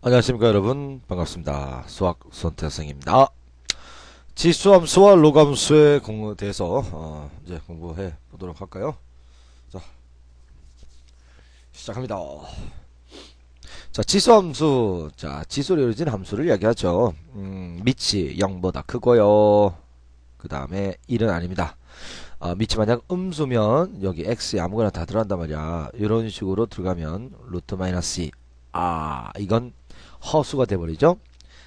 안녕하십니까 여러분, 반갑습니다. 수학 손태성입니다. 지수함수와 로감수에 대해서 이제 공부해 보도록 할까요? 자, 시작합니다. 자, 지수함수. 자, 지수로 이루어진 함수를 이야기하죠. 밑이 0보다 크고요. 그 다음에 1은 아닙니다. 밑이 만약 음수면 여기 x에 아무거나 다 들어간단 말이야. 이런 식으로 들어가면 루트 마이너스 2. 이건 허수가 돼버리죠.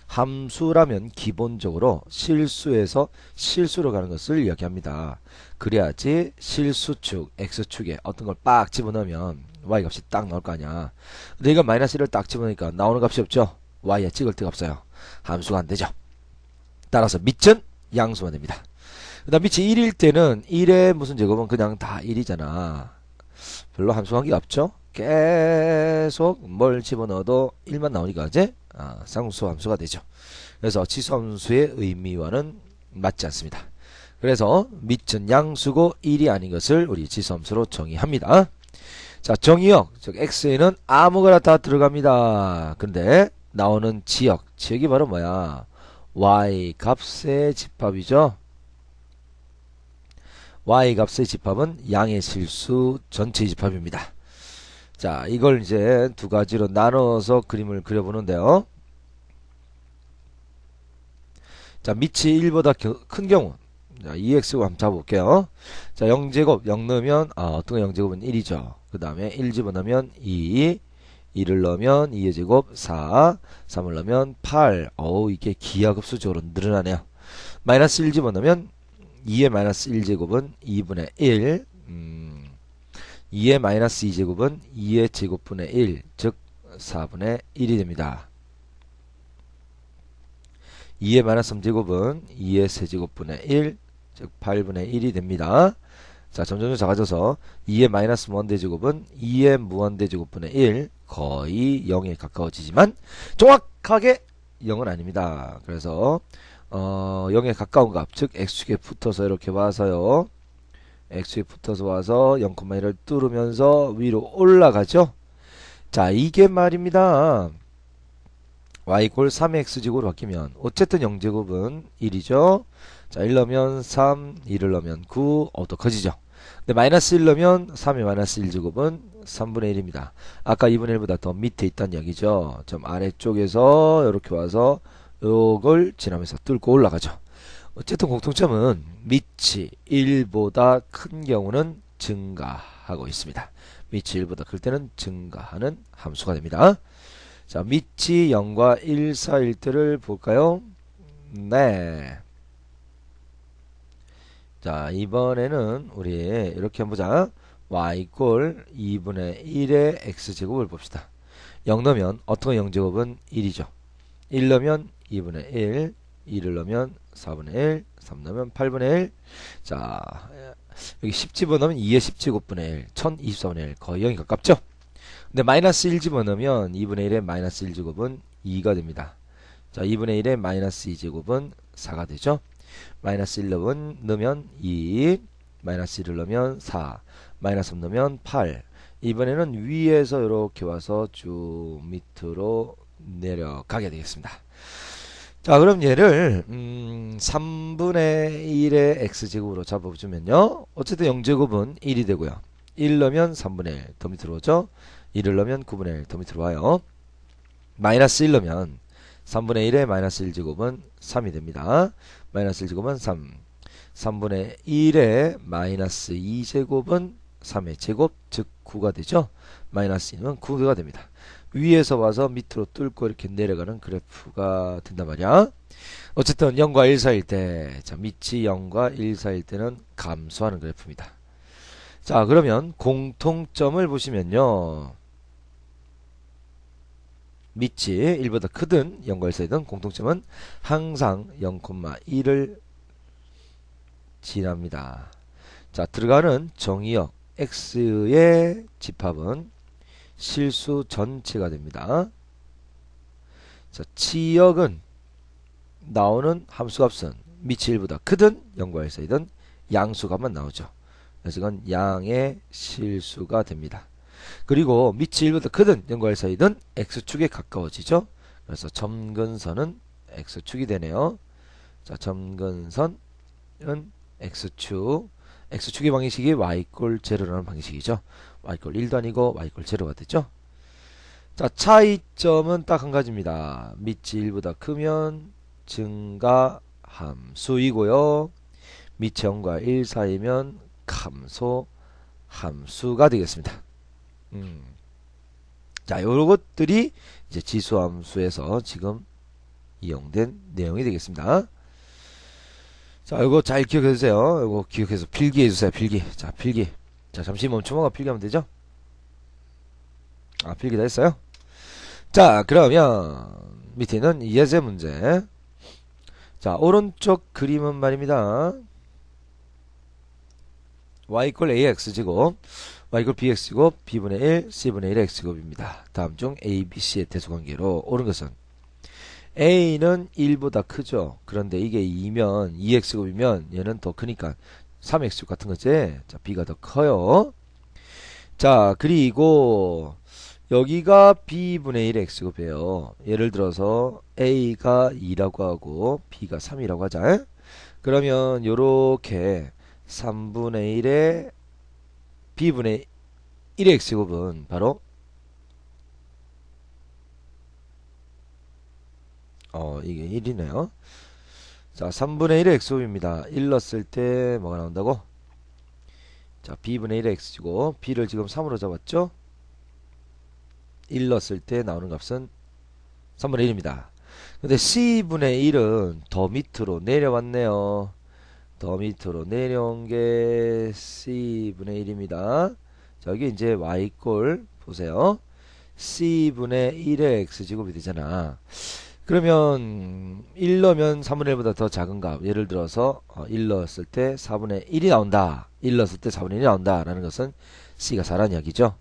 함수라면 기본적으로 실수에서 실수로 가는 것을 이야기합니다. 그래야지 실수축, x축에 어떤 걸 빡 집어넣으면 y값이 딱 나올 거 아니야. 근데 이건 마이너스 1을 딱 집어넣으니까 나오는 값이 없죠. y에 찍을 데가 없어요. 함수가 안 되죠. 따라서 밑은 양수만 됩니다. 그 다음 밑이 1일 때는 1의 무슨 제곱은 그냥 다 1이잖아. 별로 함수 관계가 없죠. 계속 뭘 집어넣어도 1만 나오니까 이제 쌍수 함수가 되죠. 그래서 지수함수의 의미와는 맞지 않습니다. 그래서 밑은 양수고 1이 아닌 것을 우리 지수함수로 정의합니다. 자, 정의역, 즉 x에는 아무거나 다 들어갑니다. 근데 나오는 지역이 바로 뭐야? y 값의 집합이죠. y 값의 집합은 양의 실수 전체의 집합입니다. 자, 이걸 이제 두 가지로 나눠서 그림을 그려보는데요. 자, 밑이 1보다 큰 경우. 자, 2x고 한번 잡아볼게요. 자, 0제곱, 0 넣으면, 어떤 거 0제곱은 1이죠. 그 다음에 1 집어넣으면 2, 2를 넣으면 2의 제곱 4, 3을 넣으면 8. 이게 기하급수적으로 늘어나네요. 마이너스 1 집어넣으면 2의 마이너스 1제곱은 2분의 1, 2의 마이너스 2제곱은 2의 제곱분의 1, 즉 4분의 1이 됩니다. 2의 마이너스 3제곱은 2의 세제곱분의 1, 즉 8분의 1이 됩니다. 자, 점점 작아져서 2의 마이너스 무한대제곱은 2의 무한대제곱분의 1, 거의 0에 가까워지지만 정확하게 0은 아닙니다. 그래서 0에 가까운 값, 즉 x축에 붙어서 이렇게 와서요. x축에 붙어서 와서 0,1을 뚫으면서 위로 올라가죠. 자, 이게 말입니다. y 꼴 3x제곱으로 바뀌면 어쨌든 0제곱은 1이죠. 자, 1 넣으면 3, 2를 넣으면 9, 더 커지죠. 근데 마이너스 1 넣으면 3의 마이너스 1제곱은 3분의 1입니다. 아까 2분의 1보다 더 밑에 있다는 얘기죠. 좀 아래쪽에서 이렇게 와서 요걸 지나면서 뚫고 올라가죠. 어쨌든 공통점은 밑이 1보다 큰 경우는 증가하고 있습니다. 밑이 1보다 클 때는 증가하는 함수가 됩니다. 자, 밑이 0과 1 사이일 때를 볼까요? 네. 자, 이번에는 우리 이렇게 한번 보자. y 꼴 2분의 1의 x제곱을 봅시다. 0 넣으면 어떤 0제곱은 1이죠. 1 넣으면 2분의 1, 2를 넣으면 4분의 1, 3 넣으면 8분의 1. 자, 여기 10 집어넣으면 2의 10제곱분의 1, 1024분의 1, 거의 0이 가깝죠? 근데 마이너스 1 집어넣으면 2분의 1의 마이너스 1제곱은 2가 됩니다. 자, 2분의 1의 마이너스 2제곱은 4가 되죠? 마이너스 1 넣으면 2, 마이너스 1을 넣으면 4, 마이너스 3 넣으면 8. 이번에는 위에서 이렇게 와서 쭉 밑으로 내려가게 되겠습니다. 자, 그럼 얘를 3분의 1의 x제곱으로 잡아주면요. 어쨌든 0제곱은 1이 되고요. 1 넣으면 3분의 1 더 밑으로 오죠. 1을 넣으면 9분의 1 더 밑으로 와요. 마이너스 1 넣으면 3분의 1의 마이너스 1제곱은 3이 됩니다. 마이너스 1제곱은 3. 3분의 1의 마이너스 2제곱은 3의 제곱, 즉 9가 되죠. 마이너스 2는 9가 됩니다. 위에서 와서 밑으로 뚫고 이렇게 내려가는 그래프가 된단 말이야. 어쨌든 0과 1 사이일 때, 자, 밑이 0과 1 사이일 때는 감소하는 그래프입니다. 자, 그러면 공통점을 보시면요. 밑이 1보다 크든 0과 1 사이든 공통점은 항상 0,1을 지납니다. 자, 들어가는 정의역 x의 집합은 실수 전체가 됩니다. 자, 치역은 나오는 함수값은 밑이 1보다 크든 0과 1 사이든 양수값만 나오죠. 그래서 이건 양의 실수가 됩니다. 그리고 밑이 1보다 크든 0과 1 사이든 x축에 가까워지죠. 그래서 점근선은 x축이 되네요. 자, 점근선은 x축. x축의 방정식이 y 꼴 제로라는 방정식이죠. y 꼴 1도 아니고 y 꼴 제로가 됐죠. 자, 차이점은 딱 한 가지입니다. 밑이 1보다 크면 증가 함수이고요. 밑이 0과 1 사이면 감소 함수가 되겠습니다. 자, 요런 것들이 이제 지수함수에서 지금 이용된 내용이 되겠습니다. 자, 이거 잘 기억해 주세요. 이거 기억해서 필기해 주세요. 필기. 자, 필기. 자, 잠시 멈춤하고 필기하면 되죠? 아, 필기 다 했어요? 자, 그러면 밑에는 예제 문제. 자, 오른쪽 그림은 말입니다. y 이퀄 ax제곱, y 이퀄 bx제곱, b분의 1, c분의 1 x제곱입니다. 다음 중 a, b, c의 대수관계로 옳은 것은 a는 1보다 크죠. 그런데 이게 2면 2x제곱이면 얘는 더 크니까 3x제곱 같은 거지. 자, b가 더 커요. 자, 그리고 여기가 b분의 1 x제곱이에요. 예를 들어서 a가 2라고 하고 b가 3이라고 하자. 그러면 요렇게 3분의 1의 b분의 1의 x제곱은 바로 이게 1이네요. 자, 3분의 1의 x제곱입니다. 1 넣었을 때 뭐가 나온다고? 자, b분의 1의 x제곱, b를 지금 3으로 잡았죠? 1 넣었을 때 나오는 값은 3분의 1입니다. 근데 c분의 1은 더 밑으로 내려왔네요. 더 밑으로 내려온 게 c분의 1입니다. 자, 여기 이제 y꼴 보세요. c분의 1의 x제곱이 되잖아. 그러면 1 넣으면 3분의 1보다 더 작은 값. 예를 들어서 1 넣었을 때 4분의 1이 나온다. 1 넣었을 때 4분의 1이 나온다. 라는 것은 c가 4라는 이야기죠.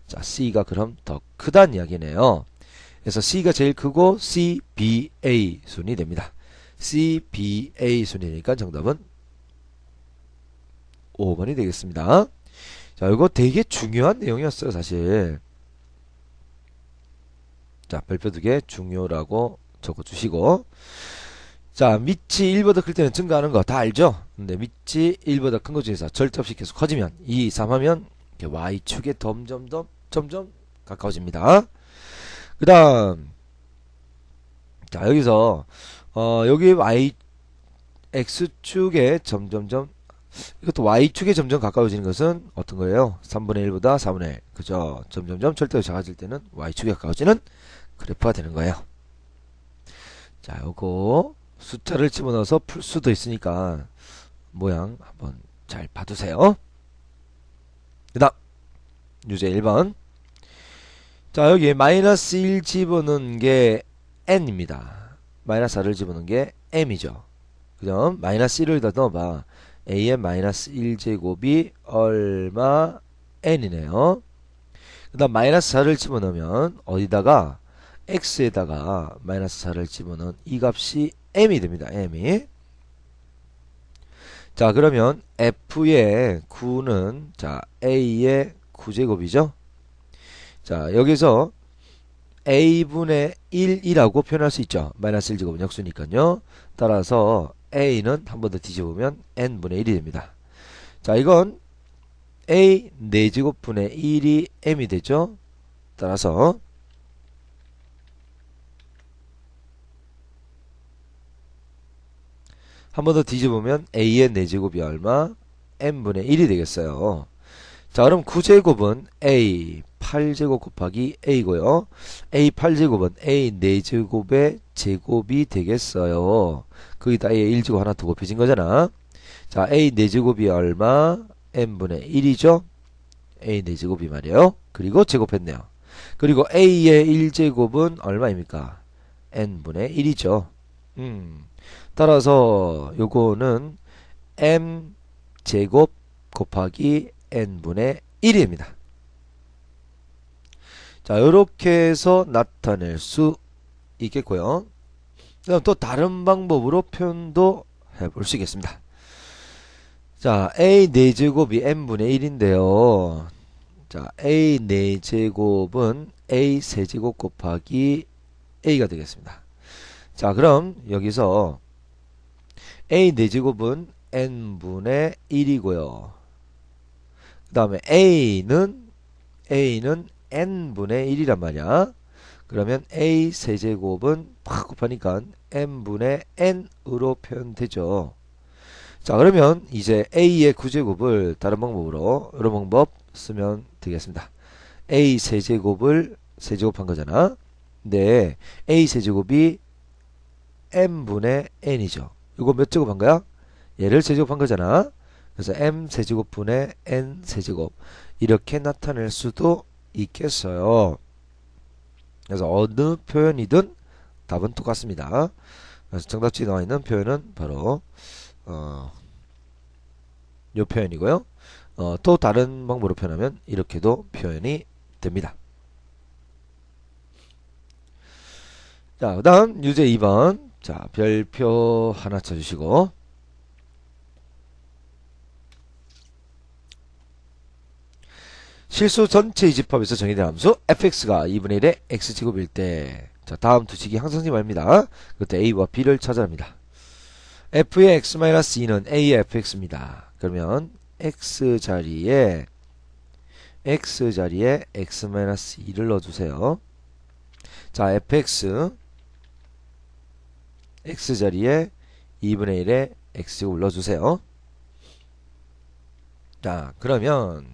자, c가 그럼 더 크다는 이야기네요. 그래서 c가 제일 크고 CBA 순이 됩니다. CBA 순이니까 정답은 5번이 되겠습니다. 자, 이거 되게 중요한 내용이었어요, 사실. 자, 별표 2개 중요라고 적어주시고. 자, 밑이 1보다 클 때는 증가하는 거 다 알죠? 근데 밑이 1보다 큰 것 중에서 절대 없이 계속 커지면 2, 3 하면 y축에 점점 가까워집니다. 그 다음, 자, 여기서 여기 x축에 점점점, 이것도 y축에 점점 가까워지는 것은 어떤 거예요? 3분의 1보다 4분의 1. 그죠? 점점점 절대로 작아질 때는 y축에 가까워지는 그래프가 되는 거예요. 자, 요거 숫자를 집어넣어서 풀 수도 있으니까 모양 한번 잘 봐두세요. 그 다음 유제 1번. 자, 여기 마이너스 1 집어넣은 게 n입니다. 마이너스 4를 집어넣은 게 m이죠. 그죠? 마이너스 1을 더 넣어봐. a의 마이너스 1제곱이 얼마? n이네요. 그 다음 마이너스 4를 집어넣으면 어디다가 x에다가 마이너스 4를 집어넣은 이 값이 m이 됩니다. m이. 자, 그러면 f의 9는 자 a의 9제곱이죠. 자, 여기서 a분의 1이라고 표현할 수 있죠. 마이너스 1제곱은 역수니까요. 따라서 a는 한 번 더 뒤집으면 n분의 1이 됩니다. 자, 이건 a 4제곱분의 1이 m이 되죠. 따라서 한 번 더 뒤집으면 a의 4제곱이 얼마? m분의 1이 되겠어요. 자, 그럼 9제곱은 a 8제곱 곱하기 a고요. a 8제곱은 a 4제곱의 제곱이 되겠어요. 거기다 a 1제곱 하나 더 곱해진 거잖아. 자, a 4제곱이 얼마? n분의 1이죠. a 4제곱이 말이에요. 그리고 제곱했네요. 그리고 a의 1제곱은 얼마입니까? n분의 1이죠. 따라서 요거는 m 제곱 곱하기 n분의 1입니다. 자, 요렇게 해서 나타낼 수 있겠고요. 그다음 또 다른 방법으로 표현도 해볼 수 있겠습니다. 자, a 4제곱이 n분의 1인데요. 자, a 4제곱은 a 세제곱 곱하기 a가 되겠습니다. 자, 그럼 여기서 a 4제곱은 n분의 1이고요. 그 다음에 a는 n분의 1이란 말이야. 그러면 a 세제곱은 팍 곱하니까 n분의 n으로 표현되죠. 자, 그러면 이제 a의 9제곱을 다른 방법으로 이런 방법 쓰면 되겠습니다. a 세제곱을 세제곱한 거잖아. 근데 a 세제곱이 m분의 n이죠. 이거 몇 제곱한 거야? 얘를 세제곱한 거잖아. 그래서 m 세제곱분의 n 세제곱 이렇게 나타낼 수도 있겠어요. 그래서 어느 표현이든 답은 똑같습니다. 그래서 정답지에 나와 있는 표현은 바로 이 표현이고요. 또 다른 방법으로 표현하면 이렇게도 표현이 됩니다. 자, 그 다음 유제 2번. 자, 별표 하나 쳐주시고 실수 전체의 집합에서 정의된 함수 fx가 2분의 1의 x제곱일 때, 자, 다음 두 식이 항상지 말입니다. 그때 a와 b를 찾아냅니다. f의 x-2는 a의 fx입니다. 그러면 x 자리에 x-2를 넣어주세요. 자, fx x 자리에 2분의 1의 x제곱을 넣어주세요. 자, 그러면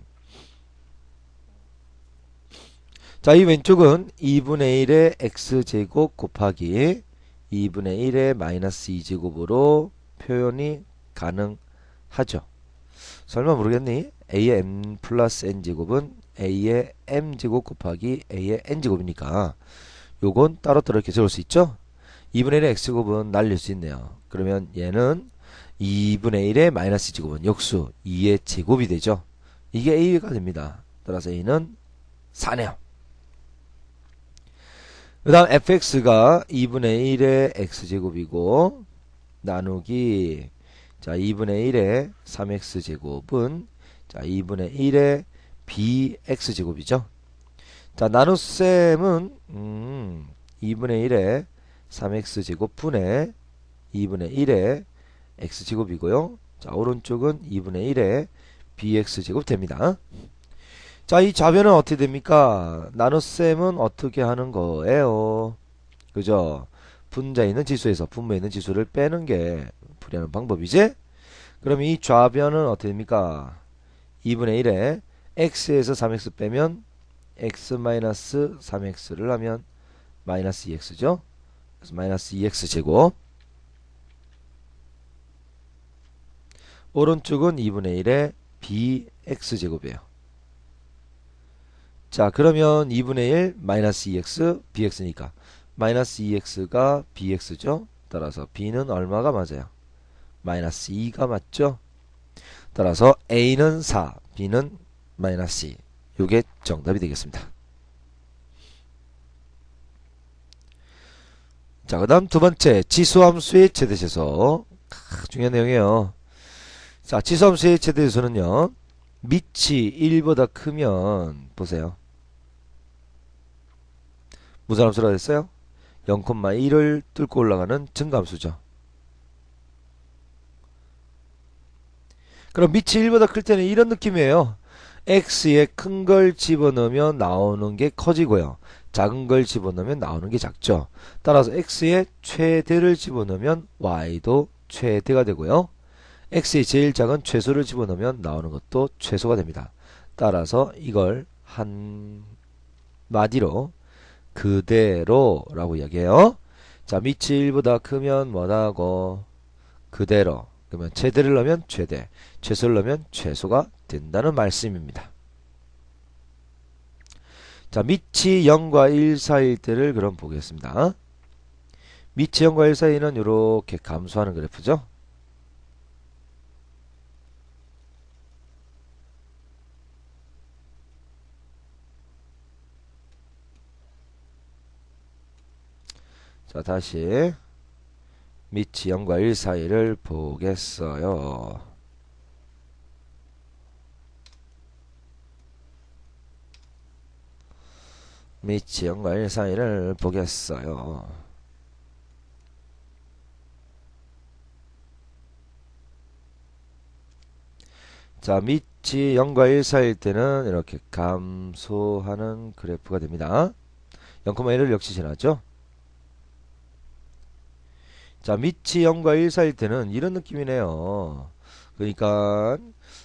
자, 이 왼쪽은 2분의 1의 x제곱 곱하기 2분의 1의 마이너스 2제곱으로 표현이 가능하죠. 설마 모르겠니? a의 m 플러스 n제곱은 a의 m제곱 곱하기 a의 n제곱이니까 요건 따로따로 이렇게 적을 수 있죠? 2분의 1의 x제곱은 날릴 수 있네요. 그러면 얘는 2분의 1의 마이너스 2제곱은 역수 2의 제곱이 되죠. 이게 a가 됩니다. 따라서 a는 4네요. 그 다음 fx가 2분의 1의 x제곱이고 나누기 자 2분의 1의 3x제곱은 자 2분의 1의 bx제곱이죠. 자 나눗셈은 2분의 1의 3x제곱 분의 2분의 1의 x제곱이고요. 자 오른쪽은 2분의 1의 bx제곱 됩니다. 자, 이 좌변은 어떻게 됩니까? 나눗셈은 어떻게 하는 거예요? 그죠? 분자에 있는 지수에서 분모에 있는 지수를 빼는 게 풀이하는 방법이지? 그럼 이 좌변은 어떻게 됩니까? 2분의 1에 x에서 3x 빼면 x-3x를 하면 마이너스 2x죠? 그래서 마이너스 2x 제곱. 오른쪽은 2분의 1에 bx 제곱이에요. 자, 그러면 2분의 1 마이너스 2x bx니까 마이너스 2x가 bx죠. 따라서 b는 얼마가 맞아요? 마이너스 2가 맞죠. 따라서 a는 4, b는 마이너스 2. 요게 정답이 되겠습니다. 자, 그 다음 두 번째 지수함수의 최대체소. 중요한 내용이에요. 자, 지수함수의 최대체소는요 밑이 1보다 크면 보세요. 무슨 함수라고 했어요? 0,1을 뚫고 올라가는 증가함수죠. 그럼 밑이 1보다 클 때는 이런 느낌이에요. x에 큰 걸 집어넣으면 나오는 게 커지고요. 작은 걸 집어넣으면 나오는 게 작죠. 따라서 x에 최대를 집어넣으면 y도 최대가 되고요. x의 제일 작은 최소를 집어넣으면 나오는 것도 최소가 됩니다. 따라서 이걸 한마디로 그대로라고 이야기해요. 자, 밑이 1보다 크면 뭐라고? 그대로. 그러면 최대를 넣으면 최대, 최소를 넣으면 최소가 된다는 말씀입니다. 자, 밑이 0과 1 사이일 때를 그럼 보겠습니다. 밑이 0과 1 사이는 이렇게 감소하는 그래프죠. 자, 다시 밑이 0과 1 사이를 보겠어요. 미치 0과 1 사이를 보겠어요. 자, 미치 0과 1 사이일 때는 이렇게 감소하는 그래프가 됩니다. 0,1을 역시 지났죠. 자, 미치 0과 1 사이일 때는 이런 느낌이네요. 그러니까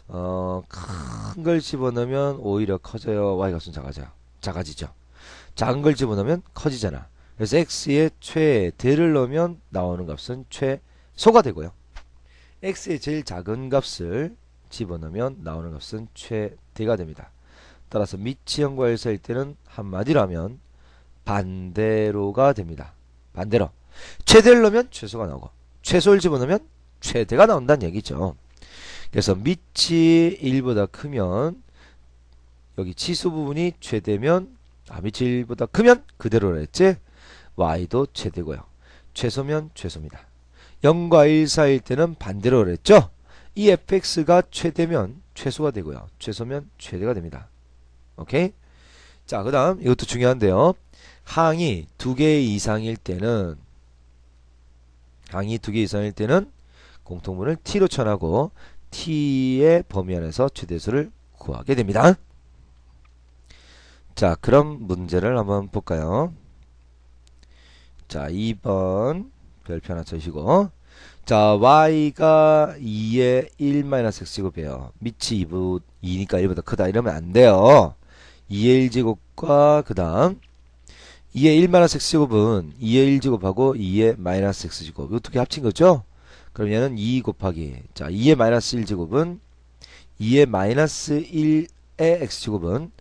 큰 걸 집어넣으면 오히려 커져요. y 값은 작아지죠. 작은 걸 집어넣으면 커지잖아. 그래서 x의 최대를 넣으면 나오는 값은 최소가 되고요. x의 제일 작은 값을 집어넣으면 나오는 값은 최대가 됩니다. 따라서 미치 0과 1 사이일 때는 한마디로 하면 반대로가 됩니다. 반대로. 최대를 넣으면 최소가 나오고 최소를 집어넣으면 최대가 나온다는 얘기죠. 그래서 미치 1보다 크면 여기 치수 부분이 최대면 미치 1보다 크면 그대로라 했지. y도 최대고요. 최소면 최소입니다. 0과 1 사이일 때는 반대로 그랬죠. 이 fx가 최대면 최소가 되고요. 최소면 최대가 됩니다. 오케이? 자, 그 다음 이것도 중요한데요. 항이 2개 이상일 때는 공통분을 t로 쳐나고 t의 범위 안에서 최대수를 구하게 됩니다. 자, 그럼 문제를 한번 볼까요? 자, 2번 별표 하나 쳐주시고, 자, y가 2의 1-x제곱이에요. 미치 2니까 1보다 크다 이러면 안 돼요. 2의 1제곱과 그 다음 2의 1-x제곱은 2의 1제곱하고 2의 -x제곱 이거 두 개 합친 거죠? 그럼 얘는 2 곱하기, 자, 2의 -1제곱은 2의 -1의 x제곱은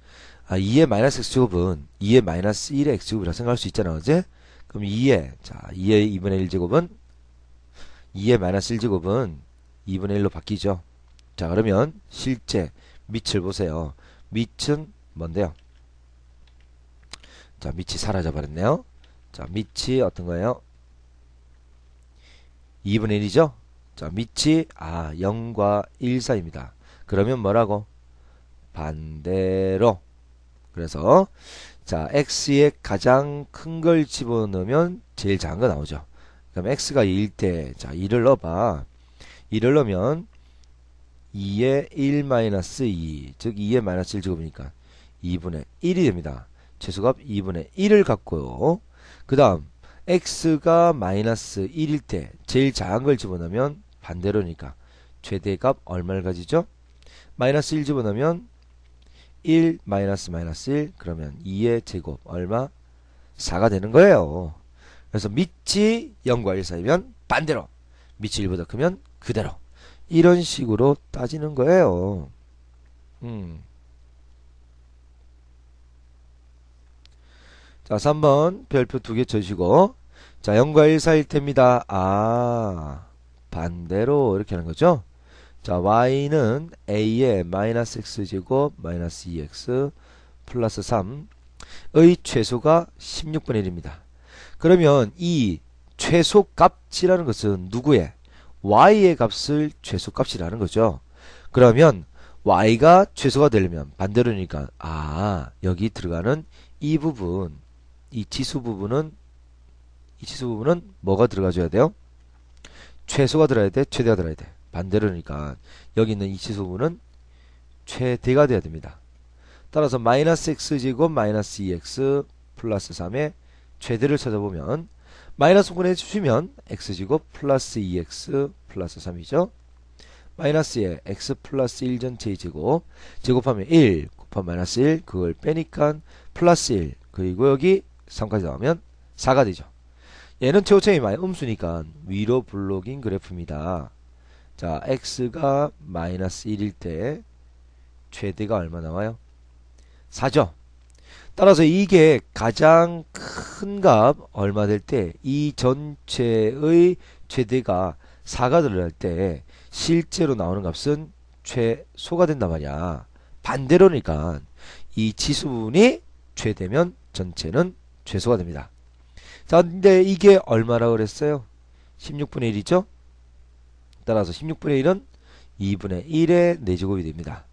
2의 -x제곱은 2의 -1의 x제곱이라 생각할 수 있잖아, 그지? 그럼 2의 2분의 1제곱은 2의 -1제곱은 2분의 1로 바뀌죠. 자, 그러면 실제 밑을 보세요. 밑은 뭔데요? 자, 밑이 사라져 버렸네요. 자, 밑이 어떤 거예요? 2분의 1이죠? 자, 밑이 0과 1 사이입니다. 그러면 뭐라고? 반대로. 그래서 자, x의 가장 큰 걸 집어넣으면 제일 작은 거 나오죠. 그럼 x가 2일 때, 자, 2를 넣어봐. 2를 넣으면 2의 1-2, 즉 2의 -1제곱이니까 2분의 1이 됩니다. 최소값 2분의 1을 갖고요. 그 다음 x가 -1일 때 제일 작은 걸 집어넣으면 반대로니까 최대값 얼마를 가지죠? -1 집어넣으면 1 -1 그러면 2의 제곱 얼마? 4가 되는 거예요. 그래서 밑이 0과 1 사이면 반대로, 밑이 1보다 크면 그대로, 이런 식으로 따지는 거예요. 자, 3번 별표 2개 쳐주시고, 자, 0과 1 사이일 때입니다. 반대로 이렇게 하는 거죠. 자, y는 a의 -x제곱 -2x 플러스 3의 최소가 16분의 1입니다. 그러면 이 최소값이라는 것은 누구의? y의 값을 최소값이라는 거죠. 그러면 y가 최소가 되려면 반대로니까 여기 들어가는 이 부분, 이 지수 부분은 뭐가 들어가줘야 돼요? 최소가 들어야 돼? 최대가 들어야 돼? 반대로니까 여기 있는 이 지수 부분은 최대가 돼야 됩니다. 따라서 -x제곱 -2x 플러스 3의 최대를 찾아보면 마이너스 보내주시면 x제곱 플러스 2x 플러스 3이죠. 마이너스에 x 플러스 1 전체의 제곱, 제곱하면 1 곱하면 -1, 그걸 빼니까 플러스 1, 그리고 여기 3까지 나오면 4가 되죠. 얘는 최고점이 음수니까 위로 블록인 그래프입니다. 자, x가 -1일 때 최대가 얼마 나와요? 4죠. 따라서 이게 가장 큰 값 얼마 될 때 이 전체의 최대가 4가 들어갈 때 실제로 나오는 값은 최소가 된단 말이야. 반대로니까 이 지수 부분이 최대면 전체는 최소가 됩니다. 자, 근데 이게 얼마라고 그랬어요? 16분의 1이죠? 따라서 16분의 1은 2분의 1의 4제곱이 됩니다.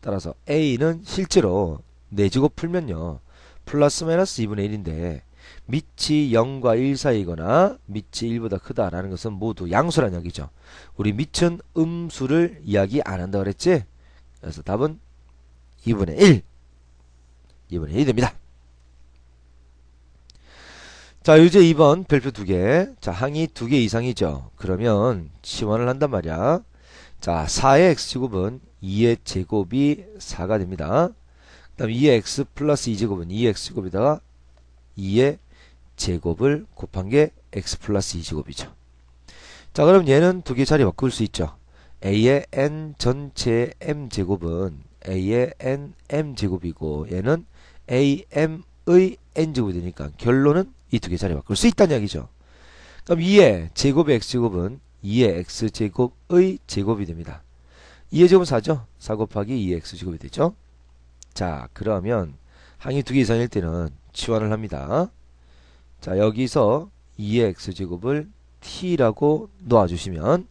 따라서 A는 실제로 4제곱 풀면요, 플러스 마이너스 2분의 1인데 밑이 0과 1 사이거나 밑이 1보다 크다라는 것은 모두 양수란 얘기죠. 우리 밑은 음수를 이야기 안 한다 그랬지? 그래서 답은 2분의 1. 2분의 1이 됩니다. 자, 이제 2번 별표 2개. 자, 항이 2개 이상이죠. 그러면 치환을 한단 말이야. 자, 4의 x제곱은 2의 제곱이 4가 됩니다. 그 다음 2의 x 플러스 2제곱은 2의 x제곱에다가 2의 제곱을 곱한 게 x 플러스 2제곱이죠. 자, 그럼 얘는 2개 자리 바꿀 수 있죠. a의 n 전체의 m제곱은 a의 n m제곱이고 얘는 am의 n제곱이 되니까 결론은 이 2개 자리 바꿀 수 있다는 이야기죠. 그럼 2의 제곱의 x제곱은 2의 x제곱의 제곱이 됩니다. 2의 제곱은 4죠. 4 곱하기 2의 x제곱이 되죠. 자, 그러면 항이 2개 이상일 때는 치환을 합니다. 자, 여기서 2의 x제곱을 t라고 놓아주시면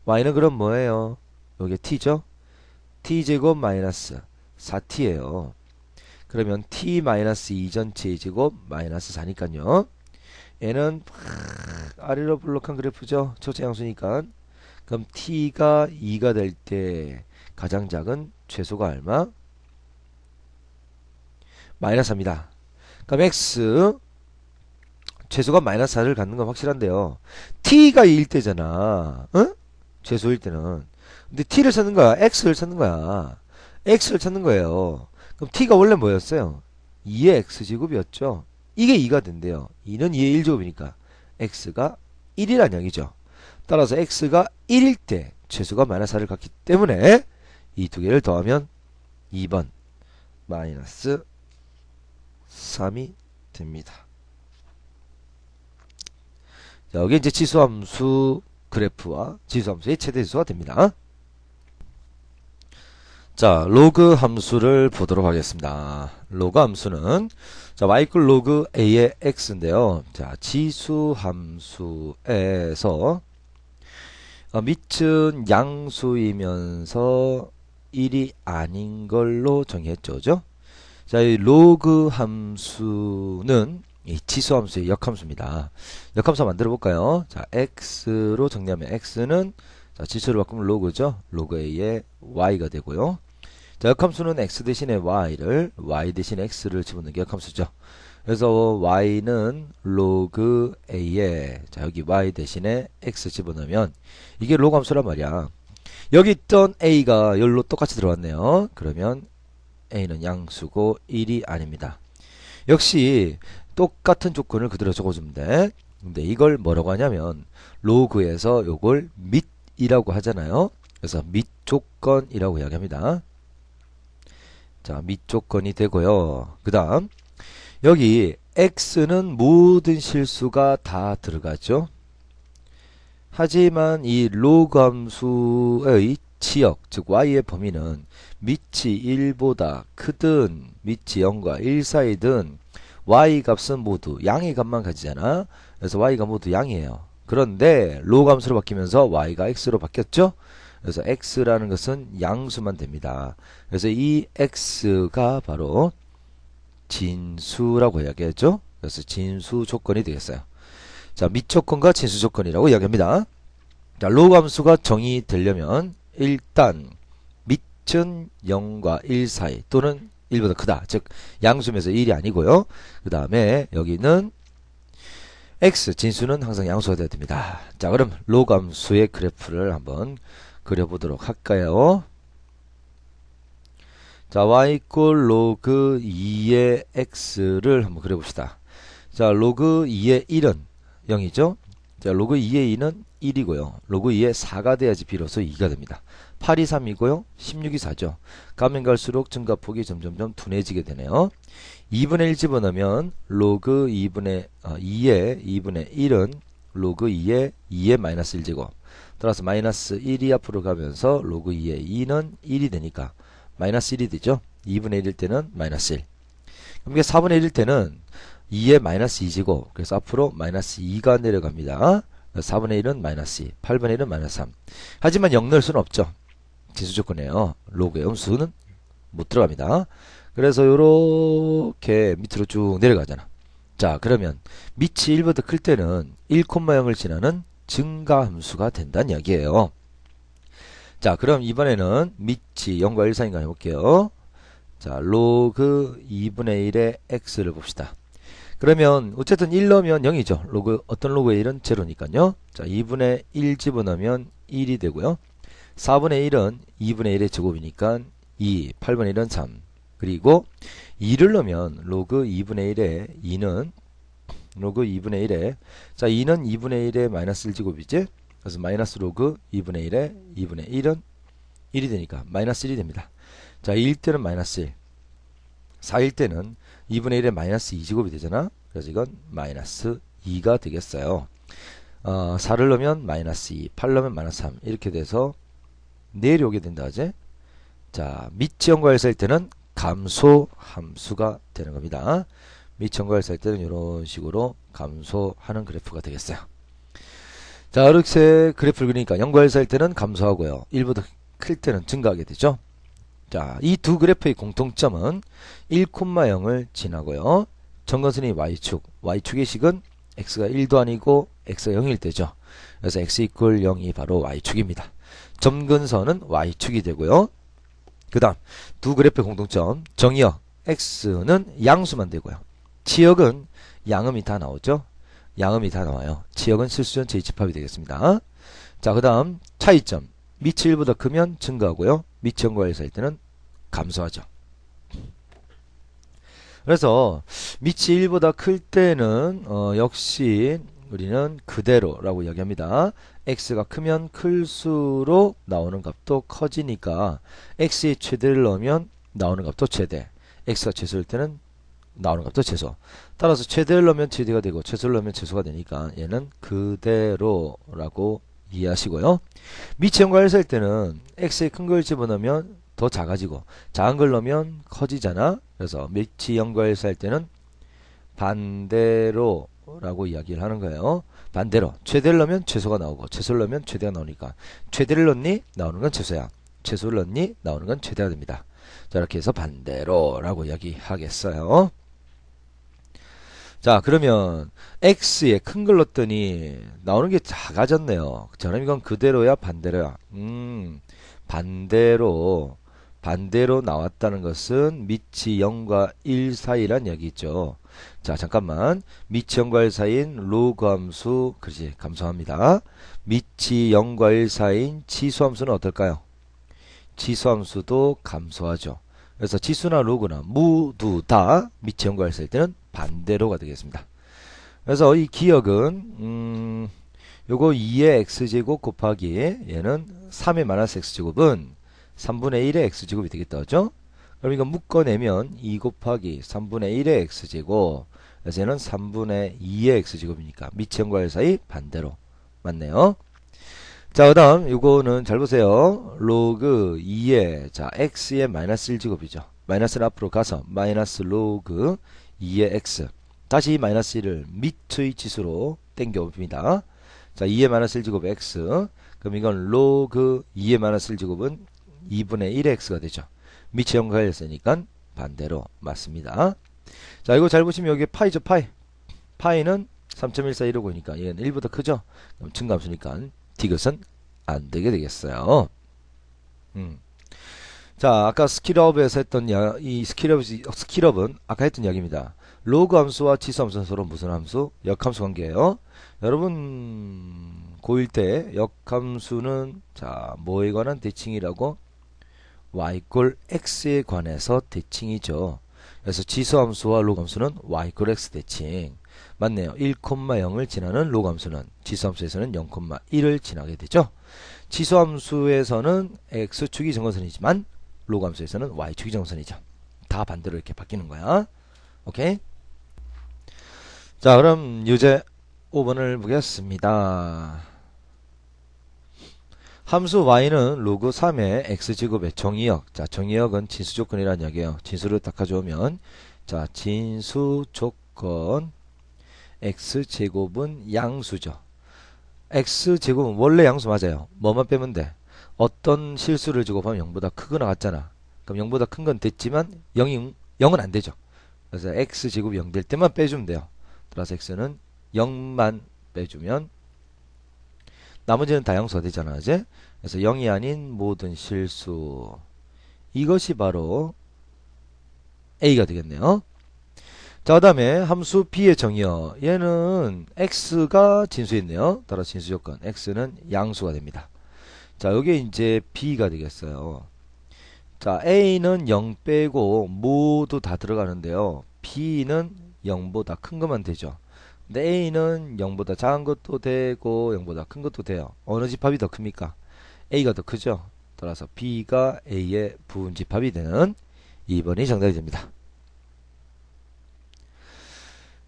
y는 그럼 뭐예요? 여기 t죠? t제곱 마이너스 4t예요. 그러면 t 마이너스 2 전체의 제곱 마이너스 4니까요. 얘는 아래로 블록한 그래프죠. 초체 양수니까. 그럼 t가 2가 될 때 가장 작은 최소가 얼마? 마이너스 4입니다. 그럼 x 최소가 마이너스 4를 갖는 건 확실한데요. t가 2일 때잖아. 응? 최소일 때는. 근데 t를 찾는 거야. x를 찾는 거야. x를 찾는 거예요. 그럼 t가 원래 뭐였어요? 2의 x제곱이었죠. 이게 2가 된대요. 2는 2의 1제곱이니까 x가 1이란 얘기죠. 따라서 x가 1일 때 최소가 마이너스 4를 갖기 때문에 이 2개를 더하면 2번 마이너스 3이 됩니다. 자, 여기 이제 지수함수 그래프와 지수함수의 최대수가 됩니다. 자, 로그 함수를 보도록 하겠습니다. 로그 함수는 자, y = 로그 a의 x인데요. 자, 지수 함수에서 밑은 양수이면서 1이 아닌 걸로 정의했죠. 그죠? 자, 이 로그 함수는 이 지수 함수의 역함수입니다. 역함수 만들어 볼까요? 자, x로 정리하면 x는 자, 지수를 바꾸면 로그죠. 로그 a의 y가 되고요. 자, 역함수는 x 대신에 y를 y 대신에 x를 집어넣는 게 역함수죠. 그래서 y는 로그 a에 자, 여기 y 대신에 x 집어넣으면 이게 로그 함수란 말이야. 여기 있던 a가 여기로 똑같이 들어왔네요. 그러면 a는 양수고 1이 아닙니다. 역시 똑같은 조건을 그대로 적어주면 돼. 근데 이걸 뭐라고 하냐면 로그에서 요걸 밑이라고 하잖아요. 그래서 밑조건이라고 이야기합니다. 자, 밑조건이 되고요. 그 다음 여기 x는 모든 실수가 다 들어가죠. 하지만 이 로그 함수의 지역, 즉 y의 범위는 밑이 1보다 크든 밑이 0과 1 사이든 y 값은 모두 양의 값만 가지잖아. 그래서 y가 모두 양이에요. 그런데 로그 함수로 바뀌면서 y가 x로 바뀌었죠. 그래서 x라는 것은 양수만 됩니다. 그래서 이 x가 바로 진수라고 이야기했죠. 그래서 진수 조건이 되겠어요. 자, 밑조건과 진수 조건이라고 이야기합니다. 자, 로그 함수가 정의되려면 일단 밑은 0과 1 사이 또는 1보다 크다. 즉 양수면서 1이 아니고요. 그 다음에 여기는 x 진수는 항상 양수가 되어야 됩니다. 자, 그럼 로그 함수의 그래프를 한번 그려보도록 할까요? 자, y = 로그 2의 x를 한번 그려봅시다. 자, 로그 2의 1은 0이죠. 자, 로그 2의 2는 1이고요. 로그 2의 4가 돼야지 비로소 2가 됩니다. 8이 3이고요. 16이 4죠. 가면 갈수록 증가폭이 점점점 둔해지게 되네요. 2분의 1 집어넣으면 로그 2의 2분의 1은 로그 2의 마이너스 1제곱. 따라서 마이너스 1이 앞으로 가면서 로그 2의 2는 1이 되니까 마이너스 1이 되죠. 2분의 1일 때는 마이너스 1. 그럼 이게 4분의 1일 때는 2의 마이너스 2제곱. 그래서 앞으로 마이너스 2가 내려갑니다. 4분의 1은 마이너스 2, 8분의 1은 마이너스 3. 하지만 0 넣을 수는 없죠. 진수 조건이에요. 로그의 음수는 못 들어갑니다. 그래서 요렇게 밑으로 쭉 내려가잖아. 자, 그러면 밑이 1보다 클 때는 1,0을 지나는 증가함수가 된다는 이야기예요. 자, 그럼 이번에는 밑이 0과 1 사이인가 해볼게요. 자, 로그 2분의 1의 x를 봅시다. 그러면 어쨌든 1 넣으면 0이죠. 로그 어떤 로그의 1은 제로니까요. 자, 2분의 1 집어넣으면 1이 되고요. 4분의 1은 2분의 1의 제곱이니까 2, 8분의 1은 3. 그리고 2를 넣으면 로그 2분의 1에 2는 로그 2분의 1에 자 2는 2분의 1에 마이너스 1 제곱이지. 그래서 마이너스 로그 2분의 1에 2분의 1은 1이 되니까 마이너스 1이 됩니다. 자 2일 때는 마이너스 1, 4일 때는 2분의 1에 마이너스 2 제곱이 되잖아. 그래서 이건 마이너스 2가 되겠어요. 4를 넣으면 마이너스 2, 8 넣으면 마이너스 3 이렇게 돼서 내려오게 된다 하지. 자 밑이 0과 1 사이일 때는 감소 함수가 되는 겁니다. 밑이 0과 1 사이일 때는 이런 식으로 감소하는 그래프가 되겠어요. 자 이렇게 그래프를 그리니까 0과 1 사이일 때는 감소하고요. 1보다 클 때는 증가하게 되죠. 자, 이 두 그래프의 공통점은 1,0을 지나고요. 점근선이 y축, y축의 식은 x가 1도 아니고 x가 0일 때죠. 그래서 x 이퀄 0이 바로 y축입니다. 점근선은 y축이 되고요. 그 다음 두 그래프의 공통점, 정의역 x는 양수만 되고요. 치역은 양음이 다 나오죠. 양음이 다 나와요. 치역은 실수전체 집합이 되겠습니다. 자, 그 다음 차이점, 밑이 1보다 크면 증가하고요. 밑이 0과 1 사이일 때는 감소하죠. 그래서 밑이 1보다 클 때는 역시 우리는 그대로라고 이야기합니다. x가 크면 클수록 나오는 값도 커지니까 x의 최대를 넣으면 나오는 값도 최대, x가 최소일 때는 나오는 값도 최소. 따라서 최대를 넣으면 최대가 되고 최소를 넣으면 최소가 되니까 얘는 그대로라고 이해하시고요. 밑이 0과 1 사이일 때는 x의 큰 걸 집어넣으면 더 작아지고 작은 걸 넣으면 커지잖아. 그래서 밑이 0과 1 사이일 때는 반대로라고 이야기를 하는 거예요. 반대로 최대를 넣으면 최소가 나오고 최소를 넣으면 최대가 나오니까 최대를 넣니 나오는 건 최소야. 최소를 넣니 나오는 건 최대가 됩니다. 자 이렇게 해서 반대로라고 이야기하겠어요. 자 그러면 x에 큰 걸 넣었더니 나오는 게 작아졌네요. 자 그럼 이건 그대로야 반대로야? 반대로 나왔다는 것은 밑이 0과 1 사이란 얘기죠. 자 잠깐만, 밑이 0과 1 사이인 로그 함수, 그렇지, 감소합니다. 밑이 0과 1 사이인 지수함수는 어떨까요? 지수함수도 감소하죠. 그래서 지수나 로그나 모두 다 밑이 0과 1 사이일 때는 반대로가 되겠습니다. 그래서 이 기억은 요거 2의 x제곱 곱하기 얘는 3의 마이너스 x제곱은 3분의 1의 x제곱이 되겠다 하죠. 그럼 이거 묶어내면 2 곱하기 3분의 1의 x제곱, 그래서 얘는 3분의 2의 x제곱이니까 밑이 0과 1 사이 반대로 맞네요. 자 그 다음 요거는 잘 보세요. 로그 2의 자 x의 마이너스 1제곱이죠. 마이너스는 앞으로 가서 마이너스 로그 2의 x, 다시 이 마이너스 1을 밑의 지수로 땡겨 옵니다. 자 2의 마이너스 1제곱 x, 그럼 이건 로그 2의 마이너스 1제곱은 2분의 1의 x가 되죠. 밑이 0과 1이니까 반대로 맞습니다. 자 이거 잘 보시면 여기 파이죠. 파이는 3.1415니까 얘는 1보다 크죠. 그럼 증감수니까 디귿은 안 되게 되겠어요. 자 아까 스킬업에서 했던 이 스킬업은 아까 했던 이야기입니다. 로그 함수와 지수 함수는 서로 무슨 함수? 역함수 관계예요. 여러분 고1 때 역함수는 자 뭐에 관한 대칭이라고? y 꼴 x에 관해서 대칭이죠. 그래서 지수함수와 로그함수는 y 꼴 x 대칭 맞네요. 1,0을 지나는 로그함수는 지수함수에서는 0,1을 지나게 되죠. 지수함수에서는 x축이 정근선이지만 로그함수에서는 y축이 정근선이죠. 다 반대로 이렇게 바뀌는 거야. 오케이? 자 그럼 유제 5번을 보겠습니다. 함수 y는 로그 3의 x제곱의 정의역. 자 정의역은 진수조건이라는 이야기예요. 진수를 딱 가져오면 자 진수조건 x제곱은 양수죠. x제곱은 원래 양수 맞아요. 뭐만 빼면 돼? 어떤 실수를 제곱하면 0보다 크거나 같잖아. 그럼 0보다 큰 건 됐지만 0이 0은 안 되죠. 그래서 x제곱이 0 될 때만 빼주면 돼요. 따라서 x는 0만 빼주면 나머지는 다양수가 되잖아. 이제 그래서 0이 아닌 모든 실수, 이것이 바로 a가 되겠네요. 자, 그 다음에 함수 b의 정의요. 얘는 x가 진수에 있네요. 따라 진수 조건 x는 양수가 됩니다. 자, 여기에 이제 b가 되겠어요. 자, a는 0 빼고 모두 다 들어가는데요. b는 0보다 큰 것만 되죠. 근데 a는 0보다 작은 것도 되고 0보다 큰 것도 돼요. 어느 집합이 더 큽니까? a가 더 크죠. 따라서 b가 a의 부분집합이 되는 2번이 정답이 됩니다.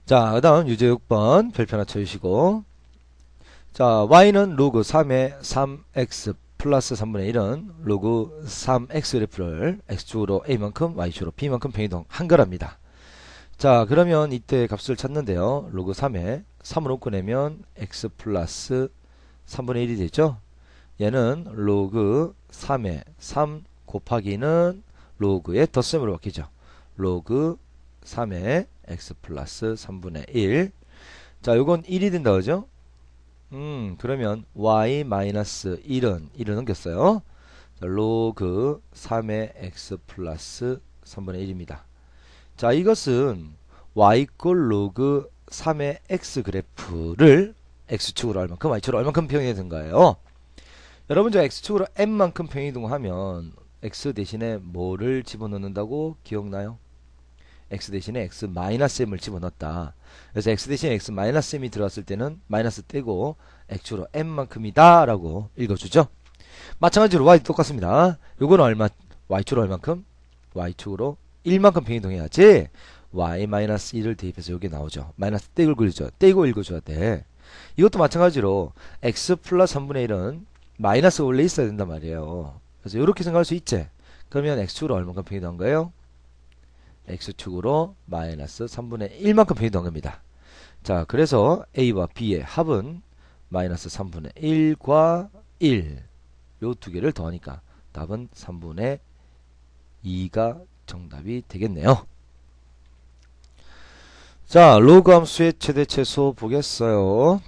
자, 그 다음 유제 6번 별표 하나 쳐주시고, 자, y는 로그 3의 3x 플러스 3분의 1은 로그 3x 그래프를 x축으로 a만큼 y축으로 b만큼 평이동 한 거랍니다. 자, 그러면 이때 값을 찾는데요. 로그 3에 3으로 꺼내면 x 플러스 3분의 1이 되죠. 얘는 로그 3에 3 곱하기는 로그의 덧셈으로 바뀌죠. 로그 3에 x 플러스 3분의 1. 자, 요건 1이 된다 그죠? 그러면 y 마이너스 1은 1을 넘겼어요. 자, 로그 3의 x 플러스 3분의 1입니다. 자, 이것은 y꼴 로그 3의 x 그래프를 x축으로 얼만큼 y축으로 얼만큼 평행이 된 거예요. 여러분, 저 x축으로 n만큼 평행이동하면 x 대신에 뭐를 집어넣는다고 기억나요? x 대신에 x 마이너스 m을 집어넣었다. 그래서 x 대신에 x 마이너스 m이 들어왔을 때는 마이너스 떼고 x축으로 m만큼이다 라고 읽어주죠. 마찬가지로 y 똑같습니다. 요거는 얼마, y축으로 얼만큼? y축으로 1만큼 평행이동해야지 y 마이너스 1을 대입해서 여기 나오죠. 마이너스 떼고 그리죠. 떼고 읽어줘야 돼. 이것도 마찬가지로 x 플러스 3분의 1은 마이너스가 원래 있어야 된단 말이에요. 그래서 이렇게 생각할 수 있지. 그러면 x축으로 얼만큼 평행이동한 거예요? x축으로 마이너스 3분의 1만큼 평행이동한 겁니다. 자, 그래서 a와 b의 합은 마이너스 3분의 1과 1, 요 두 개를 더하니까 답은 3분의 2가 정답이 되겠네요. 자, 로그 함수의 최대 최소 보겠어요.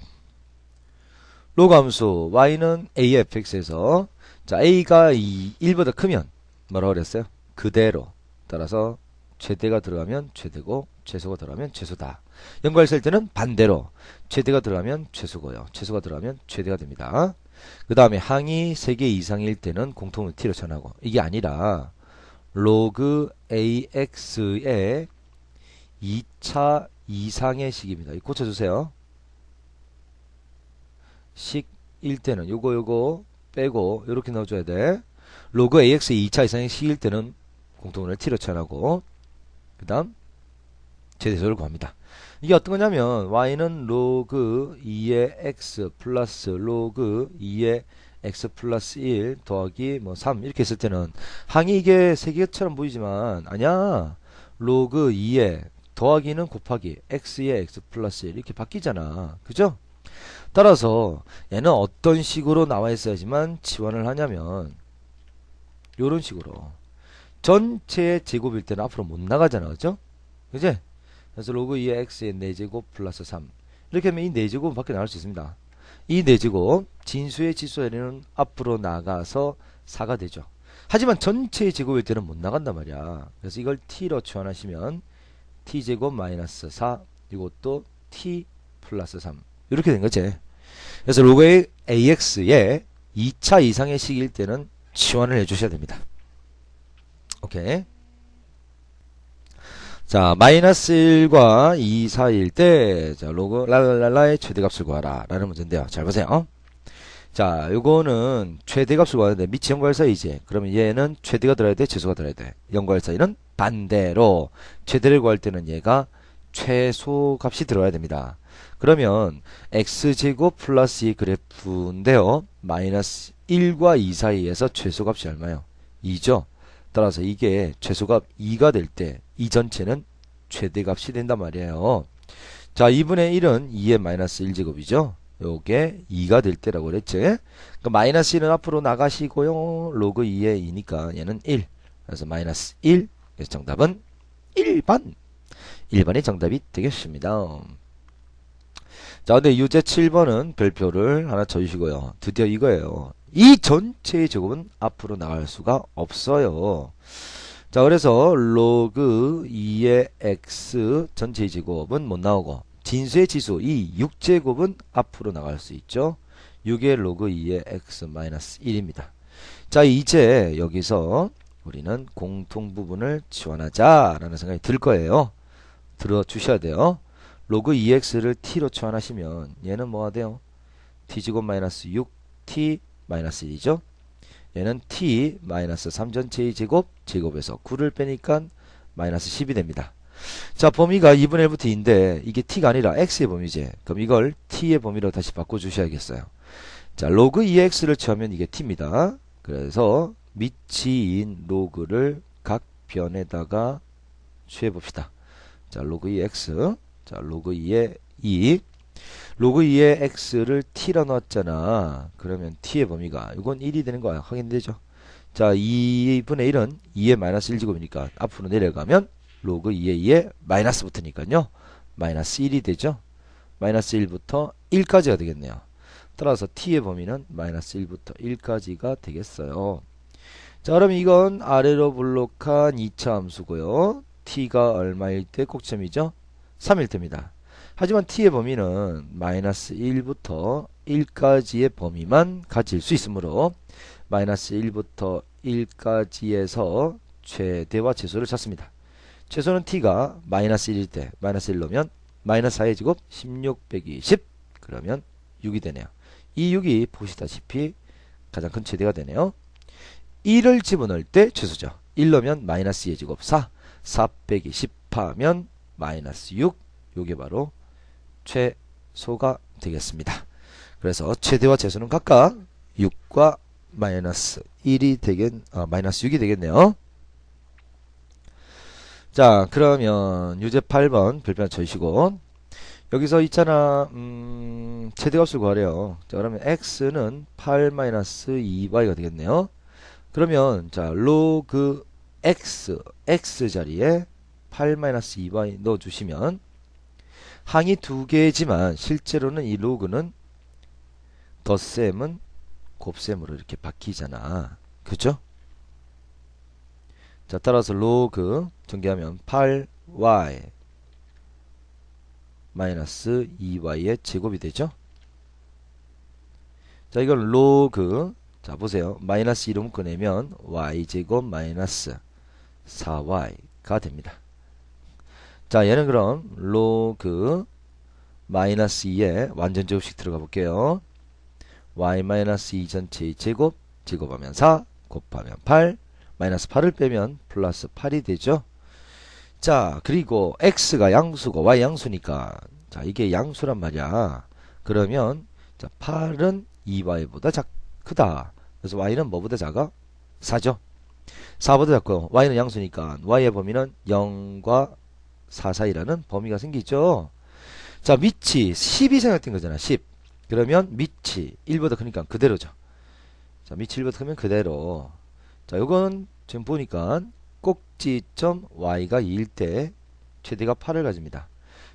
로그 함수 y는 a의 fx에서, 자, a가 1보다 크면 뭐라고 그랬어요? 그대로. 따라서 최대가 들어가면 최대고 최소가 들어가면 최소다. 연구할 때는 반대로 최대가 들어가면 최소고요. 최소가 들어가면 최대가 됩니다. 그 다음에 항이 3개 이상일 때는 공통을 t로 전하고, 이게 아니라 로그 ax의 2차 이상의 식입니다. 이거 고쳐주세요. 식일 때는 요거 빼고 요렇게 넣어줘야 돼. 로그 ax의 2차 이상의 식일 때는 공통분을 t로 전하고, 그 다음 최대소를 구합니다. 이게 어떤 거냐면 y는 로그 2의 x 플러스 로그 2의 x 플러스 1 더하기 뭐 3 이렇게 했을 때는 항이 이게 3개처럼 보이지만 아니야. 로그 2의 더하기는 곱하기 x의 x 플러스 1 이렇게 바뀌잖아. 그죠? 따라서 얘는 어떤 식으로 나와 있어야지만 지원을 하냐면 요런 식으로 전체의 제곱일 때는 앞으로 못 나가잖아. 그죠? 그지? 그래서 로그 2의 x의 4제곱 플러스 3 이렇게 하면 이 4제곱은 밖에 나갈 수 있습니다. 이 4제곱 진수의 치수에는 앞으로 나가서 4가 되죠. 하지만 전체의 제곱일 때는 못 나간단 말이야. 그래서 이걸 t로 치환하시면 t제곱 마이너스 4 이것도 t 플러스 3 이렇게 된 거지. 그래서 로그 ax의 2차 이상의 식일 때는 치환을 해주셔야 됩니다. 오케이. 자, 마이너스 1과 2 사이일 때, 자, 로그 랄랄랄라의 최대값을 구하라 라는 문제인데요. 잘 보세요. 자, 요거는 최대값을 구하는데 밑이 0과 1 사이지. 그러면 얘는 최대가 들어야 돼, 최소가 들어야 돼. 0과 1 사이는 반대로 최대를 구할 때는 얘가 최소값이 들어야 됩니다. 그러면 x제곱 플러스 2 그래프인데요. 마이너스 1과 2 사이에서 최소값이 얼마요? 2죠. 따라서 이게 최소값 2가 될 때 이 전체는 최대값이 된단 말이에요. 자, 2분의 1은 2의 마이너스 1제곱이죠. 요게 2가 될 때라고 그랬지. 그러니까 마이너스 1은 앞으로 나가시고요. 로그 2의 2니까 얘는 1. 그래서 마이너스 1. 그래서 정답은 1번. 1번이 정답이 되겠습니다. 자, 근데 유제 7번은 별표를 하나 쳐주시고요. 드디어 이거예요. 이 전체의 제곱은 앞으로 나갈 수가 없어요. 자, 그래서 로그 2의 x 전체의 제곱은 못 나오고 진수의 지수 이 6제곱은 앞으로 나갈 수 있죠. 6의 로그 2의 x 마이너스 1입니다. 자, 이제 여기서 우리는 공통 부분을 치환하자 라는 생각이 들 거예요. 들어주셔야 돼요. 로그 2x를 t로 치환하시면 얘는 뭐가 돼요? t제곱 마이너스 6t 마이너스 1이죠. 얘는 t 마이너스 3 전체의 제곱 제곱에서 9를 빼니까 마이너스 10이 됩니다. 자, 범위가 2분의 1부터 2인데 이게 t가 아니라 x의 범위지. 그럼 이걸 t의 범위로 다시 바꿔주셔야겠어요. 자, 로그 2x를 취하면 이게 t입니다. 그래서 미치인 로그를 각 변에다가 취해봅시다. 자, 로그 2x. 자, 로그 2의 2. 로그 2의 x를 t로 넣었잖아. 그러면 t의 범위가 이건 1이 되는 거야. 확인되죠? 자, 2분의 1은 2의 마이너스 1제곱이니까 앞으로 내려가면 로그 2의 2에 마이너스 붙으니까요. 마이너스 1이 되죠? 마이너스 1부터 1까지가 되겠네요. 따라서 t의 범위는 마이너스 1부터 1까지가 되겠어요. 자, 그럼 이건 아래로 블록한 2차 함수고요. t가 얼마일 때 꼭지점이죠? 3일 때입니다. 하지만 t의 범위는 마이너스 1부터 1까지의 범위만 가질 수 있으므로 마이너스 1부터 1까지에서 최대와 최소를 찾습니다. 최소는 t가 마이너스 1일 때 마이너스 1 넣으면 마이너스 4의 제곱 16 빼기 10 그러면 6이 되네요. 이 6이 보시다시피 가장 큰 최대가 되네요. 1을 집어넣을 때 최소죠. 1 넣으면 마이너스 2의 제곱 4 4 빼기 10 하면 마이너스 6 요게 바로 최소가 되겠습니다. 그래서 최대와 최소는 각각 6과 마이너스 1이 마이너스 6이 되겠네요. 자, 그러면 유제 8번 별표 쳐주시고 여기서 있잖아 최대값을 구하래요. 자, 그러면 x는 8 마이너스 2y가 되겠네요. 그러면 자, 로그 x 자리에 8 마이너스 2y 넣어주시면 항이 두 개지만 실제로는 이 로그는 덧셈은 곱셈으로 이렇게 바뀌잖아. 그죠? 자, 따라서 로그 전개하면 8y 마이너스 2y의 제곱이 되죠. 자, 이건 로그 자, 보세요. 마이너스 2로 묶어내면 y제곱 마이너스 4y가 됩니다. 자, 얘는 그럼 로그 마이너스 2에 완전 제곱식 들어가 볼게요. y 마이너스 2 전체의 제곱 제곱하면 4 곱하면 8 마이너스 8을 빼면 플러스 8이 되죠. 자, 그리고 x가 양수고 y 양수니까 자, 이게 양수란 말이야. 그러면 자, 8은 2y보다 크다. 그래서 y는 뭐보다 작아? 4죠. 4보다 작고 y는 양수니까 y의 범위는 0과 4 사이라는 범위가 생기죠. 자, 밑이 10이 생각된 거잖아. 10. 그러면 밑이 1보다 크니까 그대로죠. 자, 밑이 1보다 크면 그대로. 자, 요건 지금 보니까 꼭지점 y가 2일 때 최대가 8을 가집니다.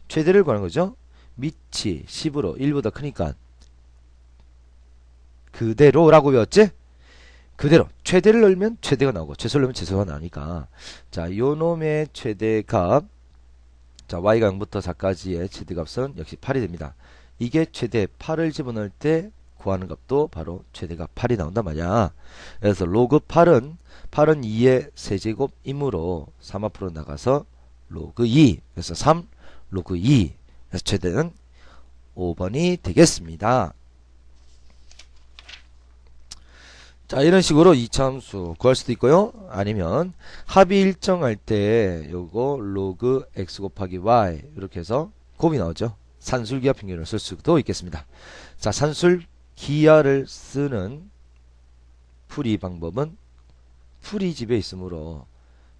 최대를 구하는 거죠. 밑이 10으로 1보다 크니까 그대로라고 배웠지? 그대로 최대를 넣으면 최대가 나오고 최소를 넣으면 최소가 나오니까 자, 요 놈의 최대값 자, y가 0부터 4까지의 최대값은 역시 8이 됩니다. 이게 최대 8을 집어넣을 때 구하는 값도 바로 최대가 8이 나온단 말이야. 그래서 로그 8은 2의 세제곱이므로 3 앞으로 나가서 로그 2 그래서 3 로그 2 그래서 최대는 5번이 되겠습니다. 자, 이런 식으로 이차함수 구할 수도 있고요. 아니면 합이 일정할 때 요거 로그 x 곱하기 y 이렇게 해서 곱이 나오죠. 산술기하 평균을 쓸 수도 있겠습니다. 자, 산술기하를 쓰는 풀이 방법은 풀이집에 있으므로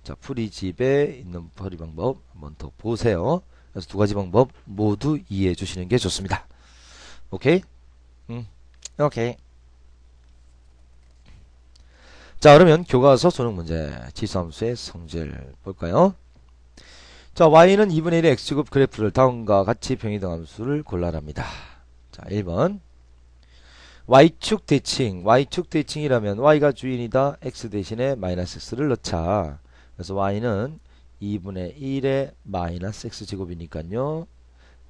자, 풀이집에 있는 풀이 방법 한번 더 보세요. 그래서 두 가지 방법 모두 이해해 주시는 게 좋습니다. 오케이? 오케이. 자, 그러면 교과서 수능 문제 지수함수의 성질 볼까요? 자, y는 2분의 1의 x제곱 그래프를 다음과 같이 평이동 함수를 골라랍니다. 자, 1번. y축 대칭. y축 대칭이라면 y가 주인이다. x 대신에 마이너스 x를 넣자. 그래서 y는 2분의 1의 마이너스 x제곱이니까요.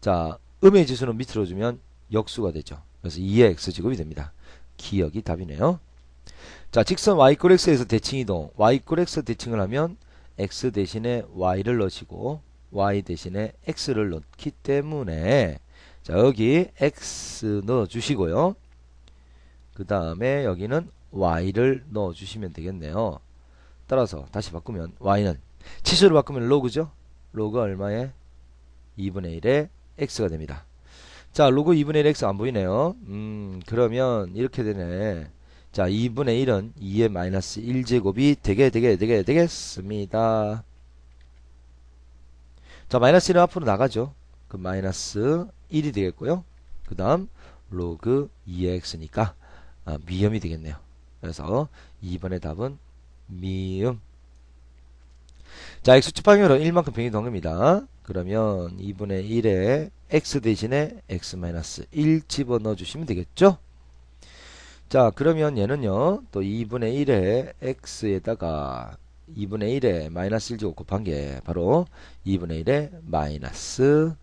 자, 음의 지수는 밑으로 주면 역수가 되죠. 그래서 2의 x제곱이 됩니다. 기억이 답이네요. 자, 직선 y 꼴 x에서 대칭이동. y 꼴 x 대칭을 하면 x 대신에 y를 넣으시고 y 대신에 x를 넣기 때문에 자, 여기 x 넣어주시고요. 그 다음에 여기는 y를 넣어주시면 되겠네요. 따라서 다시 바꾸면 y는 치수로 바꾸면 로그죠. 로그 얼마에? 2분의 1의 x가 됩니다. 자, 로그 2분의 1 x 안 보이네요. 그러면 이렇게 되네. 자, 2분의 1은 2의 마이너스 1제곱이 되겠습니다. 자, 마이너스 1은 앞으로 나가죠. 그 마이너스 1이 되겠고요. 그 다음 로그 2의 x니까 미음이 되겠네요. 그래서 2번의 답은 미음. 자, x축 방향으로 1만큼 평이동 겁니다. 그러면 2분의 1에 x 대신에 x-1 집어넣어 주시면 되겠죠. 자, 그러면 얘는요 또 2분의 1에 x에다가 2분의 1에 마이너스 1제곱 곱한 게 바로 2분의 1에 마이너스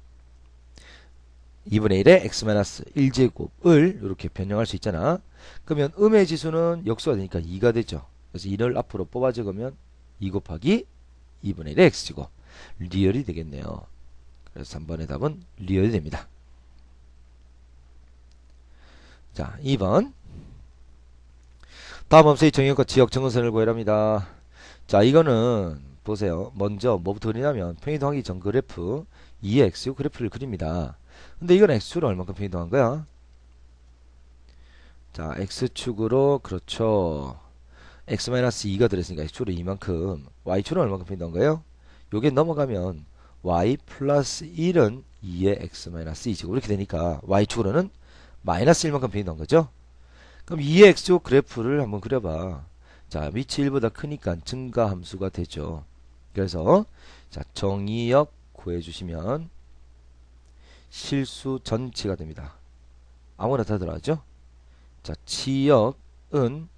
2분의 1에 x-1제곱을 이렇게 변형할 수 있잖아. 그러면 음의 지수는 역수가 되니까 2가 되죠. 그래서 2를 앞으로 뽑아 적으면 2 곱하기 2분의 1의 x제곱 리얼이 되겠네요. 그래서 3번의 답은 리얼이 됩니다. 자, 2번. 다음 함수의 정의역과 지역 정근선을 구해랍니다. 자, 이거는 보세요. 먼저 뭐부터 그리냐면 평이동하기 전 그래프 2의 x축 그래프를 그립니다. 근데 이건 x축으로 얼마큼 평이동한 거야? 자, x축으로 그렇죠. x-2가 들었으니까 x축으로 이만큼, y축으로 얼마큼 평이동한 거예요? 요게 넘어가면 y 플러스 1은 2의 x-2제곱 이렇게 되니까 y축으로는 마이너스 1만큼 평이동한 거죠. 그럼 2의 x축 그래프를 한번 그려봐. 자, 밑이 1보다 크니까 증가함수가 되죠. 그래서 자, 정의역 구해주시면 실수 전치가 됩니다. 아무나 다 들어가죠. 자, 치역은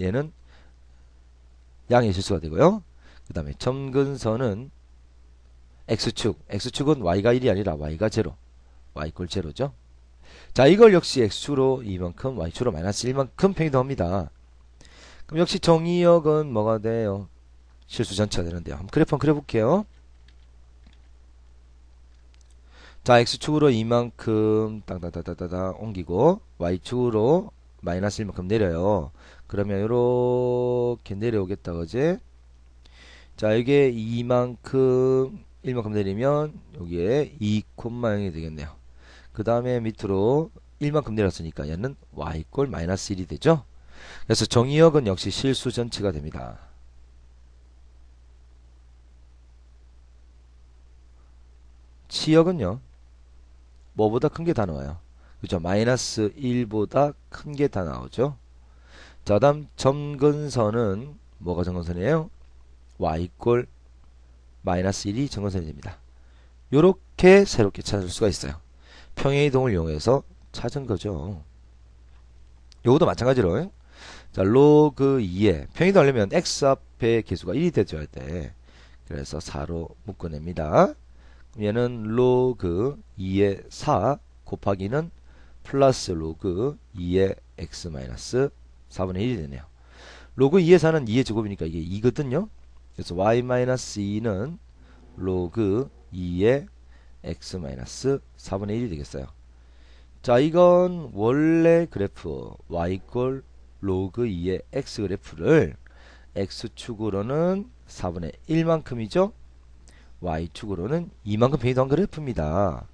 얘는 양의 실수가 되고요. 그 다음에 점근선은 x축은 y가 1이 아니라 y가 0, y 꼴 제로죠. 자, 이걸 역시 x축으로 이만큼, y축으로 마이너스 1만큼 평이동합니다. 그럼 역시 정의역은 뭐가 돼요? 실수 전체가 되는데요. 한번 그래프 한번 그려볼게요. 자, x축으로 이만큼 땅땅땅땅땅 옮기고 y축으로 마이너스 1만큼 내려요. 그러면 이렇게 내려오겠다, 그지? 자, 이게 이만큼 1만큼 내리면 여기에 2,0이 되겠네요. 그 다음에 밑으로 1만큼 내렸으니까 얘는 y꼴 마이너스 1이 되죠. 그래서 정의역은 역시 실수 전체가 됩니다. 치역은요 뭐보다 큰 게 다 나와요. 그죠? 마이너스 1보다 큰 게 다 나오죠. 자, 다음 점근선은 뭐가 점근선이에요? y꼴 마이너스 1이 점근선이 됩니다. 요렇게 새롭게 찾을 수가 있어요. 평행이동을 이용해서 찾은 거죠. 요것도 마찬가지로 자, 로그 2에 평이동 하려면 x 앞에 개수가 1이 돼줘야 돼. 그래서 4로 묶어냅니다. 얘는 로그 2의 4 곱하기는 플러스 로그 2의 x 마이너스 4분의 1이 되네요. 로그 2의 4는 2의 제곱이니까 이게 2거든요. 그래서 y 마이너스 2는 로그 2의 x 마이너스 4분의 1이 되겠어요. 자, 이건 원래 그래프 y꼴 로그 2의 x 그래프를 x축으로는 4분의 1만큼이죠. y축으로는 2만큼 평이동한 그래프입니다.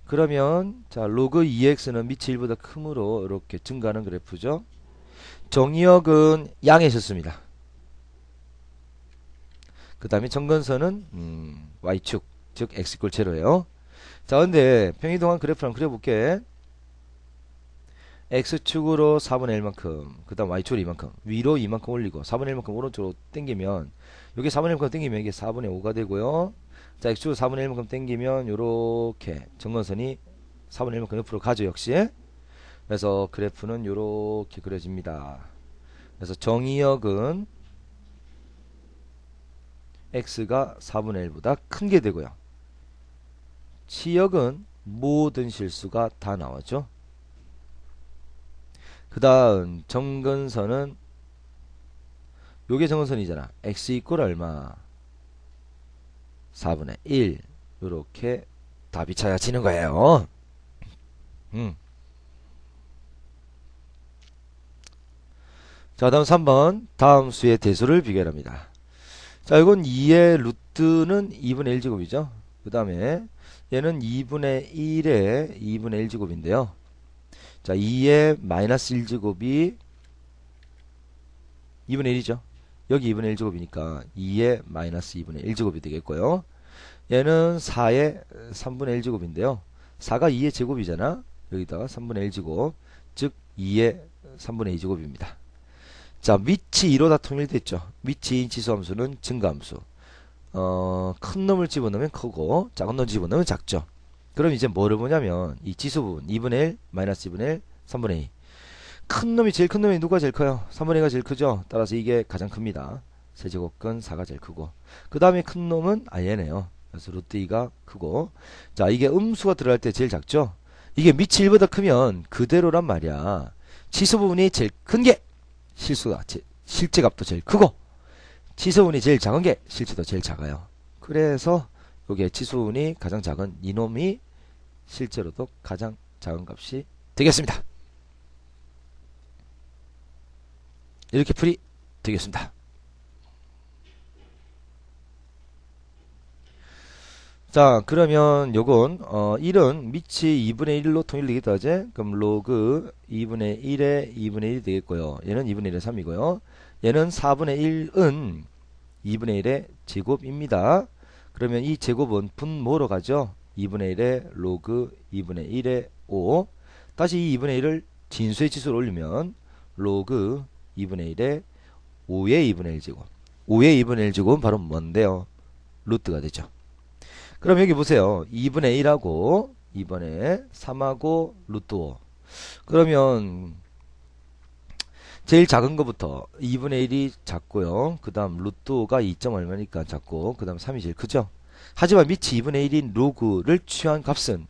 그러면 자, 로그 2x는 밑이 1보다 크므로 이렇게 증가하는 그래프죠. 정의역은 양의 실수입니다. 그 다음에 점근선은 y축, 즉 x 꼴 제로예요. 자, 근데 평이동한 그래프를 한번 그려볼게. x축으로 4분의 1만큼, 그 다음 y축으로 이만큼, 위로 이만큼 올리고 4분의 1만큼 오른쪽으로 당기면 여기 4분의 1만큼 당기면 이게 4분의 5가 되고요. 자, x축을 4분의 1만큼 당기면 요렇게 정근선이 4분의 1만큼 옆으로 가죠, 역시. 그래서 그래프는 요렇게 그려집니다. 그래서 정의역은 x가 4분의 1보다 큰 게 되고요. 치역은 모든 실수가 다 나왔죠. 그 다음 정근선은 요게 정근선이잖아. x 이꼴 얼마? 4분의 1. 요렇게 답이 찾아지는 거예요. 자, 다음 3번. 다음 수의 대수를 비교합니다. 자, 이건 2의 루트는 2분의 1제곱이죠. 그 다음에 얘는 2분의 1의 2분의 1제곱인데요. 자, 2의 마이너스 1제곱이 2분의 1이죠. 여기 2분의 1제곱이니까 2의 마이너스 2분의 1제곱이 되겠고요. 얘는 4의 3분의 1제곱인데요. 4가 2의 제곱이잖아. 여기다가 3분의 1제곱, 즉 2의 3분의 2제곱입니다. 자, 밑이 2로 다 통일됐죠. 밑이 2인 치수함수는 증가함수. 큰 놈을 집어넣으면 크고 작은 놈을 집어넣으면 작죠. 그럼 이제 뭐를 보냐면 이 지수 부분 2분의 1, 마이너스 2분의 1, 3분의 2. 큰 놈이 제일 큰 놈이 누가 제일 커요? 3분의 2가 제일 크죠. 따라서 이게 가장 큽니다. 세제곱근 4가 제일 크고 그 다음에 큰 놈은 얘네요. 그래서 루트 2가 크고, 자, 이게 음수가 들어갈 때 제일 작죠. 이게 밑이 1보다 크면 그대로란 말이야. 치수 부분이 제일 큰 게 실수가 실제 값도 제일 크고, 치수분이 제일 작은 게 실제도 제일 작아요. 그래서 요게 치수분이 가장 작은 이놈이 실제로도 가장 작은 값이 되겠습니다. 이렇게 풀이 되겠습니다. 자, 그러면 요건 1은 밑이 2분의 1로 통일되겠다 하지? 그럼 로그 2분의 1에 2분의 1이 되겠고요. 얘는 2분의 1에 3이고요. 얘는 4분의 1은 2분의 1의 제곱입니다. 그러면 이 제곱은 분모로 가죠. 2분의 1에 로그 2분의 1에 5. 다시 이 2분의 1을 진수의 치수로 올리면 로그 2분의 1에 5의 2분의 1 제곱. 5의 2분의 1 제곱은 바로 뭔데요? 루트가 되죠. 그럼 여기 보세요. 2분의 1하고 이번에 3하고 루트 5. 그러면 제일 작은 것부터 2분의 1이 작고요. 그 다음 루트 5가 2점 얼마니까 작고, 그 다음 3이 제일 크죠. 하지만 밑이 2분의 1인 로그를 취한 값은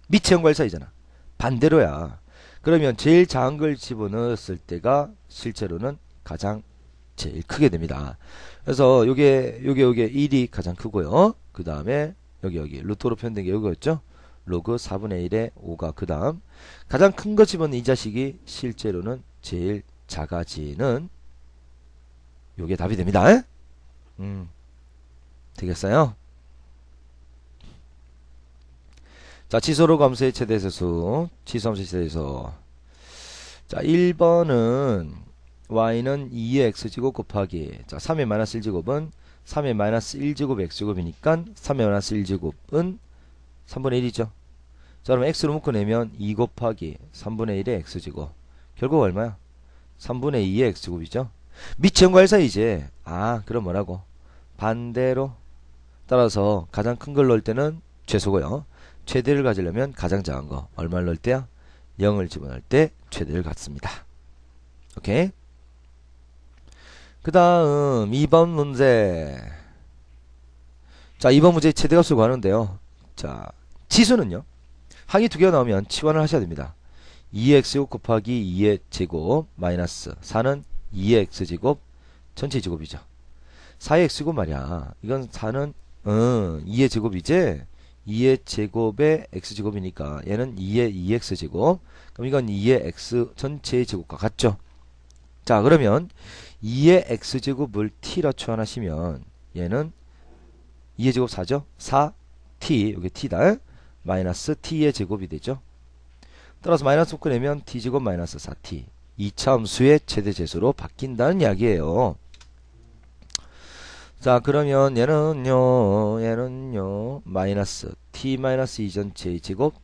밑의 0과 1 사이잖아. 반대로야. 그러면 제일 작은 걸 집어넣었을 때가 실제로는 가장 제일 크게 됩니다. 그래서 요게 1이 가장 크고요. 그 다음에 여기 루트로 표현된 게 여기였죠. 로그 4분의 1에 5가 그 다음 가장 큰 거 집어넣은 이 자식이 실제로는 제일 작아지는 요게 답이 됩니다. 되겠어요? 자, 치수로 감소의 최대세수, 치수함수의 최대수. 자, 1번은 y는 2의 x제곱 곱하기, 자, 3의 마이너스 1제곱은 3의 마이너스 1제곱 x제곱이니까 3의 마이너스 1제곱은 3분의 1이죠. 자, 그럼 x로 묶어내면 2 곱하기 3분의 1의 x제곱. 결국 얼마야? 3분의 2의 x제곱이죠. 밑이 0과 1 사이지. 그럼 뭐라고? 반대로. 따라서 가장 큰 걸 넣을 때는 최소고요. 최대를 가지려면 가장 작은 거. 얼마를 넣을 때야? 0을 집어넣을 때 최대를 갖습니다. 오케이? 그 다음 2번 문제. 자, 2번 문제 최대값을 구하는데요. 자, 치수는요. 항이 두 개가 나오면 치환을 하셔야 됩니다. 2x제곱 곱하기 2의 제곱 마이너스 4는 2의 x제곱 전체 제곱이죠. 4의 x제곱 말이야. 이건 4는 2의 제곱이지. 2의 제곱의 x제곱이니까 얘는 2의 2x제곱. 그럼 이건 2의 x 전체의 제곱과 같죠. 자, 그러면 2의 x제곱을 t라 추환하시면 얘는 2의 제곱 4죠. 4t, 여기 t다. 마이너스 t의 제곱이 되죠. 따라서 마이너스 묶어내면 t제곱 마이너스 4t. 2차 함수의 최대제수로 바뀐다는 이야기예요. 자, 그러면 얘는요 마이너스 t 마이너스 2 전체의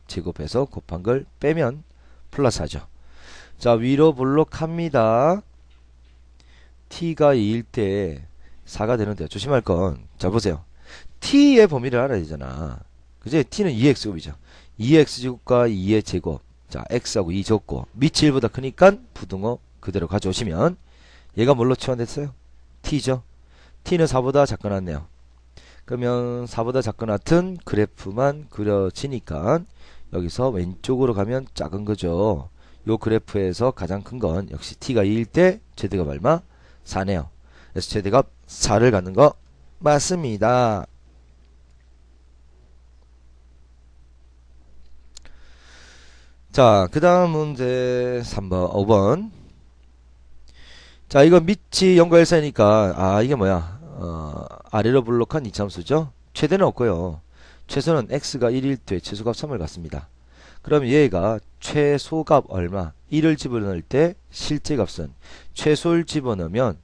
제곱해서 곱한 걸 빼면 플러스 하죠. 자, 위로 볼록합니다. t가 2일 때 4가 되는데요. 조심할 건, 자, 보세요. t의 범위를 알아야 되잖아. 그지? t는 2x제곱이죠. 2x제곱과 2의 제곱. 자, x하고 2 적고 밑이 1보다 크니까 부등호 그대로 가져오시면 얘가 뭘로 치환됐어요? t죠. t는 4보다 작거났네요. 그러면 4보다 작거나튼 그래프만 그려지니까 여기서 왼쪽으로 가면 작은 거죠. 요 그래프에서 가장 큰 건 역시 t가 2일 때 최대값 얼마? 4네요. 그래서 최대값 4를 갖는 거 맞습니다. 자, 그 다음 문제 3번, 5번. 자, 이건 밑이 0과 1 사이니까, 아, 이게 뭐야? 아래로 블록한 이참수죠? 최대는 없고요. 최소는 x가 1일 때 최소값 3을 갖습니다. 그럼 얘가 최소값 얼마? 1을 집어넣을 때 실제값은 최소를 집어넣으면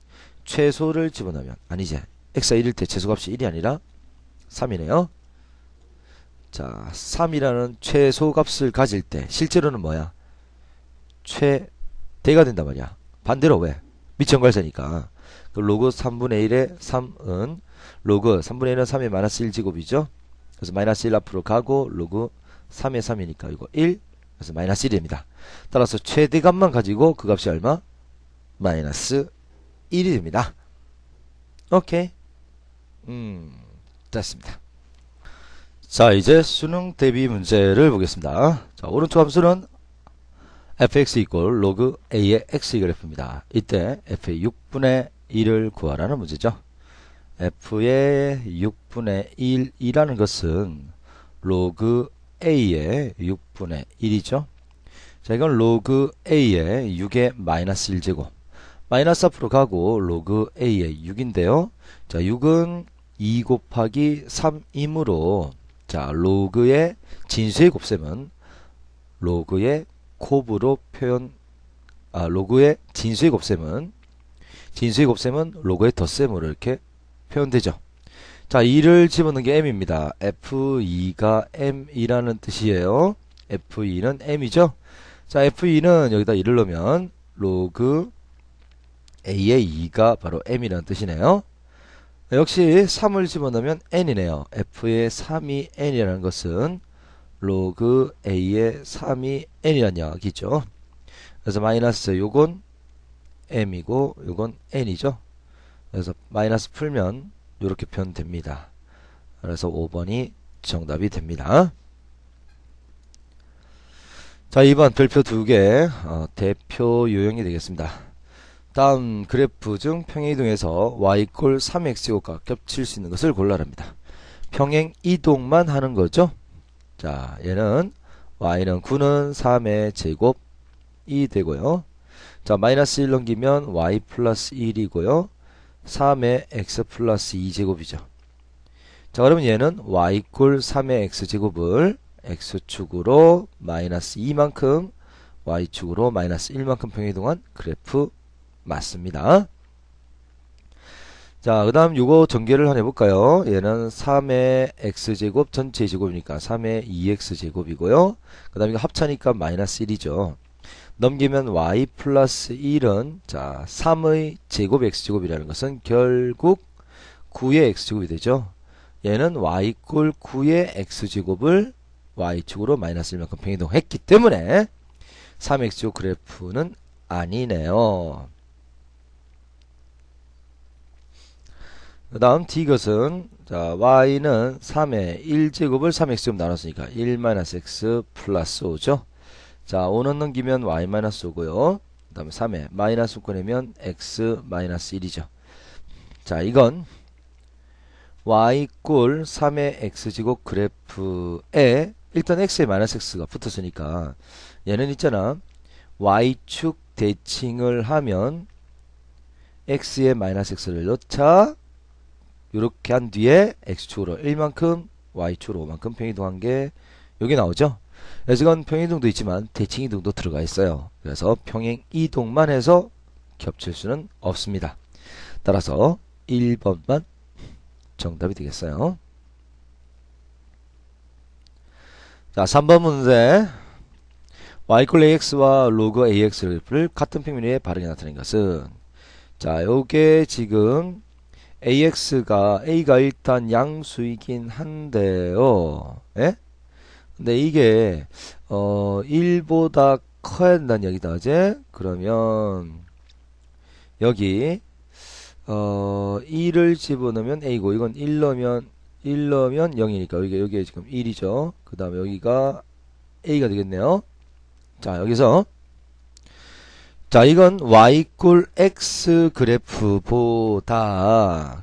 아니지. x가 1일 때 최소값이 1이 아니라 3이네요. 자, 3이라는 최소값을 가질 때 실제로는 뭐야? 최대가 된단 말이야. 반대로 왜? 밑이 연관세니까. 그 로그 3분의 1의 3은 로그 3분의 1은 3의 마이너스 1제곱이죠. 그래서 마이너스 1 앞으로 가고 로그 3의 3이니까 이거 1. 그래서 마이너스 1이 됩니다. 따라서 최대값만 가지고 그 값이 얼마? 마이너스 1이 됩니다. 오케이. 됐습니다. 자, 이제 수능 대비 문제를 보겠습니다. 자, 오른쪽 함수는 fx 이꼴 로그 a의 x 그래프입니다. 이때 f의 6분의 1을 구하라는 문제죠. f의 6분의 1이라는 것은 로그 a의 6분의 1이죠. 자, 이건 로그 a의 6의 마이너스 1제곱. 마이너스 앞으로 가고 로그 a의 6인데요. 자, 6은 2 곱하기 3이므로 자, 로그의 진수의 곱셈은 로그의 곱으로 로그의 진수의 곱셈은 로그의 덧셈으로 이렇게 표현되죠. 자, 2를 집어넣은 게 m입니다. f2가 m이라는 뜻이에요. f2는 m이죠. 자, f2는 여기다 2를 넣으면 로그 a의 2가 바로 m이라는 뜻이네요. 역시 3을 집어넣으면 n이네요. f의 3이 n이라는 것은 로그 a의 3이 n이라는 이야기죠. 그래서 마이너스 요건 m이고 요건 n이죠. 그래서 마이너스 풀면 이렇게 표현됩니다. 그래서 5번이 정답이 됩니다. 자, 2번 별표 2개 대표 요형이 되겠습니다. 다음 그래프 중 평행이동에서 y=꼴 3x제곱과 겹칠 수 있는 것을 골라랍니다. 평행 이동만 하는 거죠. 자, 얘는 y는 9는 3의 제곱이 되고요. 자, 마이너스 1 넘기면 y 플러스 1이고요. 3의 x 플러스 2제곱이죠. 자, 그러면 얘는 y=꼴 3의 x제곱을 x축으로 마이너스 2만큼 y축으로 마이너스 1만큼 평행이동한 그래프 맞습니다. 자, 그 다음 요거 전개를 한번 해볼까요? 얘는 3의 x제곱 전체의 제곱이니까 3의 2x제곱이고요. 그 다음에 이거 합차니까 마이너스 1이죠. 넘기면 y 플러스 1은 자 3의 제곱 x제곱이라는 것은 결국 9의 x제곱이 되죠. 얘는 y=꼴 9의 x제곱을 y축으로 마이너스 1만큼 평행이동했기 때문에 3x제곱 그래프는 아니네요. 그 다음 d것은 자 y는 3의 1제곱을 3x제곱 나눴으니까 1-x 플러스 5죠. 자 5는 넘기면 y-5고요. 그 다음에 3의 마이너스 꺼내면 x-1이죠. 자 이건 y=3의 x제곱 그래프에 일단 x에 마이너스 x가 붙었으니까 얘는 있잖아 y축 대칭을 하면 x에 마이너스 x를 넣자 요렇게 한 뒤에 x축으로 1만큼 y축으로 5만큼 평이동한 게 여기 나오죠. 그래서 이건 평이동도 있지만 대칭이동도 들어가 있어요. 그래서 평행이동만 해서 겹칠 수는 없습니다. 따라서 1번만 정답이 되겠어요. 자 3번 문제 y= ax와 로그 ax를 같은 평면 위에 바르게 나타낸 것은 자 요게 지금 A가 일단 양수이긴 한데요. 예? 근데 이게 1보다 커야 된다는 얘기다. 이제 그러면 여기 1을 집어넣으면 A고 이건 1 넣으면 0이니까 여기에 지금 1이죠. 그 다음에 여기가 A가 되겠네요. 자, 여기서 자, 이건 y 꼴 x 그래프보다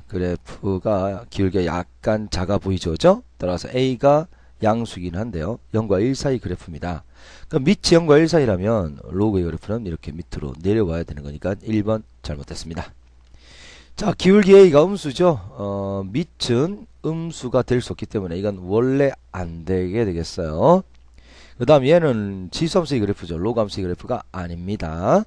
그래프가 기울기가 약간 작아 보이죠, 그죠? 따라서 a가 양수이긴 한데요. 0과 1 사이 그래프입니다. 그럼 밑이 0과 1 사이라면 로그의 그래프는 이렇게 밑으로 내려와야 되는 거니까 1번 잘못됐습니다. 자, 기울기 a가 음수죠. 밑은 음수가 될 수 없기 때문에 이건 원래 안 되게 되겠어요. 그 다음 얘는 지수함수의 그래프죠. 로그함수의 그래프가 아닙니다.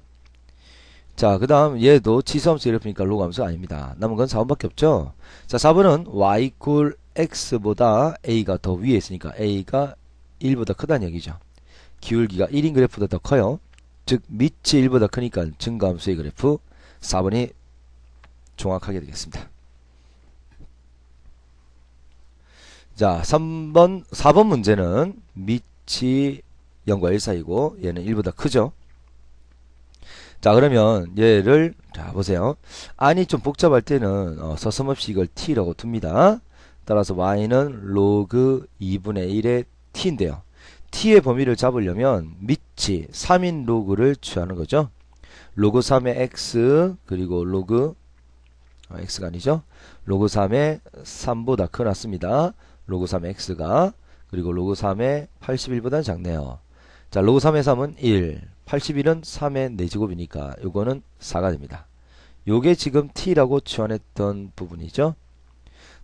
자, 그 다음 얘도 지수함수 그래프니까 로그함수 아닙니다. 남은 건 4번밖에 없죠. 자, 4번은 y 꼴 x보다 a가 더 위에 있으니까 a가 1보다 크다는 얘기죠. 기울기가 1인 그래프보다 더 커요. 즉 밑이 1보다 크니까 증가함수의 그래프 4번이 정확하게 되겠습니다. 자, 4번 문제는 밑이 0과 1 사이고 얘는 1보다 크죠. 자, 그러면 얘를 자 보세요. 안이 좀 복잡할 때는 서슴없이 이걸 t라고 둡니다. 따라서 y는 로그 2분의 1의 t인데요. t의 범위를 잡으려면 밑이 3인 로그를 취하는 거죠. 로그 3의 x 그리고 로그 x가 아니죠. 로그 3의 3보다 크놨습니다. 로그 3의 x가 그리고 로그 3의 81보다는 작네요. 자, 로그 3의 3은 1, 81은 3의 4제곱이니까 요거는 4가 됩니다. 요게 지금 t라고 취환했던 부분이죠.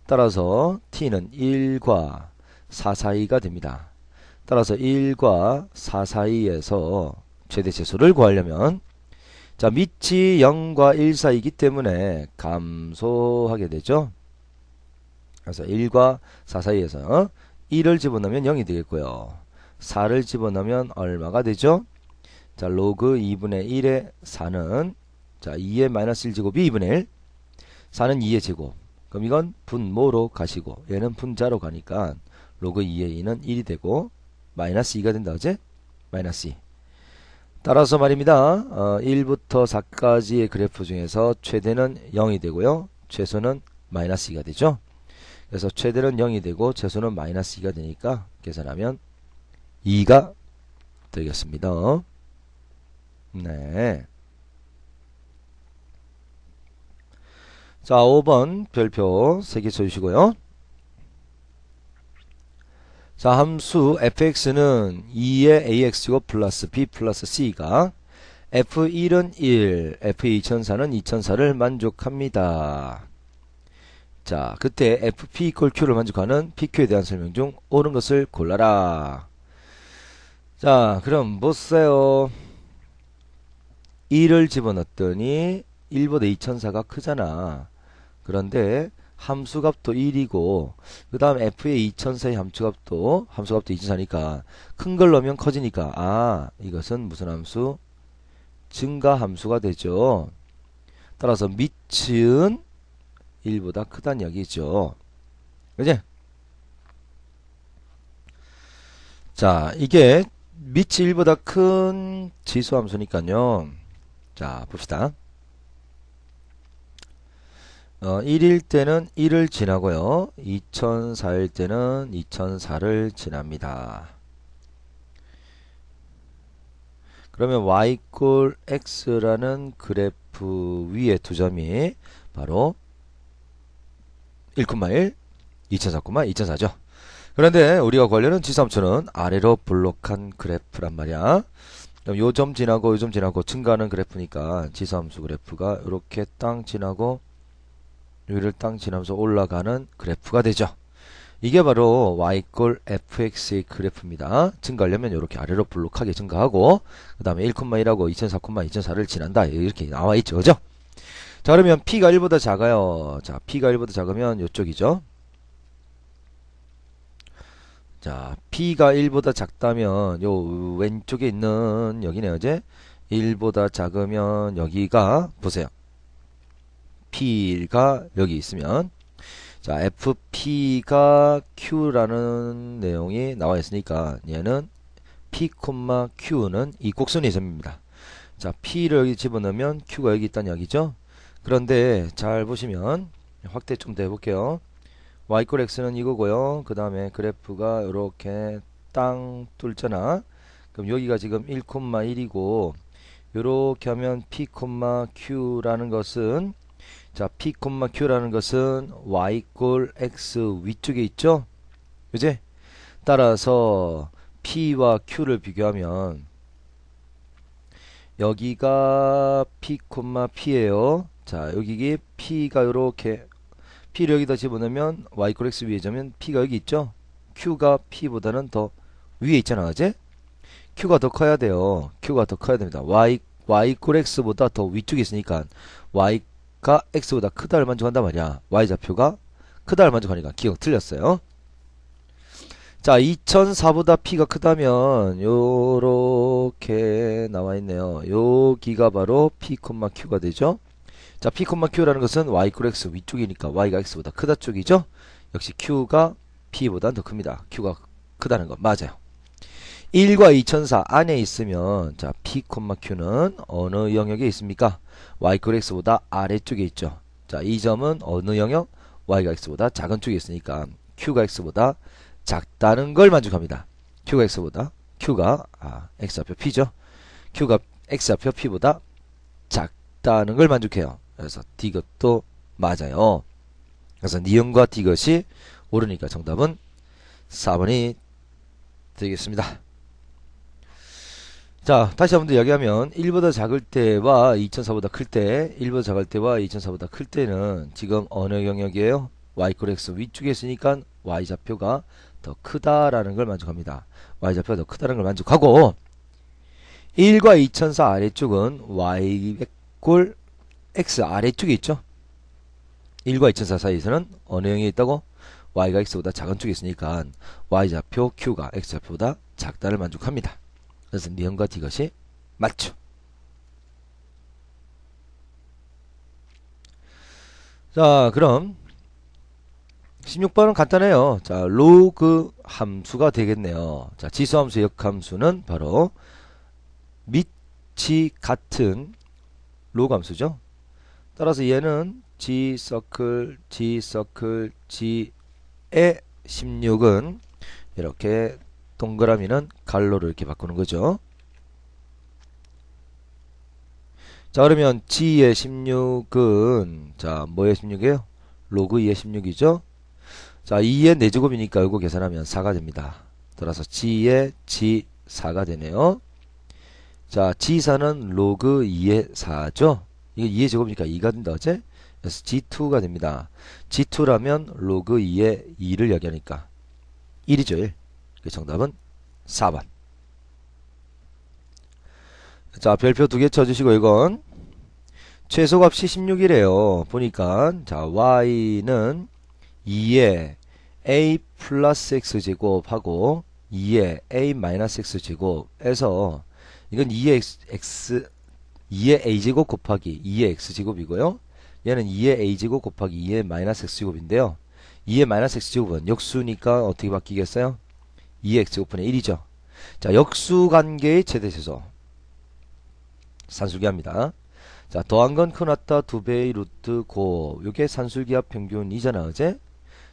따라서 t는 1과 4 사이가 됩니다. 따라서 1과 4 사이에서 최대치수를 구하려면 자, 밑이 0과 1 사이이기 때문에 감소하게 되죠. 그래서 1과 4 사이에서 1을 집어넣으면 0이 되겠고요. 4를 집어넣으면 얼마가 되죠? 자, 로그 2분의 1의 4는 자, 2의 마이너스 1제곱이 2분의 1. 4는 2의 제곱. 그럼 이건 분모로 가시고 얘는 분자로 가니까 로그 2의 2는 1이 되고 마이너스 2가 된다. 그제? 마이너스 2. 따라서 말입니다. 1부터 4까지의 그래프 중에서 최대는 0이 되고요. 최소는 마이너스 2가 되죠. 그래서 최대는 0이 되고 최소는 마이너스 2가 되니까 계산하면 2가 되겠습니다. 네. 자, 5번 별표 3개 쳐주시고요. 자, 함수 fx는 2의 ax제곱 플러스 b 플러스 c가 f1은 1, f2004는 2004를 만족합니다. 자, 그때 fp 이퀄 q를 만족하는 pq에 대한 설명 중 옳은 것을 골라라. 자, 그럼 보세요. 1을 집어넣었더니 1보다 2004가 크잖아. 그런데 함수값도 1이고 그 다음 f의 2004의 함수값도 2004니까 큰 걸 넣으면 커지니까 아, 이것은 무슨 함수? 증가함수가 되죠. 따라서 밑은 1보다 크다는 얘기죠. 그지? 자, 이게 밑이 1보다 큰 지수함수니까요. 자, 봅시다. 1일 때는 1을 지나고요. 2004일 때는 2004를 지납니다. 그러면 y 꼴 x라는 그래프 위에 두 점이 바로 1,1, 2004, 2004죠. 그런데 우리가 관련은 지수함수는 아래로 블록한 그래프란 말이야. 그럼 요 점 지나고 요 점 지나고 증가하는 그래프니까 지수함수 그래프가 이렇게 땅 지나고 여기를 땅 지나면서 올라가는 그래프가 되죠. 이게 바로 y 꼴 fx의 그래프입니다. 증가하려면 이렇게 아래로 블록하게 증가하고 그 다음에 1,1하고 2004, 2004를 지난다. 이렇게 나와 있죠. 그죠? 자, 그러면 p가 1보다 작아요. 자, p가 1보다 작으면 이쪽이죠. 자, p가 1보다 작다면 요 왼쪽에 있는 여기네요. 이제 1보다 작으면 여기가 보세요. FP가 여기 있으면 자 FP가 Q라는 내용이 나와 있으니까 얘는 P, Q는 이 곡선의 점입니다. 자 P를 여기 집어넣으면 Q가 여기 있다는 이야기죠. 그런데 잘 보시면 확대 좀 더 해볼게요. y = x는 이거고요. 그 다음에 그래프가 이렇게 땅 뚫잖아. 그럼 여기가 지금 1,1이고 요렇게 하면 P, Q라는 것은 자 P, Q라는 것은 y = x 위쪽에 있죠. 그지? 따라서 P와 Q를 비교하면 여기가 P, P예요. 자 여기 P가 요렇게 P를 여기다 집어넣으면 y = x 위에 점면 P가 여기 있죠. Q가 P보다는 더 위에 있잖아. 그지? Q가 더 커야 돼요. Q가 더 커야 됩니다. y = x보다 더 위쪽에 있으니까 y가 x보다 크다를 만족한단 말이야. y좌표가 크다를 만족하니까 기억 틀렸어요. 자 2004보다 P가 크다면 요렇게 나와 있네요. 여기가 바로 P, Q가 되죠. 자 P, Q라는 것은 y = x 위쪽이니까 y가 x보다 크다 쪽이죠. 역시 Q가 P보다 더 큽니다. Q가 크다는 거 맞아요. 1과 2004 안에 있으면 자 P, Q는 어느 영역에 있습니까? y = x보다 아래쪽에 있죠. 자 이 점은 어느 영역? y가 x보다 작은 쪽에 있으니까 Q가 x보다 작다는 걸 만족합니다. Q가 x좌표 P죠. Q가 x좌표 P보다 작다는 걸 만족해요. 그래서 D것도 맞아요. 그래서 니은과 D것이 옳으니까 정답은 4번이 되겠습니다. 자 다시 한번 더 이야기하면 1보다 작을 때와 2004보다 클 때 1보다 작을 때와 2004보다 클 때는 지금 어느 영역이에요? y = x 위쪽에 있으니까 y좌표가 더 크다라는 걸 만족합니다. y좌표가 더 크다는 걸 만족하고 1과 2004 아래쪽은 y = x 아래쪽에 있죠. 1과 2004 사이에서는 어느 영역에 있다고? y가 x보다 작은 쪽에 있으니까 y좌표 q가 x좌표보다 작다를 만족합니다. 그래서 니은과 D것이 맞죠. 자 그럼 16번은 간단해요. 자 로그 함수가 되겠네요. 자 지수함수 역함수는 바로 밑이 같은 로그 함수죠. 따라서 얘는 G 서클 G의 16은 이렇게 동그라미는 갈로를 이렇게 바꾸는 거죠. 자 그러면 G의 16은 자 뭐의 16이에요? 로그 2의 16이죠. 자 2의 4제곱이니까 이거 계산하면 4가 됩니다. 따라서 G의 G 4가 되네요. 자 G4는 로그 2의 4죠. 이게 2의 제곱이니까 2가 된다. 어째? 그래서 G2가 됩니다. G2라면 로그 2의 2를 얘기하니까 1이죠. 1. 정답은 4번. 자 별표 2개 쳐주시고 이건 최소값이 16이래요. 보니까 자 y는 2의 a 플러스 x제곱하고 2의 a 마이너스 x제곱에서 이건 2의 a제곱 곱하기 2의 x제곱이고요. 얘는 2의 a제곱 곱하기 2의 마이너스 x제곱인데요. 2의 마이너스 x제곱은 역수니까 어떻게 바뀌겠어요? 2의 x제곱분의 1이죠. 자 역수관계의 최대최소 산술기합니다. 자 더한 건 크났다 2배의 루트 곱 요게 산술기합 평균이잖아. 어제?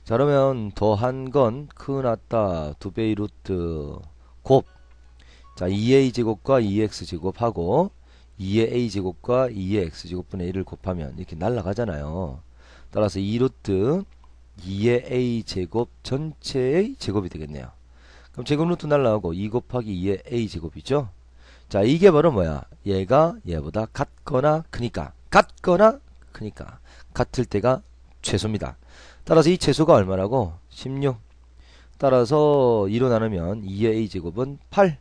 자 그러면 더한 건 크났다 2배의 루트 곱 자 2a 제곱과 2x 제곱하고 2의 a 제곱과 2의 x 제곱분의 1을 곱하면 이렇게 날라가잖아요. 따라서 2루트 2의 a 제곱 전체의 제곱이 되겠네요. 그럼 제곱 루트 날라가고 2 곱하기 2의 a 제곱이죠. 자 이게 바로 뭐야? 얘가 얘보다 같거나 크니까 같을 때가 최소입니다. 따라서 이 최소가 얼마라고? 16. 따라서 2로 나누면 2의 a 제곱은 8.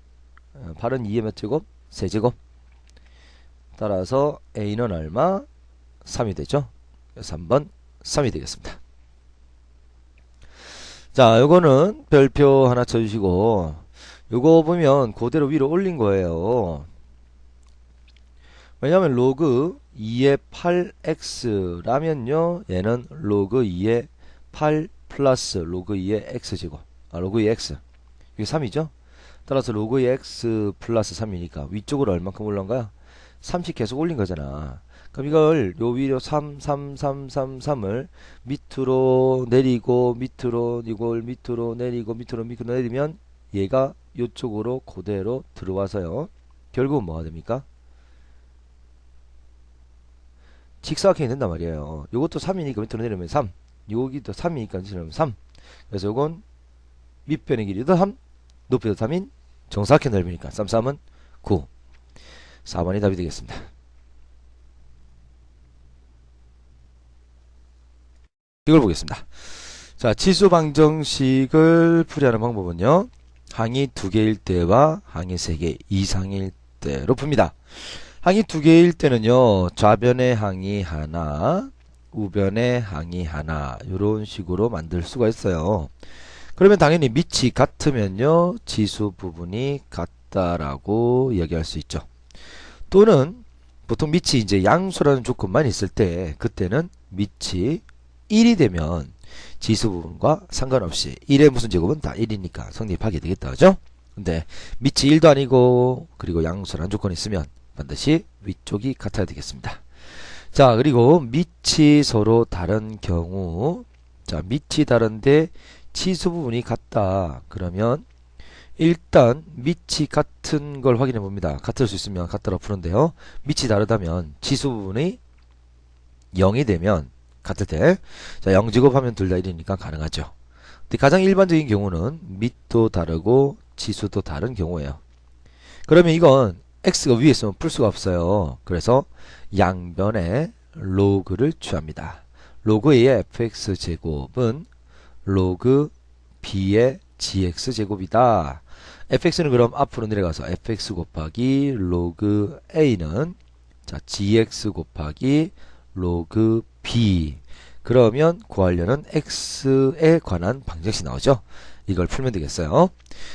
8은 2의 몇 제곱? 세제곱. 따라서 a는 얼마? 3이 되죠. 3번 3이 되겠습니다. 자 요거는 별표 하나 쳐주시고 요거 보면 그대로 위로 올린 거예요. 왜냐하면 로그 2의 8x라면요 얘는 로그 2의 8 플러스 로그 2의 x제곱 로그 2의 x 이게 3이죠. 따라서 로그 2의 x 플러스 3이니까 위쪽으로 얼만큼 올라온가요? 30 계속 올린 거잖아. 그럼 이걸 요 위로 3, 3, 3, 3, 3을 밑으로 내리고 밑으로 이걸 밑으로 내리고 밑으로 내리면 얘가 요쪽으로 그대로 들어와서요. 결국은 뭐가 됩니까? 직사각형이 된단 말이에요. 요것도 3이니까 밑으로 내리면 3. 여기도 3이니까 밑으로 내리면 3. 그래서 요건 밑변의 길이도 3, 높이도 3인 정사각형 넓이니까 3, 3은 9. 4번이 답이 되겠습니다. 이걸 보겠습니다. 자, 치수 방정식을 풀이하는 방법은요. 항이 2개일 때와 항이 3개 이상일 때로 풉니다. 항이 2개일 때는요. 좌변의 항이 하나, 우변의 항이 하나 이런 식으로 만들 수가 있어요. 그러면 당연히 밑이 같으면요. 지수 부분이 같다라고 이야기할 수 있죠. 또는 보통 밑이 이제 양수라는 조건만 있을 때 그때는 밑이 1이 되면 지수 부분과 상관없이 1의 무슨 제곱은 다 1이니까 성립하게 되겠다. 그죠? 근데 밑이 1도 아니고 그리고 양수라는 조건이 있으면 반드시 위쪽이 같아야 되겠습니다. 자, 그리고 밑이 서로 다른 경우 자, 밑이 다른데 치수 부분이 같다. 그러면 일단 밑이 같은 걸 확인해 봅니다. 같을 수 있으면 같다고 푸는데요. 밑이 다르다면 치수 부분이 0이 되면 같을 때, 자, 0제곱하면 둘 다 1이니까 가능하죠. 근데 가장 일반적인 경우는 밑도 다르고 지수도 다른 경우예요. 그러면 이건 x가 위에 있으면 풀 수가 없어요. 그래서 양변에 로그를 취합니다. 로그 A의 fx제곱은 로그 B의 gx제곱이다. fx는 그럼 앞으로 내려가서 fx 곱하기 로그 A는 자, gx 곱하기 로그 B. 그러면 구하려는 x에 관한 방정식 나오죠. 이걸 풀면 되겠어요.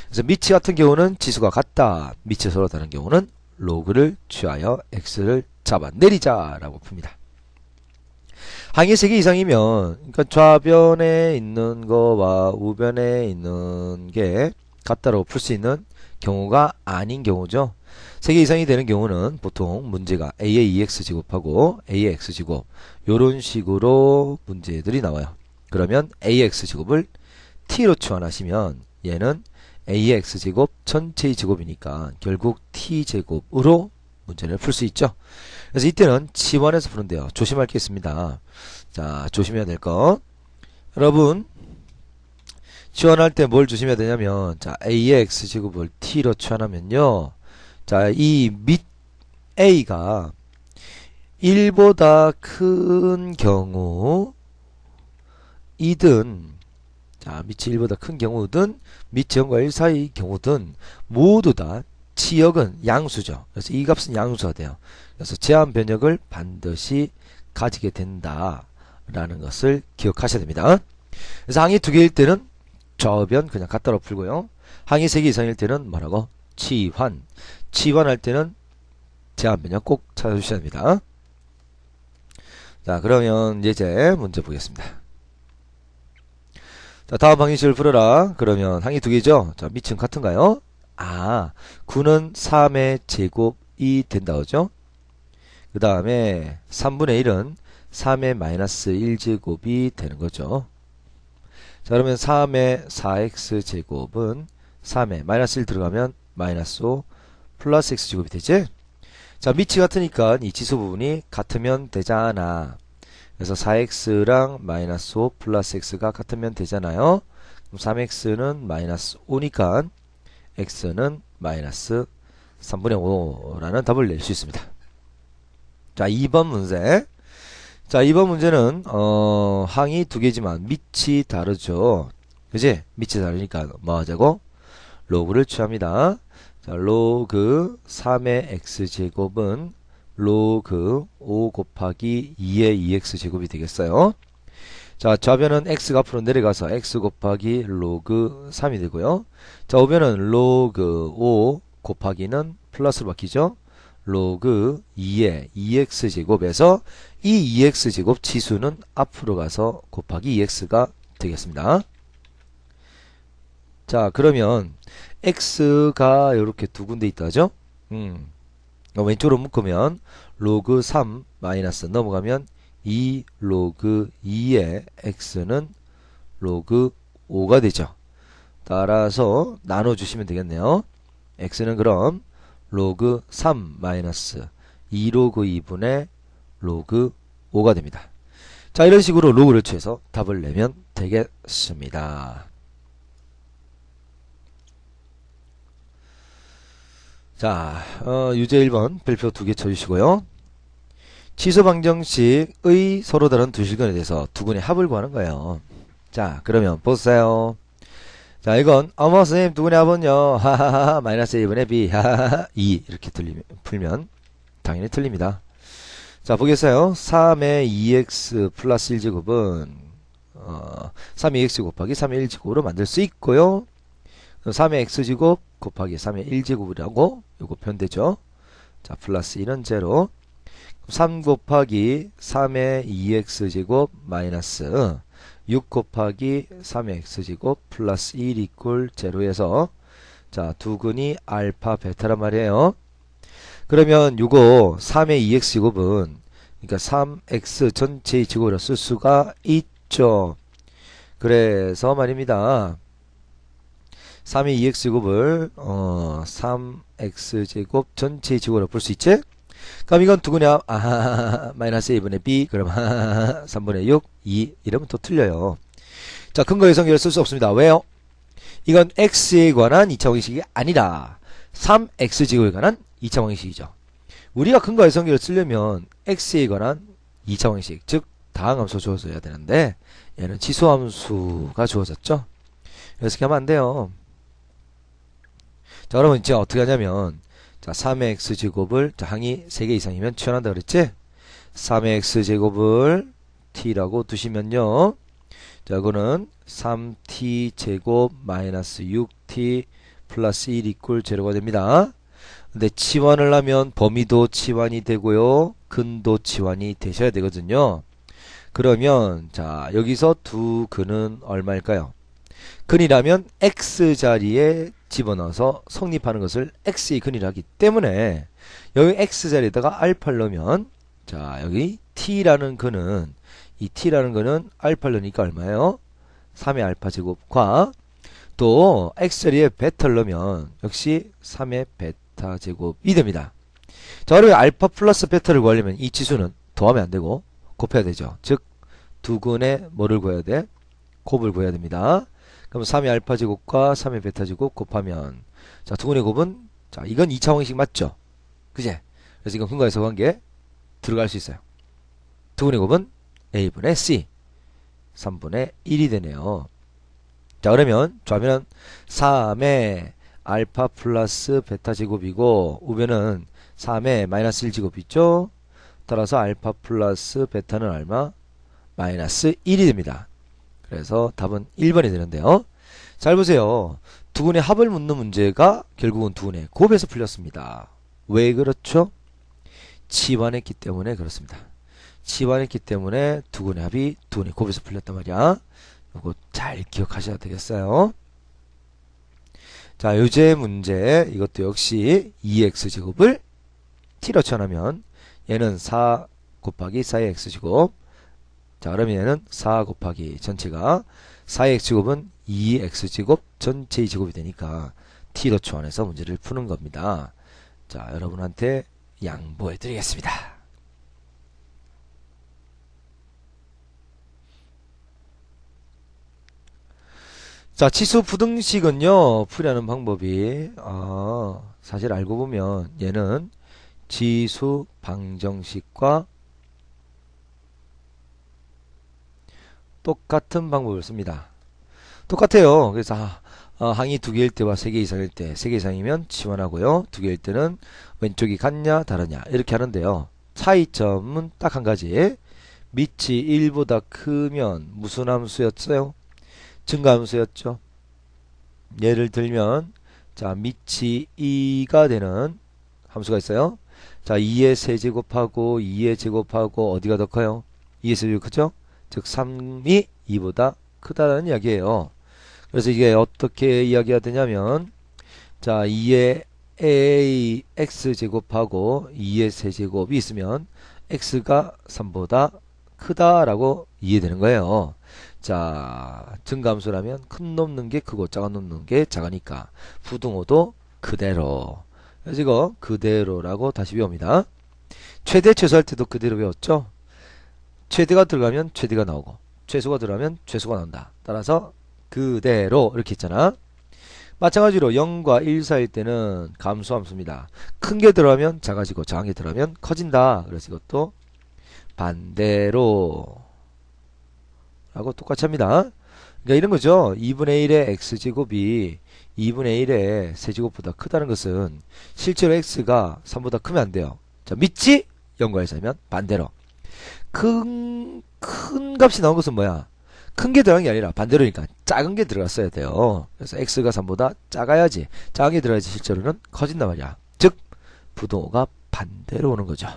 그래서 밑이 같은 경우는 지수가 같다. 밑이 서로 다른 경우는 로그를 취하여 x를 잡아내리자 라고 풉니다. 항이 3개 이상이면 그러니까 좌변에 있는 거와 우변에 있는 게 같다고 풀 수 있는 경우가 아닌 경우죠. 3개 이상이 되는 경우는 보통 문제가 a의 2x 제곱하고 a의 x 제곱 요런 식으로 문제들이 나와요. 그러면 a의 x 제곱을 t로 치환하시면 얘는 a의 x 제곱 전체의 제곱이니까 결국 t 제곱으로 문제를 풀 수 있죠. 그래서 이때는 치환해서 푸는데요. 조심할 게 있습니다. 자, 조심해야 될 거. 여러분, 치환할 때 뭘 조심해야 되냐면, 자, a의 x 제곱을 t로 치환하면요. 자, 이 밑 a가 1보다 큰 경우, 이든, 자, 밑이 1보다 큰 경우든, 밑 0과 1 사이 경우든, 모두 다 치역은 양수죠. 그래서 이 값은 양수가 돼요. 그래서 제한 변역을 반드시 가지게 된다라는 것을 기억하셔야 됩니다. 그래서 항이 2개일 때는 저변 그냥 갖다로 풀고요. 항이 3개 이상일 때는 뭐라고? 치환. 치환할 때는 제한 변역 꼭 찾아주셔야 됩니다. 자, 그러면 이제 문제 보겠습니다. 자, 다음 방정식을 풀어라. 그러면 항이 2개죠? 자, 밑은 같은가요? 9는 3의 제곱이 된다, 그죠? 그 다음에 3분의 1은 3의 마이너스 1제곱이 되는 거죠. 자, 그러면 3의 4x 제곱은 3에 마이너스 1 들어가면 마이너스 5 플러스 x제곱이 되지? 자, 밑이 같으니까 이 지수 부분이 같으면 되잖아. 그래서 4x랑 마이너스 5 플러스 x가 같으면 되잖아요. 그럼 3x는 마이너스 5니까 x는 마이너스 3분의 5라는 답을 낼 수 있습니다. 자, 2번 문제. 자, 2번 문제는 항이 2개지만 밑이 다르죠. 그지? 밑이 다르니까 뭐 하자고? 로그를 취합니다. 자, 로그 3의 x제곱은 로그 5 곱하기 2의 2x제곱이 되겠어요. 자, 좌변은 x가 앞으로 내려가서 x 곱하기 로그 3이 되고요. 자, 우변은 로그 5 곱하기는 플러스로 바뀌죠. 로그 2의 2x제곱에서 이 2x제곱 지수는 앞으로 가서 곱하기 2x가 되겠습니다. 자, 그러면 x가 이렇게 두 군데 있다죠? 왼쪽으로 묶으면 로그 3 마이너스 넘어가면 2 로그 2의 x는 로그 5가 되죠. 따라서 나눠주시면 되겠네요. x는 그럼 로그 3 마이너스 2 로그 2분의 로그 5가 됩니다. 자, 이런 식으로 로그를 취해서 답을 내면 되겠습니다. 자, 유제 1번 별표 2개 쳐주시고요. 치수 방정식의 서로 다른 두 실근에 대해서 두근의 합을 구하는 거예요. 자, 그러면 보세요. 자, 이건 어머 선생님 두근의 합은요 하하하 마이너스 1분의 b 하하하 2 이렇게 풀면 당연히 틀립니다. 자, 보겠어요. 3의 2x 플러스 1제곱은 3의 2x 곱하기 3의 1제곱으로 만들 수 있고요. 3의 x제곱 곱하기 3의 1제곱이라고 요거 표현되죠. 자, 플러스 1은 제로. 3 곱하기 3의 2x제곱 마이너스 6 곱하기 3의 x제곱 플러스 1 이꼴 제로에서 자, 두근이 알파 베타란 말이에요. 그러면 요거 3의 2x제곱은 그러니까 3x 전체의 제곱으로 쓸 수가 있죠. 그래서 말입니다. 3의 2x제곱을 3x제곱 전체의 제곱으로 볼 수 있지? 그럼 이건 두근의 합 마이너스 2분의 b 그럼 3분의 6 2 이러면 또 틀려요. 자, 근거의 성질을 쓸 수 없습니다. 왜요? 이건 x에 관한 2차 방정식이 아니라 3x제곱에 관한 2차 방정식이죠. 우리가 근거의 성질을 쓰려면 x에 관한 2차 방정식 즉 다항함수 주어져야 되는데 얘는 치수함수가 주어졌죠. 그래서 이렇게 하면 안 돼요. 자, 그러면 이제 어떻게 하냐면 자, 3의 x제곱을 자, 항이 3개 이상이면 취한한다 그랬지? 3의 x제곱을 t라고 두시면요. 자, 이거는 3t 제곱 마이너스 6t 플러스 1 이꼴 제로가 됩니다. 근데 치환을 하면 범위도 치환이 되고요. 근도 치환이 되셔야 되거든요. 그러면 자, 여기서 두 근은 얼마일까요? 근이라면 x 자리에 집어넣어서 성립하는 것을 x의 근이라 하기 때문에 여기 x 자리에다가 알파를 넣으면 자, 여기 t라는 근은 이 t라는 근은 알파를 넣으니까 얼마예요? 3의 알파 제곱과 또 x 자리에 베타를 넣으면 역시 3의 베타 제곱이 됩니다. 자, 그러면 알파 플러스 베타를 구하려면 이 지수는 더하면 안 되고 곱해야 되죠. 즉 두 근의 뭐를 구해야 돼? 곱을 구해야 됩니다. 그럼 3의 알파 제곱과 3의 베타 제곱 곱하면 자, 두 근의 곱은 자, 이건 2차 방정식 맞죠? 그제? 그래서 이건 근거에서 관계 들어갈 수 있어요. 두 근의 곱은 a분의 c 3분의 1이 되네요. 자, 그러면 좌변은 3의 알파 플러스 베타 제곱이고 우변은 3의 마이너스 1 제곱이 있죠? 따라서 알파 플러스 베타는 얼마? 마이너스 1이 됩니다. 그래서 답은 1번이 되는데요. 잘 보세요. 두근의 합을 묻는 문제가 결국은 두근의 곱에서 풀렸습니다. 왜 그렇죠? 치환했기 때문에 그렇습니다. 치환했기 때문에 두근의 합이 두근의 곱에서 풀렸단 말이야. 이거 잘 기억하셔야 되겠어요. 자, 요제 문제 이것도 역시 2x제곱을 t로 치환하면 얘는 4 곱하기 4의 x제곱. 자, 그러면 얘는 4 곱하기 전체가 4의 x제곱은 2x제곱 전체의 제곱이 되니까 t로 치환해서 문제를 푸는 겁니다. 자, 여러분한테 양보해 드리겠습니다. 자, 치수 부등식은요 풀이하는 방법이 사실 알고 보면 얘는 치수 방정식과 똑같은 방법을 씁니다. 똑같아요. 그래서 항이 2개일 때와 3개 이상일 때 3개 이상이면 치환하고요. 2개일 때는 왼쪽이 같냐 다르냐 이렇게 하는데요. 차이점은 딱 한 가지. 밑이 1보다 크면 무슨 함수였어요? 증가함수였죠. 예를 들면 자, 밑이 2가 되는 함수가 있어요. 자, 2의 세제곱하고 2의 제곱하고 어디가 더 커요? 2의 세제곱 크죠? 즉 3이 2보다 크다는 이야기예요. 그래서 이게 어떻게 이야기가 되냐면 자, 2의 a x제곱하고 2의 세제곱이 있으면 x가 3보다 크다라고 이해되는 거예요. 자, 증감수라면 큰 놈는 게 크고 작은 놈는 게 작으니까 부등호도 그대로. 그래서 이거 그대로라고 다시 배웁니다. 최대 최소할 때도 그대로 배웠죠. 최대가 들어가면 최대가 나오고 최소가 들어가면 최소가 나온다. 따라서 그대로 이렇게 있잖아. 마찬가지로 0과 1 사이일 때는 감소함수입니다. 큰 게 들어가면 작아지고 작은 게 들어가면 커진다. 그래서 이것도 반대로 라고 똑같이 합니다. 그러니까 이런 거죠. 2분의 1의 x제곱이 2분의 1의 세제곱보다 크다는 것은 실제로 x가 3보다 크면 안 돼요. 자, 믿지? 0과 1 사이면 반대로. 큰 값이 나온 것은 뭐야? 큰 게 들어간 게 아니라 반대로니까 작은 게 들어갔어야 돼요. 그래서 x가 3보다 작아야지. 작은 게 들어야지 실제로는 커진단 말이야. 즉 부등호가 반대로 오는 거죠.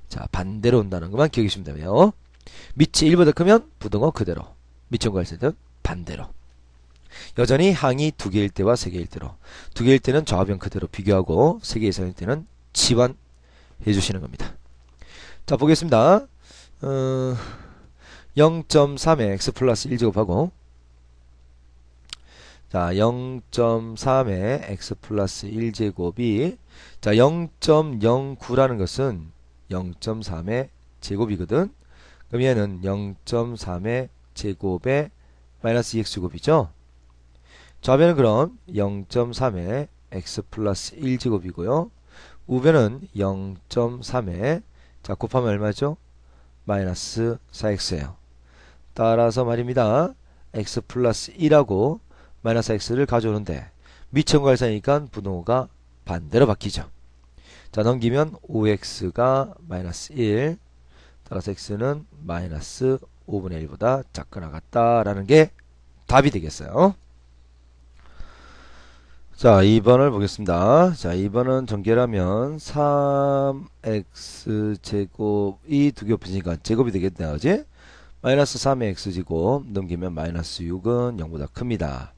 자, 반대로 온다는 것만 기억해 주시면 되고요. 밑이 1보다 크면 부등호 그대로. 밑이 0과 1 사이 때 반대로. 여전히 항이 2개일 때와 3개일 때로. 2개일 때는 좌우변 그대로 비교하고 3개 이상일 때는 치환해 주시는 겁니다. 자, 보겠습니다. 0.3에 x 플러스 1제곱하고 자, 0.3에 x 플러스 1제곱이 자, 0.09라는 것은 0.3의 제곱이거든. 그럼 얘는 0.3의 제곱에 마이너스 2x제곱이죠. 좌변은 그럼 0.3의 x 플러스 1제곱이고요. 우변은 0.3에 자, 곱하면 얼마죠? 마이너스 4x예요. 따라서 말입니다. x 플러스 1하고 마이너스 x를 가져오는데 미천과 사이니까 부등호가 반대로 바뀌죠. 자, 넘기면 5x가 마이너스 1. 따라서 x는 마이너스 5분의 1보다 작거나 같다라는 게 답이 되겠어요. 자, 2번을 보겠습니다. 자, 2번은 전개하면 3x제곱이 두 개 없으니까 제곱이 되겠네, 그지? 마이너스 3의 x제곱 넘기면 마이너스 6은 0보다 큽니다.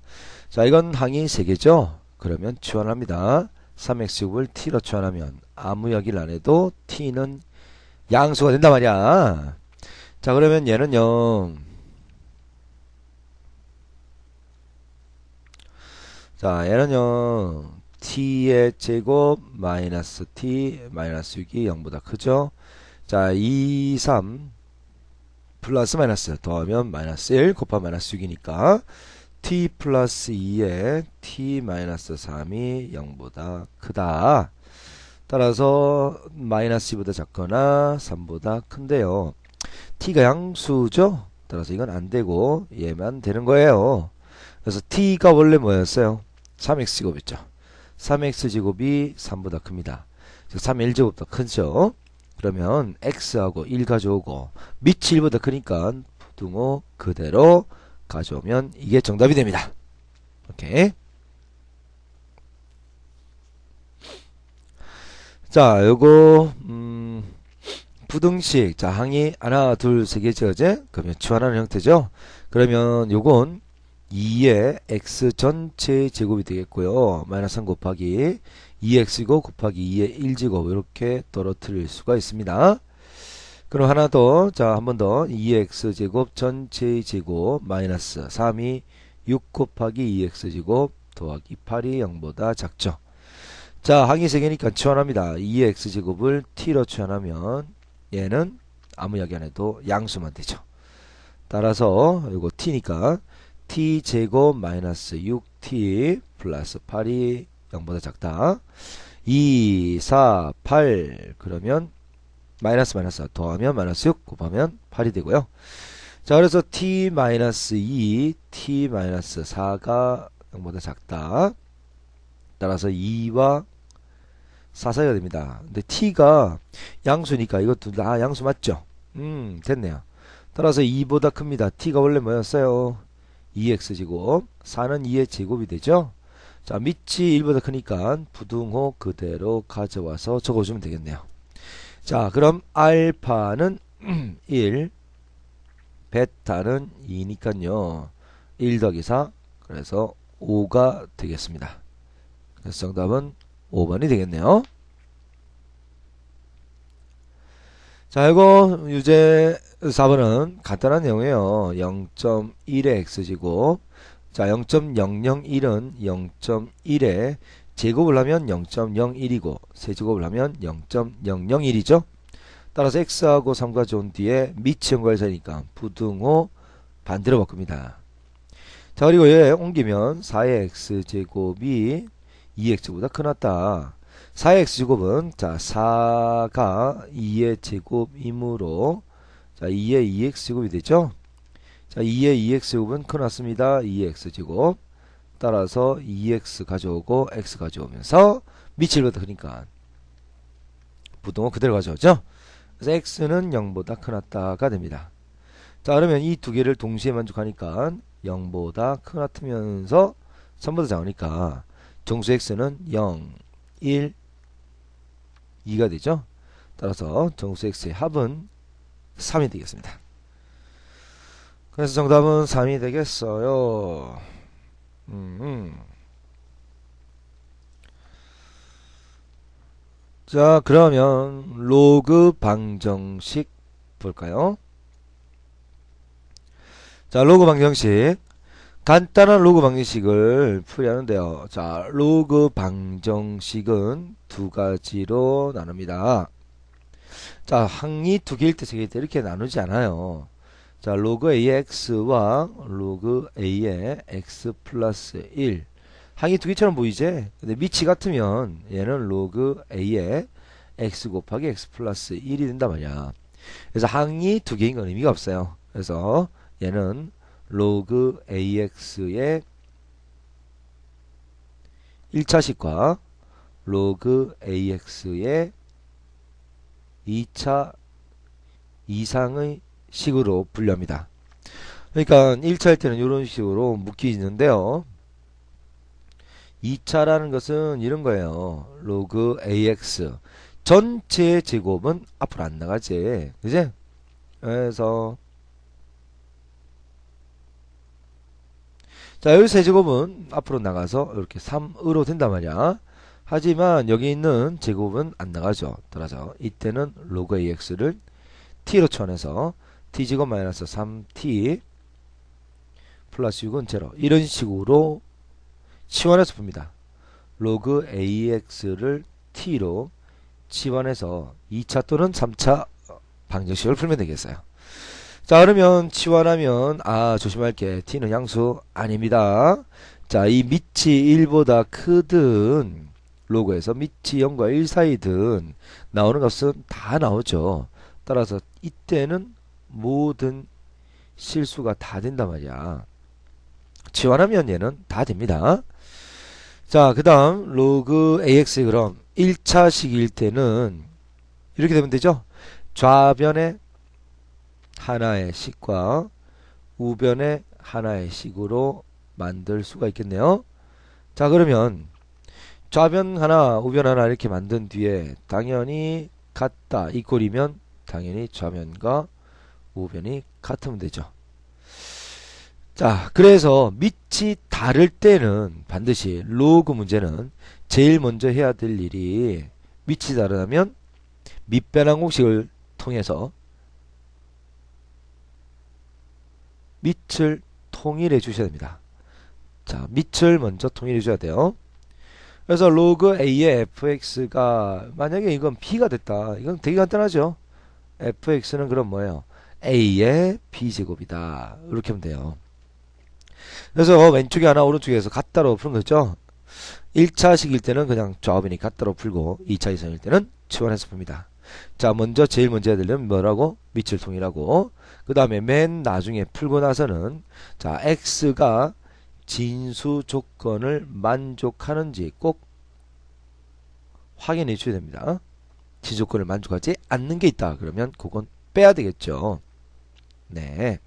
자, 이건 항이 3개죠? 그러면 치환합니다. 3x제곱을 t로 치환하면 아무 이야기를 안 해도 t는 양수가 된단 말이야. 자, 그러면 얘는 0. 자, 얘는 0. t의 제곱 마이너스 t 마이너스 6이 0보다 크죠. 자, 2, 3 플러스 마이너스 더하면 마이너스 1 곱하면 마이너스 6이니까 t 플러스 2에 t 마이너스 3이 0보다 크다. 따라서 마이너스 2보다 작거나 3보다 큰데요. t가 양수죠. 따라서 이건 안 되고 얘만 되는 거예요. 그래서 t가 원래 뭐였어요? 3x제곱이었죠. 3x제곱이 3보다 큽니다. 즉 3의 1제곱보다 크죠. 그러면 x하고 1 가져오고 밑이 1보다 크니까 부등호 그대로 가져오면 이게 정답이 됩니다. 오케이. 자, 요거 부등식. 자, 항이 하나, 둘, 세 개죠, 어제? 그러면 치환하는 형태죠. 그러면 요건 2의 x 전체 제곱이 되겠고요. 마이너스 3 곱하기 2x고 곱하기 2의 1제곱 이렇게 떨어뜨릴 수가 있습니다. 그럼 하나 더. 자, 한 번 더. 2x제곱 전체의 제곱 마이너스 3이 6 곱하기 2x제곱 더하기 8이 0보다 작죠. 자, 항이 3개니까 치환합니다. 2의 x제곱을 t로 치환하면 얘는 아무 이야기 안 해도 양수만 되죠. 따라서 이거 t니까 t제곱 마이너스 6t 플러스 8이 0보다 작다. 2, 4, 8 그러면 마이너스 마이너스 더하면 마이너스 6 곱하면 8이 되고요. 자, 그래서 t 마이너스 2, t 마이너스 4가 0보다 작다. 따라서 2와 4 사이가 됩니다. 근데 t가 양수니까 이것도 다 양수 맞죠? 됐네요. 따라서 2보다 큽니다. t가 원래 뭐였어요? 2x제곱. 4는 2의 제곱이 되죠? 자, 밑이 1보다 크니까 부등호 그대로 가져와서 적어주면 되겠네요. 자, 그럼 알파는 1, 베타는 2니까요. 1 더하기 4, 그래서 5가 되겠습니다. 그래서 정답은 5번이 되겠네요. 자, 이거 유제 4번은 간단한 내용이에요. 0.1의 x지고, 자, 0.001은 0.1에 제곱을 하면 0.01이고 세제곱을 하면 0.001이죠. 따라서 x하고 3과 온 뒤에 밑이 연관사니까 부등호 반대로 바꿉니다. 자, 그리고 얘 옮기면 4의 x제곱이 2x보다 크났다. 4의 x제곱은 자 4가 2의 제곱이므로 자 2의 2x제곱이 되죠. 자 2의 2x제곱은 크났습니다. 2x제곱 따라서 2x 가져오고 x 가져오면서 밑이 1보다 크니까 부등호 그대로 가져오죠. 그래서 x는 0보다 크났다가 됩니다. 자, 그러면 이 두 개를 동시에 만족하니까 0보다 크나트면서 3보다 작으니까 정수 x는 0, 1, 2가 되죠. 따라서 정수 x의 합은 3이 되겠습니다. 그래서 정답은 3이 되겠어요. 자, 그러면 로그 방정식 볼까요? 자, 로그 방정식. 간단한 로그 방정식을 풀이하는데요. 자, 로그 방정식은 두 가지로 나눕니다. 자, 항이 두 개일 때, 세 개일 때 이렇게 나누지 않아요. 자, 로그 A의 X와 로그 A의 X 플러스 1. 항이 두 개처럼 보이지? 근데 밑이 같으면 얘는 로그 A의 X 곱하기 X 플러스 1이 된단 말이야. 그래서 항이 두 개인 건 의미가 없어요. 그래서 얘는 로그 AX의 1차식과 로그 AX의 2차 이상의 식으로 분류합니다. 그러니까 1차일 때는 이런 식으로 묶이는데요. 2차라는 것은 이런 거예요. 로그 AX 전체 제곱은 앞으로 안 나가지. 그지? 그래서 자, 여기 세제곱은 앞으로 나가서 이렇게 3으로 된단 말이야. 하지만 여기 있는 제곱은 안 나가죠. 따라서 이때는 로그 AX를 t로 치환해서 t제곱 마이너스 3t 플러스 6은 제로 이런 식으로 치환해서 풉니다. 로그 AX를 t로 치환해서 2차 또는 3차 방정식을 풀면 되겠어요. 자, 그러면 치환하면 조심할 게 t는 양수 아닙니다. 자, 이 밑이 1보다 크든 로그에서 밑이 0과 1 사이든 나오는 값은 다 나오죠. 따라서 이때는 모든 실수가 다 된단 말이야. 치환하면 얘는 다 됩니다. 자, 그 다음 로그 AX 그럼 1차식일 때는 이렇게 되면 되죠. 좌변에 하나의 식과 우변의 하나의 식으로 만들 수가 있겠네요. 자, 그러면 좌변 하나 우변 하나 이렇게 만든 뒤에 당연히 같다 이 꼴이면 당연히 좌변과 우변이 같으면 되죠. 자, 그래서 밑이 다를 때는 반드시 로그 문제는 제일 먼저 해야 될 일이 밑이 다르다면 밑변환 공식을 통해서 밑을 통일해 주셔야 됩니다. 자, 밑을 먼저 통일해 줘야 돼요. 그래서 로그 A의 fx가 만약에 이건 b가 됐다. 이건 되게 간단하죠. fx는 그럼 뭐예요? A의 b제곱이다. 이렇게 하면 돼요. 그래서 왼쪽에 하나 오른쪽에서 같다로 푸는 거죠. 1차식일 때는 그냥 좌우변이 같다로 풀고 2차 이상일 때는 치환해서 풉니다. 자, 제일 먼저 해야 되려면 뭐라고? 밑을 통일하고 그 다음에 맨 나중에 풀고 나서는 자, x가 진수 조건을 만족하는지 꼭 확인해 줘야 됩니다. 진수 조건을 만족하지 않는 게 있다. 그러면 그건 빼야 되겠죠. 네.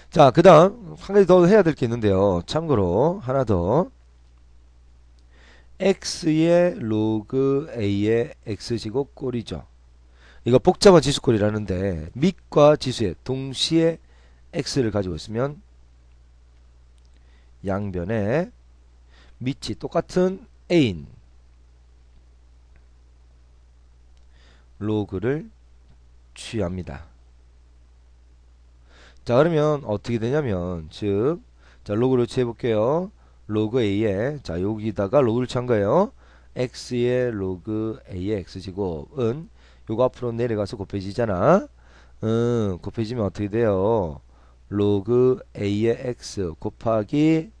자, 그 다음 한 가지 더 해야 될 게 있는데요. 참고로 하나 더 x의 로그 a의 x제곱 꼴이죠. 이거 복잡한 지수꼴이라는데 밑과 지수의 동시에 x를 가지고 있으면 양변에 밑이 똑같은 a인 로그를 취합니다. 자, 그러면 어떻게 되냐면 즉 자, 로그를 취해 볼게요. 로그 a에 자, 여기다가 로그를 취한 거예요. x의 로그 a의 x제곱은 요거 앞으로 내려가서 곱해지잖아. 곱해지면 어떻게 돼요? 로그 a의 x 곱하기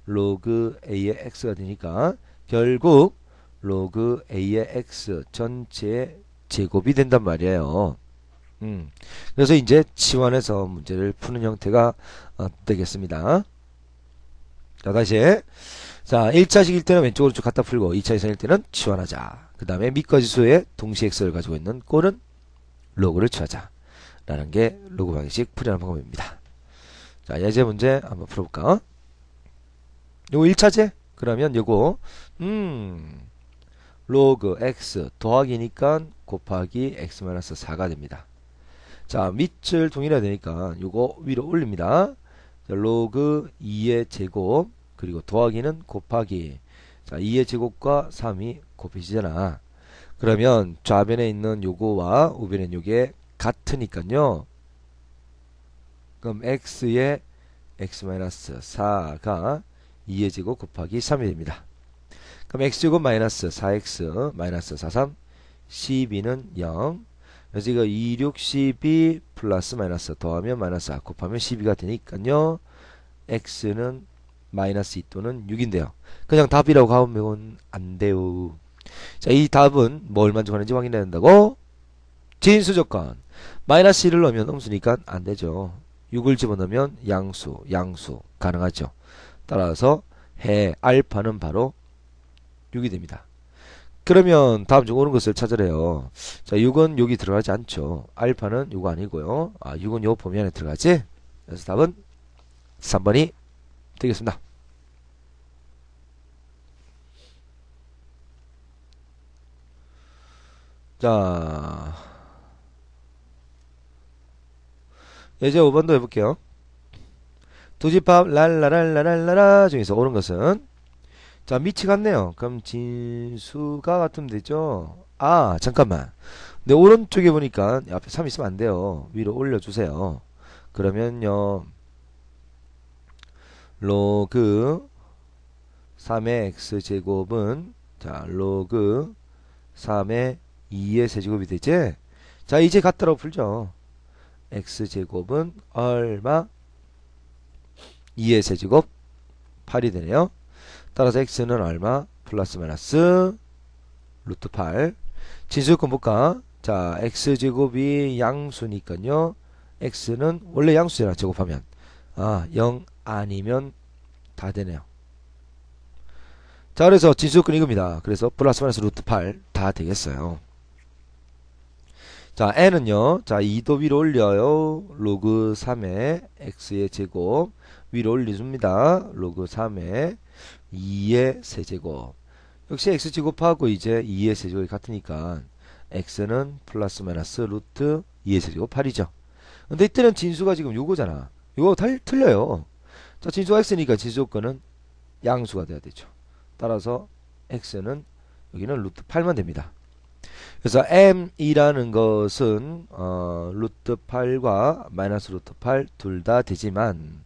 로그 a의 x가 되니까 결국 로그 a의 x 전체 제곱이 된단 말이에요. 그래서 이제 치환해서 문제를 푸는 형태가 되겠습니다. 자, 다시. 자, 1차식일 때는 왼쪽으로 쭉 갖다 풀고 2차 이상일 때는 치환하자. 그 다음에 밑과 지수의 동시 x를 가지고 있는 꼴은 로그를 취하자. 라는 게 로그 방식 풀이하는 방법입니다. 자, 예제 문제 한번 풀어볼까? 요거 1차제? 그러면 요거 로그 x 더하기니까 곱하기 x-4가 됩니다. 자, 밑을 동일해야 되니까 요거 위로 올립니다. 자, 로그 2의 제곱 그리고 더하기는 곱하기. 자, 2의 제곱과 3이 곱해지잖아. 그러면 좌변에 있는 요거와 우변에 있는 요게 같으니까요. 그럼 x의 x-4가 2의 제곱 곱하기 3이 됩니다. 그럼 x제곱 마이너스 4x 마이너스 43 12는 0. 그래서 이거 2, 6, 12 플러스 마이너스 더하면 마이너스 4 곱하면 12가 되니까요. x는 마이너스 2 또는 6인데요. 그냥 답이라고 하면 안 돼요. 자, 이 답은 뭘 만족하는지 확인해야 된다고? 진수 조건. 마이너스 1을 넣으면 음수니까 안 되죠. 6을 집어넣으면 양수 가능하죠. 따라서 알파는 바로 6이 됩니다. 그러면 다음 중 옳은 것을 찾으래요. 자, 6은 여기 들어가지 않죠. 알파는 이거 아니고요. 6은 요 범위 안에 들어가지. 그래서 답은 3번이 되겠습니다. 자, 예제 5번도 해볼게요. 두집합 랄라랄라랄라라 중에서 옳은 것은 자, 밑이 같네요. 그럼 진수가 같으면 되죠. 잠깐만. 근데 오른쪽에 보니까 앞에 3 있으면 안 돼요. 위로 올려주세요. 그러면요. 로그 3의 x제곱은 자, 로그 3의 2의 세제곱이 되지? 자, 이제 같다라고 풀죠. x제곱은 얼마? 2의 세제곱 8이 되네요. 따라서 x는 얼마? 플러스 마이너스 루트 8. 진수요건 볼까? 자, x제곱이 양수니까요. x는 원래 양수잖아. 제곱하면 0 아니면 다 되네요. 자, 그래서 진수요건 이겁니다. 그래서 플러스 마이너스 루트 8 다 되겠어요. 자, n은요. 자, 2도 위로 올려요. 로그 3의 x의 제곱 위로 올려줍니다. 로그 3의 2의 세제곱. 역시 x제곱하고 이제 2의 세제곱이 같으니까 x는 플러스 마이너스 루트 2의 세제곱 8이죠. 근데 이때는 진수가 지금 요거잖아. 요거 틀려요. 자, 진수가 x니까 진수조건은 양수가 돼야 되죠. 따라서 x는 여기는 루트 8만 됩니다. 그래서 m이라는 것은 루트 8과 마이너스 루트 8 둘 다 되지만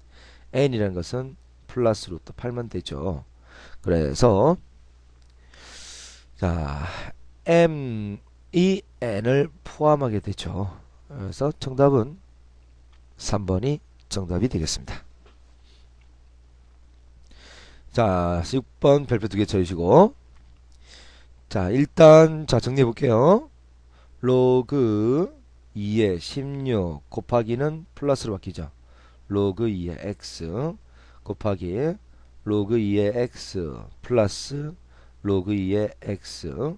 n이라는 것은 플러스 루트 8만 되죠. 그래서 자, m이 n을 포함하게 되죠. 그래서 정답은 3번이 정답이 되겠습니다. 자, 6번 별표 2개 쳐주시고 자, 일단 자 정리해 볼게요. 로그 2의 16 곱하기는 플러스로 바뀌죠. 로그 2의 x 곱하기 로그 2의 x 플러스 로그 2의 x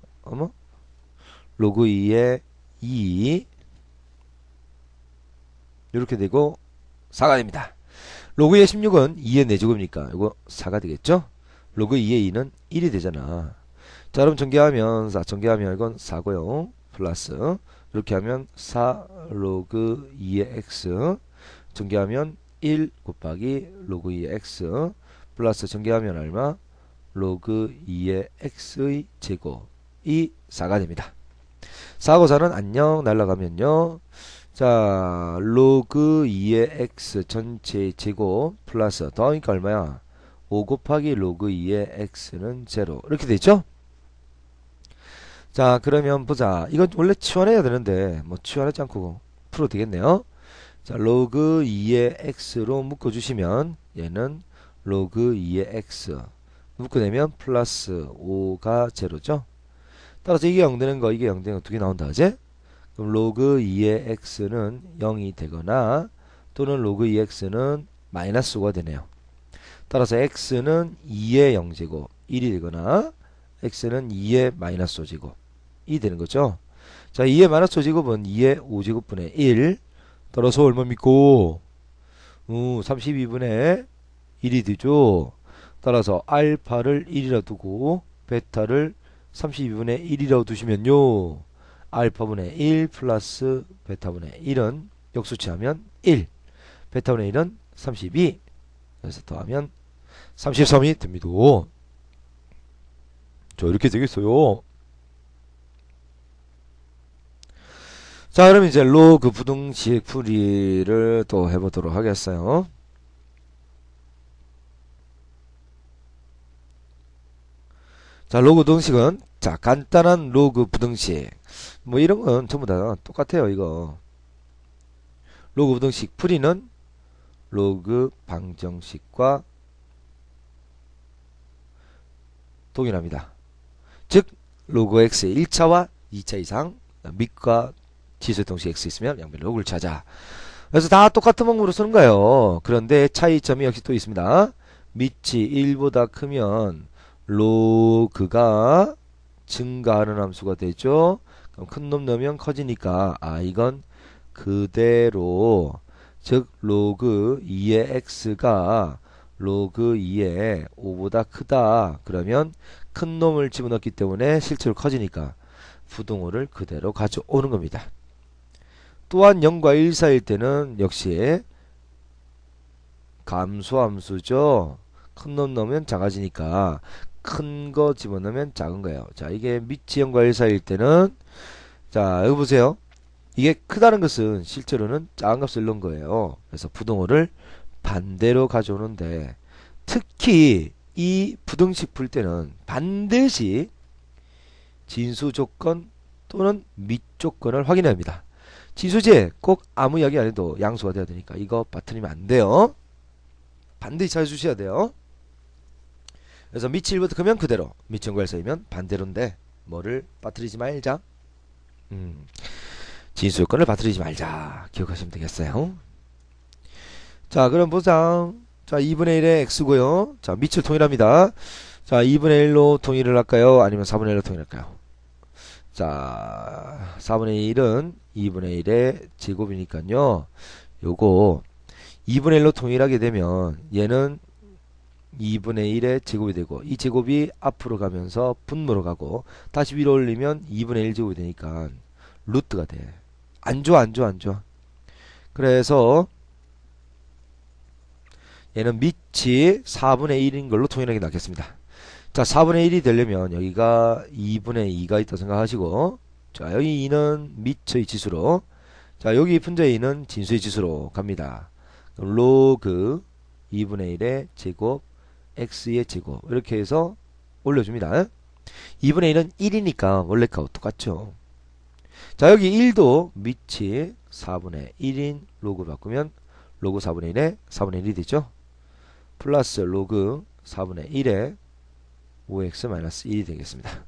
로그 2의 2 이렇게 되고 4가 됩니다. 로그 2의 16은 2의 4제곱이니까 이거 4가 되겠죠. 로그 2의 2는 1이 되잖아. 자, 그럼 전개하면 이건 4고요. 플러스 이렇게 하면 4 로그 2의 x 전개하면 1 곱하기 로그 2의 x 플러스 전개하면 얼마? 로그 2의 x의 제곱이 4가 됩니다. 4하고 4는 안녕 날라가면요. 자, 로그 2의 x 전체 제곱 플러스 더하니까 얼마야? 5 곱하기 로그 2의 x는 0 이렇게 되죠? 자, 그러면 보자. 이건 원래 치환해야 되는데 뭐 치환하지 않고 풀어도 되겠네요. 자, 로그 2의 x로 묶어주시면 얘는 로그 2의 x 묶어내면 플러스 5가 제로죠. 따라서 이게 0 되는 거 이게 0 되는 거 두 개 나온다 그제? 그럼 로그 2의 x는 0이 되거나 또는 로그 2의 x는 마이너스 5가 되네요. 따라서 x는 2의 0제곱 1이 되거나 x는 2의 마이너스 5제곱 이 되는 거죠. 자, 2의 마이너스 5제곱은 2의 5제곱분의 1 따라서 얼마입니까? 32분의 1이 되죠. 따라서 알파를 1이라 두고 베타를 32분의 1이라고 두시면요. 알파분의 1 플러스 베타분의 1은 역수치하면 1 베타분의 1은 32 그래서 더하면 33이 됩니다. 자, 이렇게 되겠어요. 자, 그럼 이제 로그 부등식 풀이를 또 해보도록 하겠어요. 자, 로그 부등식은 자, 간단한 로그 부등식 뭐 이런 건 전부 다 똑같아요. 이거 로그 부등식 풀이는 로그 방정식과 동일합니다. 즉 로그 x의 1차와 2차 이상 밑과 지수의 동식 x 있으면 양변 로그를 찾아. 그래서 다 똑같은 방법으로 쓰는 거예요. 그런데 차이점이 역시 또 있습니다. 밑이 1보다 크면 로그가 증가하는 함수가 되죠. 그럼 큰 놈 넣으면 커지니까 이건 그대로 즉 로그 2의 x가 로그 2의 5보다 크다. 그러면 큰 놈을 집어넣기 때문에 실제로 커지니까 부등호를 그대로 가져오는 겁니다. 또한 0과 1 사이일 때는 역시 감소함수죠. 큰 놈 넣으면 작아지니까 큰 거 집어넣으면 작은 거예요. 자, 이게 밑이 0과 1 사이일 때는 자, 여기 보세요. 이게 크다는 것은 실제로는 작은 값을 넣은 거예요. 그래서 부등호를 반대로 가져오는데 특히 이 부등식 풀 때는 반드시 진수 조건 또는 밑 조건을 확인해야 합니다. 지수제 꼭 아무 이야기 안 해도 양수가 돼야 되니까 이거 빠뜨리면 안 돼요. 반드시 찾아주셔야 돼요. 그래서 밑이 1부터 크면 그대로 밑이 0과 1 사이면 반대로인데 뭐를 빠뜨리지 말자. 진수 조건을 빠뜨리지 말자 기억하시면 되겠어요. 자, 그럼 보자. 자, 2분의 1의 x고요. 자, 밑을 통일합니다. 자, 2분의 1로 통일을 할까요? 아니면 4분의 1로 통일할까요? 자, 4분의 1은 2분의 1의 제곱이니까요. 요거 2분의 1로 통일하게 되면 얘는 2분의 1의 제곱이 되고 이 제곱이 앞으로 가면서 분모로 가고 다시 위로 올리면 2분의 1 제곱이 되니까 루트가 돼. 안 좋아. 그래서 얘는 밑이 4분의 1인 걸로 통일하는 게 낫겠습니다. 자, 4분의 1이 되려면 여기가 2분의 2가 있다 생각하시고 자, 여기 2는 밑의 지수로 자, 여기 분자의 2는 진수의 지수로 갑니다. 그럼 로그 2분의 1의 제곱 x의 제곱 이렇게 해서 올려줍니다. 2분의 1은 1이니까 원래 거하고 똑같죠. 자, 여기 1도 밑이 4분의 1인 로그로 바꾸면 로그 4분의 1에 4분의 1이 되죠. 플러스 로그 4분의 1에 5x-1이 되겠습니다.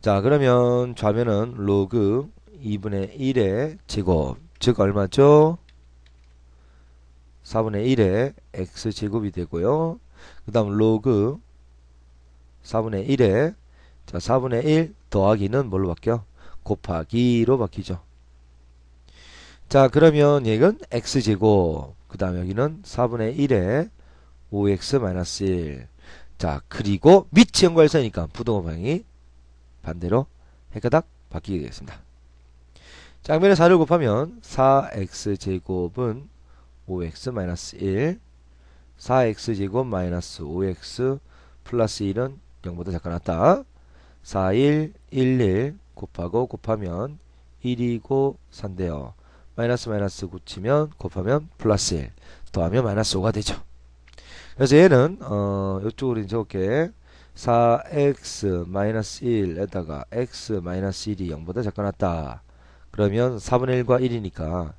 자, 그러면 좌변은 로그 2분의 1의 제곱 즉 얼마죠? 4분의 1의 x제곱이 되고요. 그 다음 로그 4분의 1에 자, 4분의 1 더하기는 뭘로 바뀌어? 곱하기로 바뀌죠. 자, 그러면 얘는 x제곱, 그 다음에 여기는 4분의 1에 5x-1. 자, 그리고 밑이 연괄사니까 부동호 방향이 반대로 해가닥 바뀌게 되겠습니다. 짝면에 4를 곱하면 4x제곱은 5x-1, 4x제곱 마이너스 5x 플러스 1은 0보다 작가 낫다. 4, 1, 1, 1 곱하면 1이고 4인데요. 마이너스 마이너스 붙이면 곱하면 플러스 1 더하면 마이너스 5가 되죠. 그래서 얘는 이쪽으로 적을게. 4x 마이너스 1에다가 x 마이너스 1이 0보다 작가 낫다. 그러면 4분의 1과 1이니까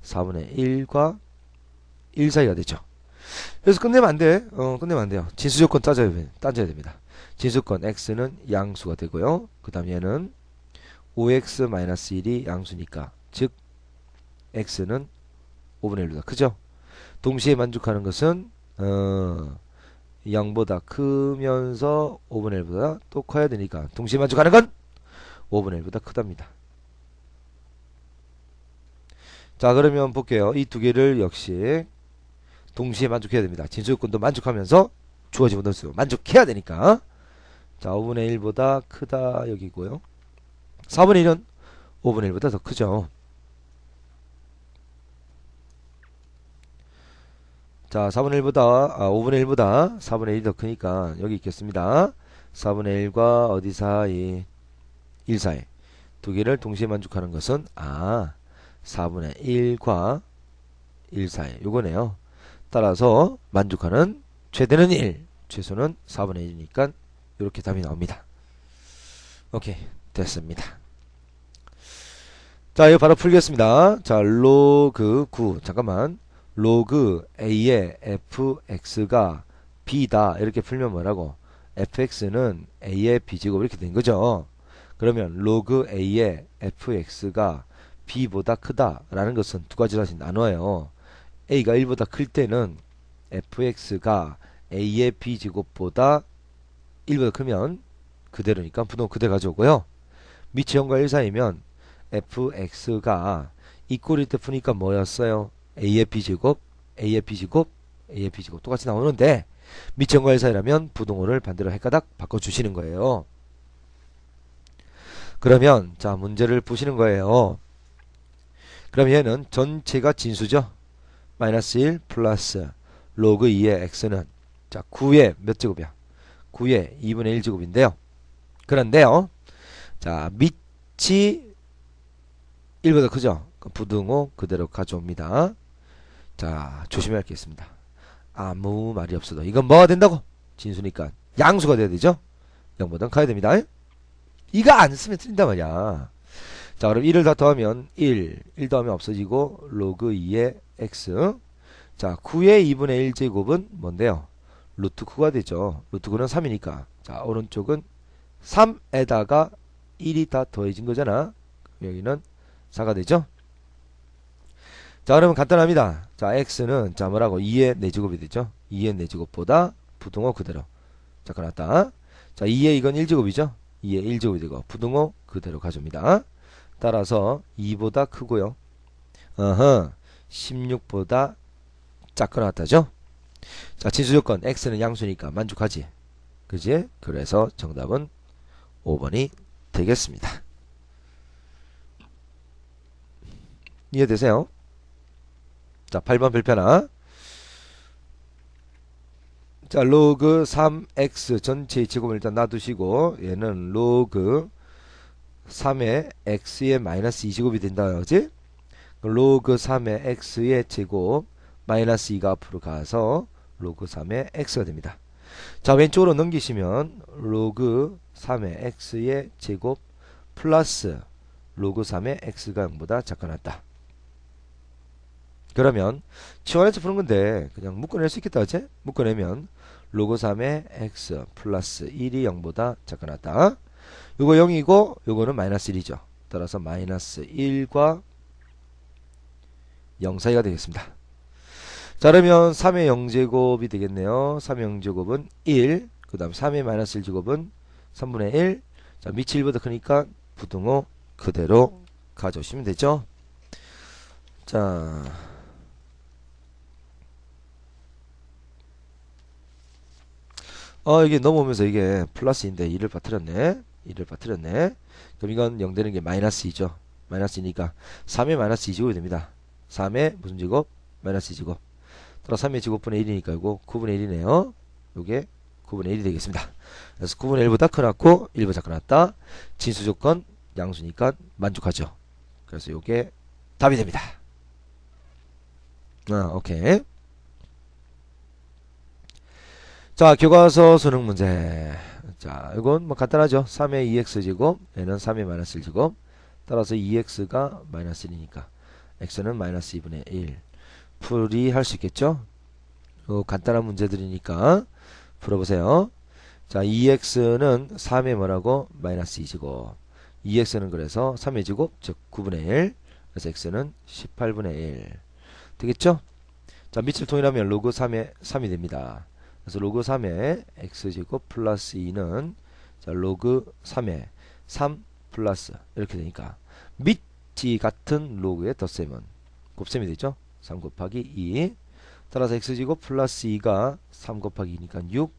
4분의 1과 1 사이가 되죠. 그래서 끝내면 안 돼. 끝내면 안 돼요. 진수조건 따져야 됩니다. 진수건 x는 양수가 되고요. 그 다음 얘는 5x-1이 양수니까 즉 x는 5분의 1보다 크죠. 동시에 만족하는 것은 0보다 크면서 5분의 1보다 또 커야 되니까 동시에 만족하는 건 5분의 1보다 크답니다. 자, 그러면 볼게요. 이 두 개를 역시 동시에 만족해야 됩니다. 진수요건도 만족하면서 주어진 분수 만족해야 되니까. 자, 5분의 1보다 크다 여기고요. 4분의 1은 5분의 1보다 더 크죠. 자, 5분의 1보다 4분의 1이 더 크니까 여기 있겠습니다. 4분의 1과 어디 사이? 1 사이. 두 개를 동시에 만족하는 것은 4분의 1과 1 사이. 요거네요. 따라서 만족하는 최대는 1, 최소는 4분의 1이니까 이렇게 답이 나옵니다. 오케이, 됐습니다. 자, 이거 바로 풀겠습니다. 자, 로그 9, 잠깐만. 로그 a의 fx가 b다 이렇게 풀면 뭐라고? fx는 a의 b제곱 이렇게 된 거죠. 그러면 로그 a의 fx가 b보다 크다 라는 것은 두 가지로 다시 나눠요. a가 1보다 클 때는 fx가 a의 b제곱보다 1보다 크면 그대로니까 부동 그대로 가져오고요. 밑이 0과 1 사이면 fx가 이 꼴일 때 푸니까 뭐였어요? a의 b제곱, a의 b제곱, a의 b제곱 똑같이 나오는데 밑이 0과 1 사이라면 부동호를 반대로 헷가닥 바꿔주시는 거예요. 그러면 자, 문제를 보시는 거예요. 그럼 얘는 전체가 진수죠. 마이너스 1 플러스 로그 2의 x는 자 9의 몇 제곱이야? 9의 2분의 1 제곱인데요. 그런데요. 자, 밑이 1보다 크죠? 부등호 그대로 가져옵니다. 자, 조심해야 할 게 있습니다. 아무 말이 없어도 이건 뭐가 된다고? 진수니까 양수가 돼야 되죠? 0보다 커야 됩니다. 이거 안 쓰면 틀린단 말이야. 자, 그럼 1을 다 더하면 1 더하면 없어지고 로그 2의 x. 자, 9의 2분의 1 제곱은 뭔데요? 루트 9가 되죠. 루트 9는 3이니까 자, 오른쪽은 3에다가 1이 다 더해진 거잖아. 여기는 4가 되죠. 자, 그러면 간단합니다. 자, x는 자 뭐라고? 2의 4제곱이 되죠. 2의 4제곱보다 부등호 그대로 작가놨다. 자, 2의 이건 1제곱이죠. 2의 1제곱이 되고 부등호 그대로 가져옵니다. 따라서 2보다 크고요. 16보다 작게 나왔다죠. 자, 진수조건 x는 양수니까 만족하지. 그지? 그래서 정답은 5번이 되겠습니다. 이해되세요? 자, 8번 별표나. 자, 로그 3x 전체의 제곱을 일단 놔두시고 얘는 로그 3의 x의 마이너스 2제곱이 된다. 그지? 로그 3의 x의 제곱 마이너스 2가 앞으로 가서 로그 3의 x가 됩니다. 자, 왼쪽으로 넘기시면 로그 3의 x의 제곱 플러스 로그 3의 x가 0보다 작아났다. 그러면 치환해서 푸는 건데 그냥 묶어낼 수 있겠다. 그치? 묶어내면 로그 3의 x 플러스 1이 0보다 작아났다. 요거 0이고 요거는 마이너스 1이죠. 따라서 마이너스 1과 0 사이가 되겠습니다. 자, 그러면 3의 0제곱이 되겠네요. 3의 0제곱은 1, 그 다음 3의 마이너스 1제곱은 3분의 1. 자, 밑이 1보다 크니까 부등호 그대로 가져오시면 되죠. 자, 이게 넘어오면서 이게 플러스인데 2를 빠뜨렸네. 2를 빠뜨렸네. 그럼 이건 0 되는 게 마이너스 2죠. 마이너스 2니까 3의 마이너스 2제곱이 됩니다. 3의 무슨 제곱? 마이너스 2제곱. 따라 3의 제곱분의 1이니까 이거 9분의 1이네요. 요게 9분의 1이 되겠습니다. 그래서 9분의 1보다 크놨고 1보다 크놨다. 진수 조건 양수니까 만족하죠. 그래서 요게 답이 됩니다. 오케이. 자, 교과서 수능 문제. 자, 이건 뭐 간단하죠. 3의 2x제곱, 얘는 3의 마이너스 1제곱. 따라서 2x가 마이너스 1이니까 x는 마이너스 2분의 1. 풀이할 수 있겠죠? 간단한 문제들이니까 풀어보세요. 자, 2x는 3의 뭐라고? 마이너스 2제곱. 2x는 그래서 3의 제곱, 즉 9분의 1. 그래서 x는 18분의 1. 되겠죠? 자, 밑을 통일하면 로그 3의 3이 됩니다. 그래서 로그 3의 x제곱 플러스 2는 자, 로그 3의 3 플러스 이렇게 되니까 밑이 같은 로그의 덧셈은 곱셈이 되죠. 3 곱하기 2. 따라서 x제곱 플러스 2가 3 곱하기 2니까 6.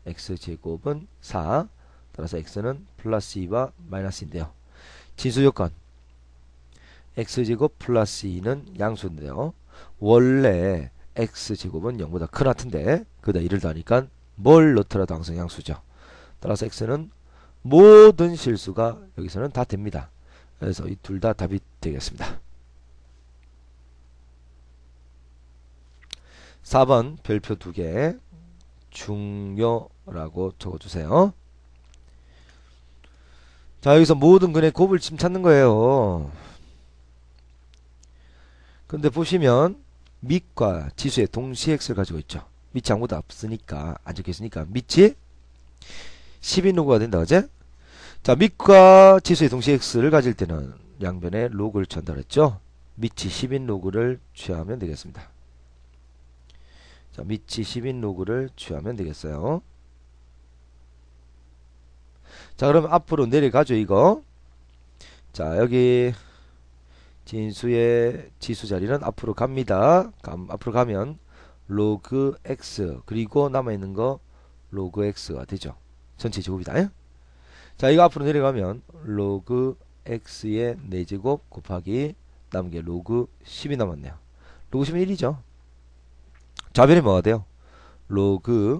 x제곱은 4. 따라서 x는 플러스 2와 마이너스인데요. 진수 조건 x제곱 플러스 2는 양수인데요. 원래 x제곱은 0보다 큰 하트인데 거기다 1을 더하니까 뭘 넣더라도 항상 양수죠. 따라서 x는 모든 실수가 여기서는 다 됩니다. 그래서 이 둘 다 답이 되겠습니다. 4번 별표 2개 중요라고 적어주세요. 자, 여기서 모든 근의 곱을 지금 찾는 거예요. 근데 보시면 밑과 지수의 동시 x를 가지고 있죠. 밑이 아무도 없으니까 안 적혀있으니까 밑이 10인 로그가 된다. 그제? 자, 밑과 지수의 동시 x를 가질 때는 양변에 로그를 전달했죠. 밑이 10인 로그를 취하면 되겠습니다. 자, 밑이 10인 로그를 취하면 되겠어요. 자, 그럼 앞으로 내려가죠. 이거. 자, 여기 진수의 지수 자리는 앞으로 갑니다. 앞으로 가면 로그 x 그리고 남아있는 거 로그 x가 되죠. 전체 제곱이다. 자, 이거 앞으로 내려가면 로그 x의 4제곱 곱하기 남은 게 로그 10이 남았네요. 로그 10은 1이죠. 좌변이 뭐가 돼요? 로그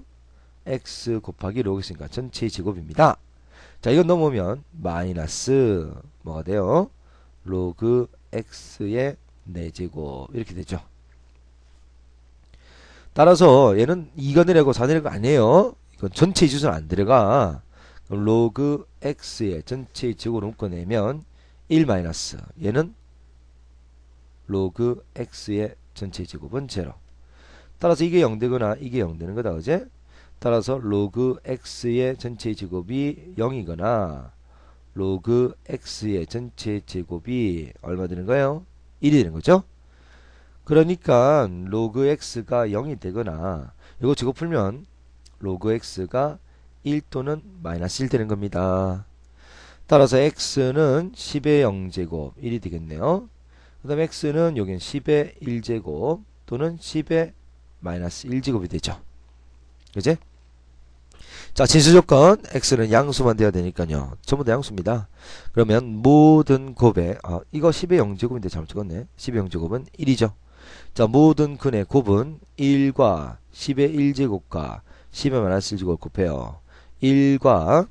x 곱하기 로그 x니까 전체 제곱입니다. 자, 이건 넘으면 마이너스 뭐가 돼요? 로그 x의 4제곱 이렇게 되죠. 따라서 얘는 2가 내려가고 4 내려가고 아니에요. 이건 전체 지수는 안 들어가. 로그 x의 전체 제곱을 묶어내면 1 마이너스 얘는 로그 x의 전체 제곱은 0. 따라서 이게 0 되거나 이게 0 되는 거다. 그제? 따라서 로그 x의 전체 제곱이 0이거나 로그 x의 전체 제곱이 얼마 되는 거예요? 1이 되는 거죠? 그러니까 로그 x가 0이 되거나 이거 제곱 풀면 로그 x가 1 또는 마이너스 1 되는 겁니다. 따라서 x는 10의 0제곱 1이 되겠네요. 그 다음에 x는 여긴 10의 1제곱 또는 10의 마이너스 1제곱이 되죠. 그지? 자, 진수 조건 x는 양수만 돼야 되니까요. 전부 다 양수입니다. 그러면 모든 곱에 이거 10의 0제곱인데 잘못 찍었네. 10의 0제곱은 1이죠. 자, 모든 근의 곱은 1과 10의 1제곱과 10의 마이너스 1제곱을 곱해요. 1과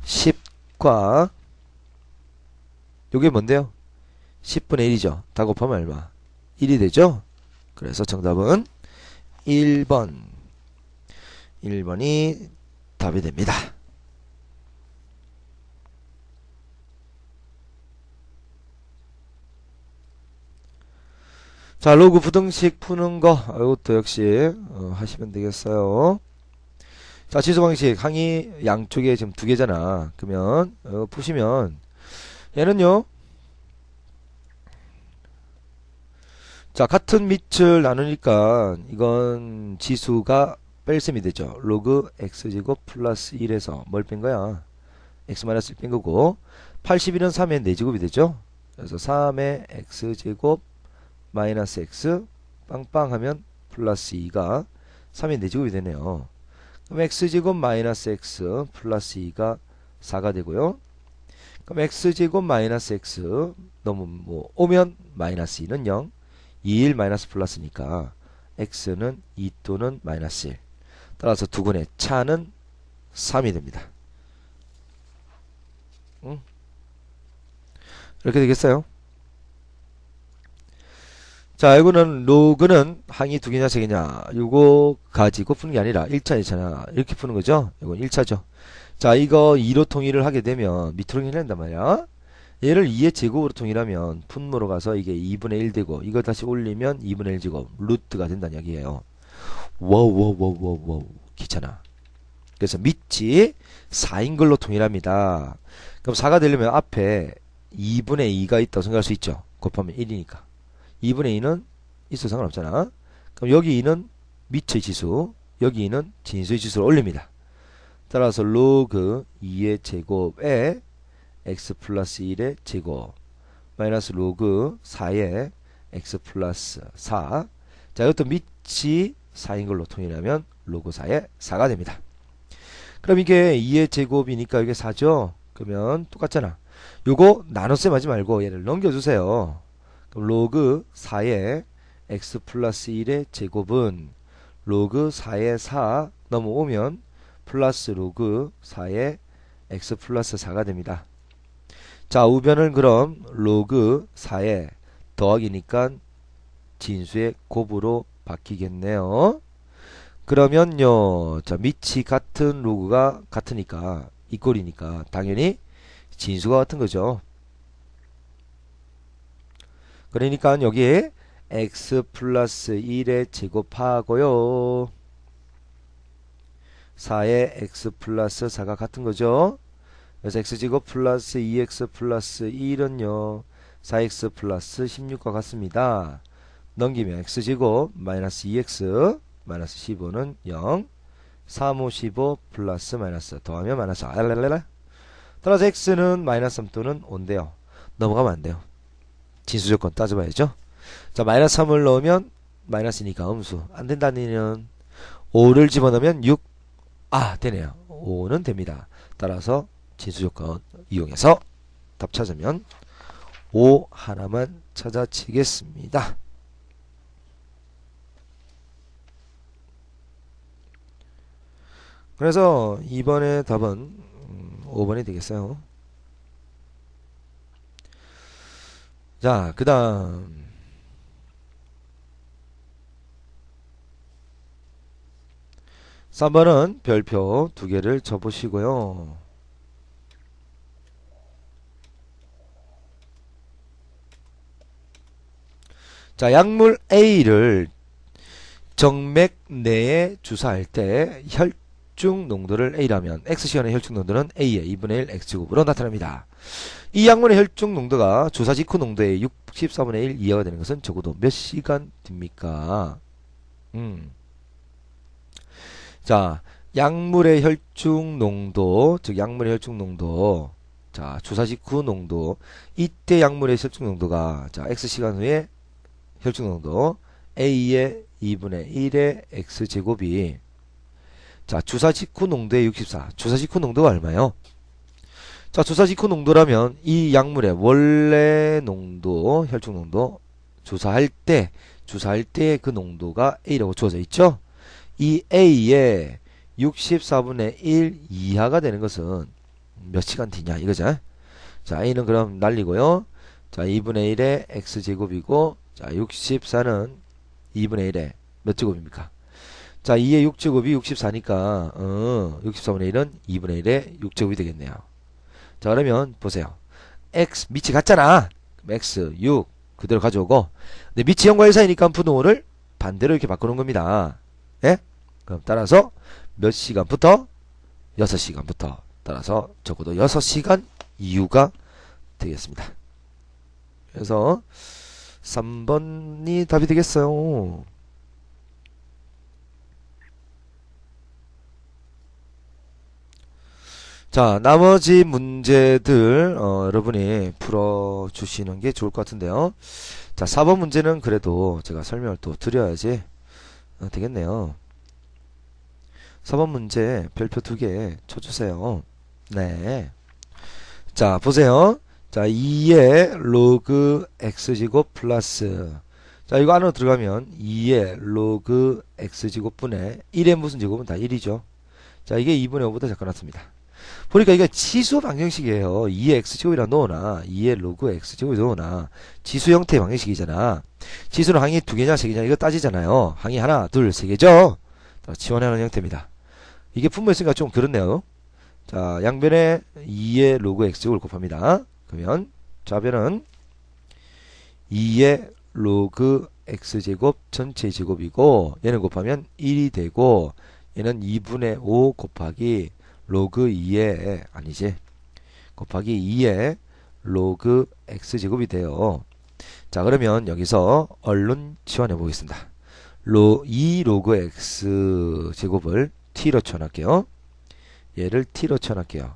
10과 요게 뭔데요? 10분의 1이죠. 다 곱하면 얼마? 1이 되죠? 그래서 정답은 1번이 답이 됩니다. 자, 로그 부등식 푸는 거 이것도 역시 하시면 되겠어요. 자, 지수 방식 항이 양쪽에 지금 2개잖아. 그러면 푸시면 얘는요. 자, 같은 밑을 나누니까 이건 지수가 뺄셈이 되죠. 로그 x제곱 플러스 1에서 뭘 뺀 거야? x 마이너스 1 뺀 거고 81은 3의 4제곱이 되죠. 그래서 3의 x제곱 마이너스 x 빵빵 하면 플러스 2가 3의 4제곱이 되네요. 그럼 x제곱 마이너스 x 플러스 2가 4가 되고요. 그럼 x제곱 마이너스 x 너무 뭐 오면 마이너스 2는 0, 2일 마이너스 플러스니까 x는 2 또는 마이너스 1. 따라서 두근의 차는 3이 됩니다. 이렇게 되겠어요. 자, 이거는 로그는 항이 두 개냐 세 개냐 이거 가지고 푸는 게 아니라 1차 2차냐 이렇게 푸는 거죠. 이건 1차죠. 자, 이거 2로 통일을 하게 되면 밑으로 통일한단 말이야. 얘를 2의 제곱으로 통일하면 분모로 가서 이게 2분의 1 되고 이거 다시 올리면 2분의 1 제곱 루트가 된다는 이야기예요. 와우 귀찮아. 그래서 밑이 4인 걸로 통일합니다. 그럼 4가 되려면 앞에 2분의 2가 있다고 생각할 수 있죠. 곱하면 1이니까 2분의 2는 있어 상관없잖아. 그럼 여기 2는 밑의 지수, 여기 2는 진수의 지수를 올립니다. 따라서 로그 2의 제곱에 x 플러스 1의 제곱 마이너스 로그 4의 x 플러스 4. 자, 이것도 밑이 4인 걸로 통일하면 로그 4의 4가 됩니다. 그럼 이게 2의 제곱이니까 이게 4죠. 그러면 똑같잖아. 요거 나눗셈 하지 말고 얘를 넘겨주세요. 그럼 로그 4의 x 플러스 1의 제곱은 로그 4의 4 넘어오면 플러스 로그 4의 x 플러스 4가 됩니다. 자, 우변은 그럼 로그 4의 더하기니까 진수의 곱으로 바뀌겠네요. 그러면요, 자, 밑이 같은 로그가 같으니까 이 꼴이니까 당연히 진수가 같은 거죠. 그러니까 여기에 x 플러스 1의 제곱하고요 4의 x 플러스 4가 같은 거죠. 그래서 x제곱 플러스 2x 플러스 1은요 4x 플러스 16과 같습니다. 넘기면 x제곱 마이너스 2x 마이너스 15는 0, 3, 5, 15 플러스 마이너스 더하면 마이너스 알랄랄라. 따라서 x는 마이너스 3 또는 5인데요. 넘어가면 안 돼요. 진수조건 따져봐야죠. 자, 마이너스 3을 넣으면 마이너스니까 음수 안 된다는 5를 집어넣으면 6. 아, 되네요. 5는 됩니다. 따라서 진수조건 이용해서 답 찾으면 5 하나만 찾아지겠습니다. 그래서 이번에 답은 5번이 되겠어요. 자, 그 다음 3번은 별표 2개를 쳐보시고요. 자, 약물 A를 정맥 내에 주사할 때 혈중 농도를 A라면 X시간의 혈중 농도는 A의 2분의 1 X제곱으로 나타납니다. 이 약물의 혈중 농도가 주사 직후 농도의 64분의 1 이하가 되는 것은 적어도 몇 시간 됩니까? 자, 약물의 혈중 농도, 즉 약물의 혈중 농도, 자, 주사 직후 농도, 이때 약물의 혈중 농도가 자, X시간 후에 혈중 농도 A의 2분의 1의 X제곱이 자, 주사 직후 농도의 64. 주사 직후 농도가 얼마요? 자, 주사 직후 농도라면 이 약물의 원래 농도, 혈중 농도 주사할 때의 그 농도가 A라고 주어져 있죠? 이 A의 64분의 1 이하가 되는 것은 몇 시간 뒤냐 이거죠. 자, A는 그럼 날리고요. 자, 2분의 1의 X제곱이고 자, 64는 2분의 1의 몇 제곱입니까? 자, 2의 6제곱이 64니까 64분의 1은 2분의 1의 6제곱이 되겠네요. 자, 그러면 보세요. x 밑이 같잖아. 그럼 x 6 그대로 가져오고 근데 밑이 0과 1 사이니까 분모를 반대로 이렇게 바꾸는 겁니다. 예? 그럼 따라서 몇 시간부터? 6시간부터 따라서 적어도 6시간 이후가 되겠습니다. 그래서 3번이 답이 되겠어요. 자, 나머지 문제들 여러분이 풀어주시는 게 좋을 것 같은데요. 자, 4번 문제는 그래도 제가 설명을 또 드려야지 되겠네요. 4번 문제 별표 2개 쳐주세요. 네. 자, 보세요. 자, 2의 로그 x제곱 플러스, 자, 이거 안으로 들어가면 2의 로그 x제곱 분의 1의 무슨 제곱은 다 1이죠. 자, 이게 2분의 5보다 작게 나왔습니다. 보니까 이게 지수 방정식이에요. 2의 x제곱이라 넣어놔. 2의 로그 x제곱이 넣어놔. 지수 형태의 방정식이잖아. 지수는 항이 2개냐 3개냐 이거 따지잖아요. 항이 하나, 둘, 3개죠. 지원하는 형태입니다. 이게 분모했으니까 좀 그렇네요. 자, 양변에 2의 로그 x제곱을 곱합니다. 그러면 좌변은 2의 로그 x제곱 전체 제곱이고, 얘는 곱하면 1이 되고, 얘는 2분의 5 곱하기 로그 2의, 아니지, 곱하기 2의 로그 x제곱이 돼요. 자, 그러면 여기서 얼른 치환해 보겠습니다. 2 로그 x제곱을 t로 치환할게요. 얘를 t로 치환할게요.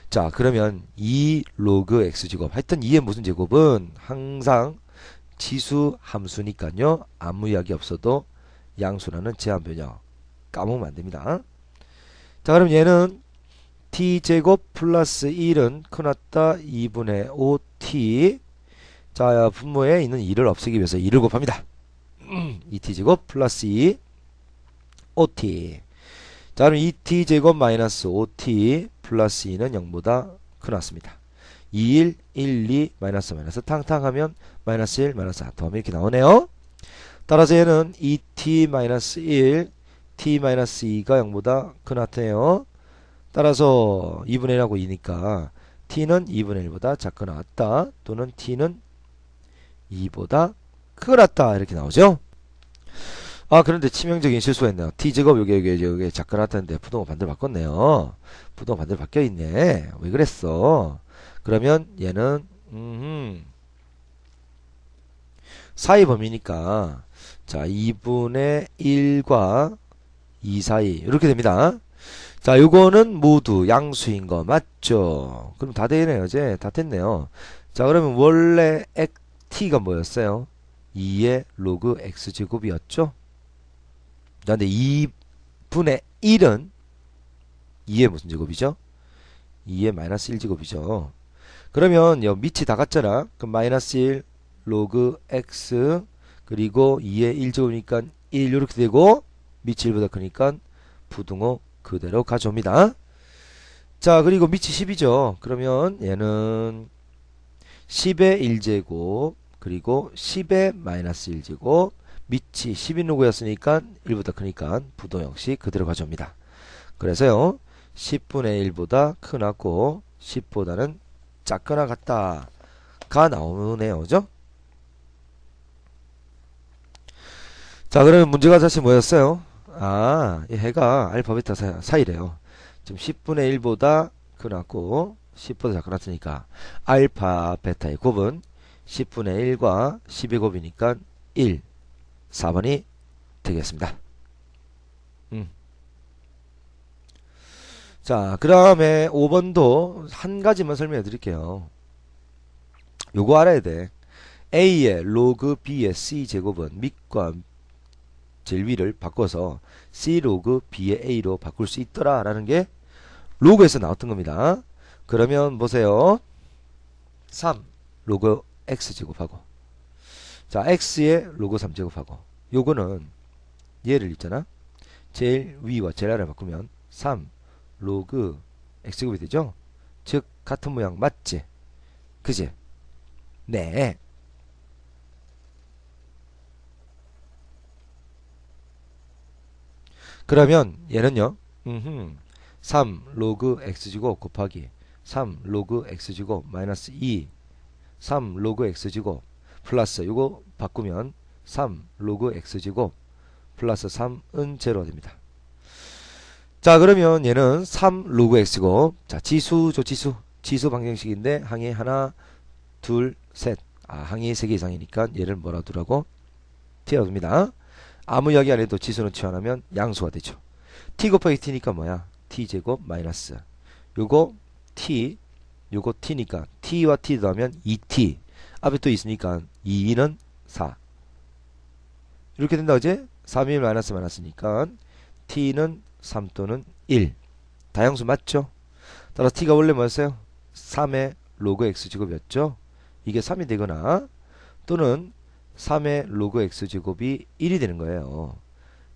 자, 그러면 2 로그 x제곱, 하여튼 2의 무슨 제곱은 항상 지수 함수니까요, 아무 이야기 없어도 양수라는 제한 변형 까먹으면 안 됩니다. 자, 그럼 얘는 t제곱 플러스 1은 크났다 2분의 5t. 자, 분모에 있는 2를 없애기 위해서 2를 곱합니다. 2t제곱 플러스 2 5t. 자, 그럼 2t제곱 마이너스 5t 플러스 2는 0보다 크났습니다. 2, 1, 1, 2, 마이너스 마이너스 탕탕하면 마이너스 1, 마이너스 4 더하면 이렇게 나오네요. 따라서 얘는 2t 마이너스 1, t 마이너스 2가 0보다 크나타요. 따라서 2분의 1하고 2니까 t는 2분의 1보다 작거 나왔다, 또는 t는 2보다 크났다, 이렇게 나오죠. 아, 그런데 치명적인 실수가 있네요. t제곱 요게 작거 나왔다는데 부동호 반대로 바꿨네요. 부동호 반대로 바뀌어있네. 왜 그랬어? 그러면 얘는 사이 범위니까, 자, 2분의 1과 2 사이 이렇게 됩니다. 자, 요거는 모두 양수인 거 맞죠? 그럼 다 되네요. 이제 다 됐네요. 자, 그러면 원래 t가 뭐였어요? 2의 로그 x제곱이었죠? 자, 근데 2분의 1은 2의 무슨 제곱이죠? 2의 마이너스 1제곱이죠. 그러면 요 밑이 다 같잖아. 그럼 마이너스 1 로그 x 그리고 2의 1제곱이니까 1 이렇게 되고, 밑이 1보다 크니까 부등호 그대로 가져옵니다. 자, 그리고 밑이 10이죠. 그러면 얘는 10의 1제곱 그리고 10의 마이너스 1제곱, 밑이 10인 로그였으니까 1보다 크니까 부등호 역시 그대로 가져옵니다. 그래서요 10분의 1보다 크나고 10보다는 작거나 같다 가 나오네요. 그죠? 자, 그러면 문제가 사실 뭐였어요? 아, 이 해가 알파 베타 사이래요. 지금 10분의 1보다 크나고 10보다 작거 같으니까 알파 베타의 곱은 10분의 1과 10의 곱이니까 1, 4번이 되겠습니다. 자, 그 다음에 5번도 한 가지만 설명해 드릴게요. 요거 알아야 돼. a의 로그 b의 c제곱은 밑과 제일 위를 바꿔서 c 로그 b의 a로 바꿀 수 있더라 라는 게 로그에서 나왔던 겁니다. 그러면 보세요. 3 로그 x제곱하고, 자, x의 로그 3제곱하고, 요거는 얘를 있잖아, 제일 위와 제일 아래를 바꾸면 3 로그 x제곱이 되죠. 즉 같은 모양 맞지? 그지? 네. 그러면 얘는요 3 로그 x제곱 곱하기 3 로그 x제곱 마이너스 2 3 로그 x제곱 플러스 요거 바꾸면 3 로그 x제곱 플러스 3은 제로가 됩니다. 자, 그러면 얘는 3 로그 x고, 자, 지수죠. 지수 방정식인데 항이 하나 둘 셋, 항이 3개 이상이니까 얘를 뭐라 두라고? t라고 둡니다. 아무 이야기 안 해도 지수는 치환하면 양수가 되죠. t 곱하기 t니까 뭐야? t제곱 마이너스 요거 t, 요거 t니까 t와 t 더하면 2t. 앞에 또 있으니까 2는 4. 이렇게 된다 그지? 3이 마이너스 마이너스니까 t는 3 또는 1. 다양수 맞죠? 따라서 t가 원래 뭐였어요? 3의 로그 x제곱이었죠? 이게 3이 되거나 또는 3의 로그 x제곱이 1이 되는 거예요.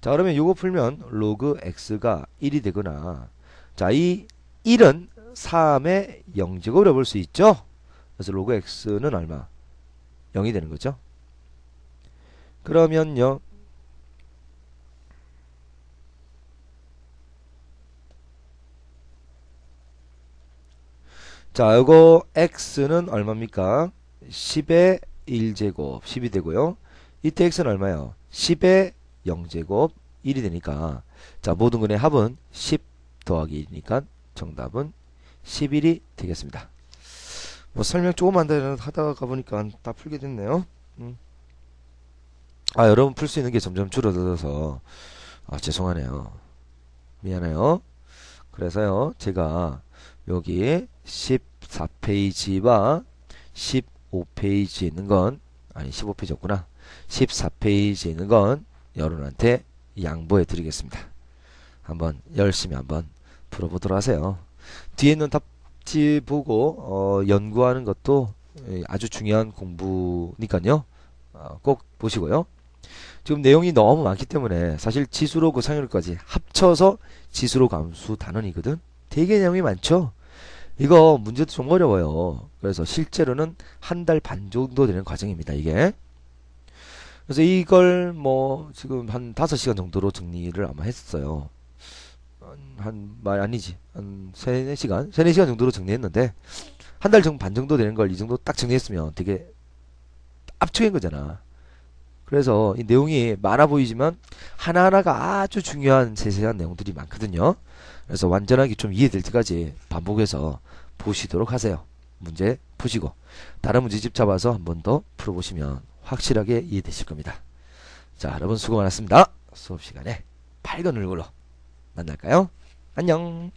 자, 그러면 요거 풀면 로그 x가 1이 되거나, 자, 이 1은 3의 0제곱으로 볼 수 있죠? 그래서 로그 x는 얼마? 0이 되는 거죠. 그러면요, 자, 요거 x는 얼마입니까? 10의 1제곱 10이 되고요. 이때 x는 얼마예요? 10의 0제곱 1이 되니까, 자, 모든 근의 합은 10 더하기 1이니까 정답은 11이 되겠습니다. 뭐 설명 조금 하다가 보니까 다 풀게 됐네요. 아, 여러분 풀 수 있는 게 점점 줄어들어서 죄송하네요. 미안해요. 그래서요, 제가 여기 14페이지와 15페이지에 있는 건, 아니 15페이지였구나. 14페이지에 있는 건 여러분한테 양보해 드리겠습니다. 한번 열심히 한번 풀어보도록 하세요. 뒤에 있는 답지 보고 연구하는 것도 아주 중요한 공부니까요. 꼭 보시고요. 지금 내용이 너무 많기 때문에 사실 지수로그 상열까지 합쳐서 지수로 감수 단원이거든. 되게 내용이 많죠. 이거 문제도 좀 어려워요. 그래서 실제로는 한 달 반 정도 되는 과정입니다, 이게. 그래서 이걸 뭐 지금 한 5시간 정도로 정리를 아마 했어요. 아니지. 한 3, 4시간? 3, 4시간 정도로 정리했는데 한 달 반 정도 되는 걸 이 정도 딱 정리했으면 되게 압축한 거잖아. 그래서 이 내용이 많아 보이지만 하나하나가 아주 중요한 세세한 내용들이 많거든요. 그래서 완전하게 좀 이해될 때까지 반복해서 보시도록 하세요. 문제 푸시고 다른 문제집 잡아서 한 번 더 풀어보시면 확실하게 이해되실 겁니다. 자, 여러분 수고 많았습니다. 수업 시간에 밝은 얼굴로 만날까요? 안녕.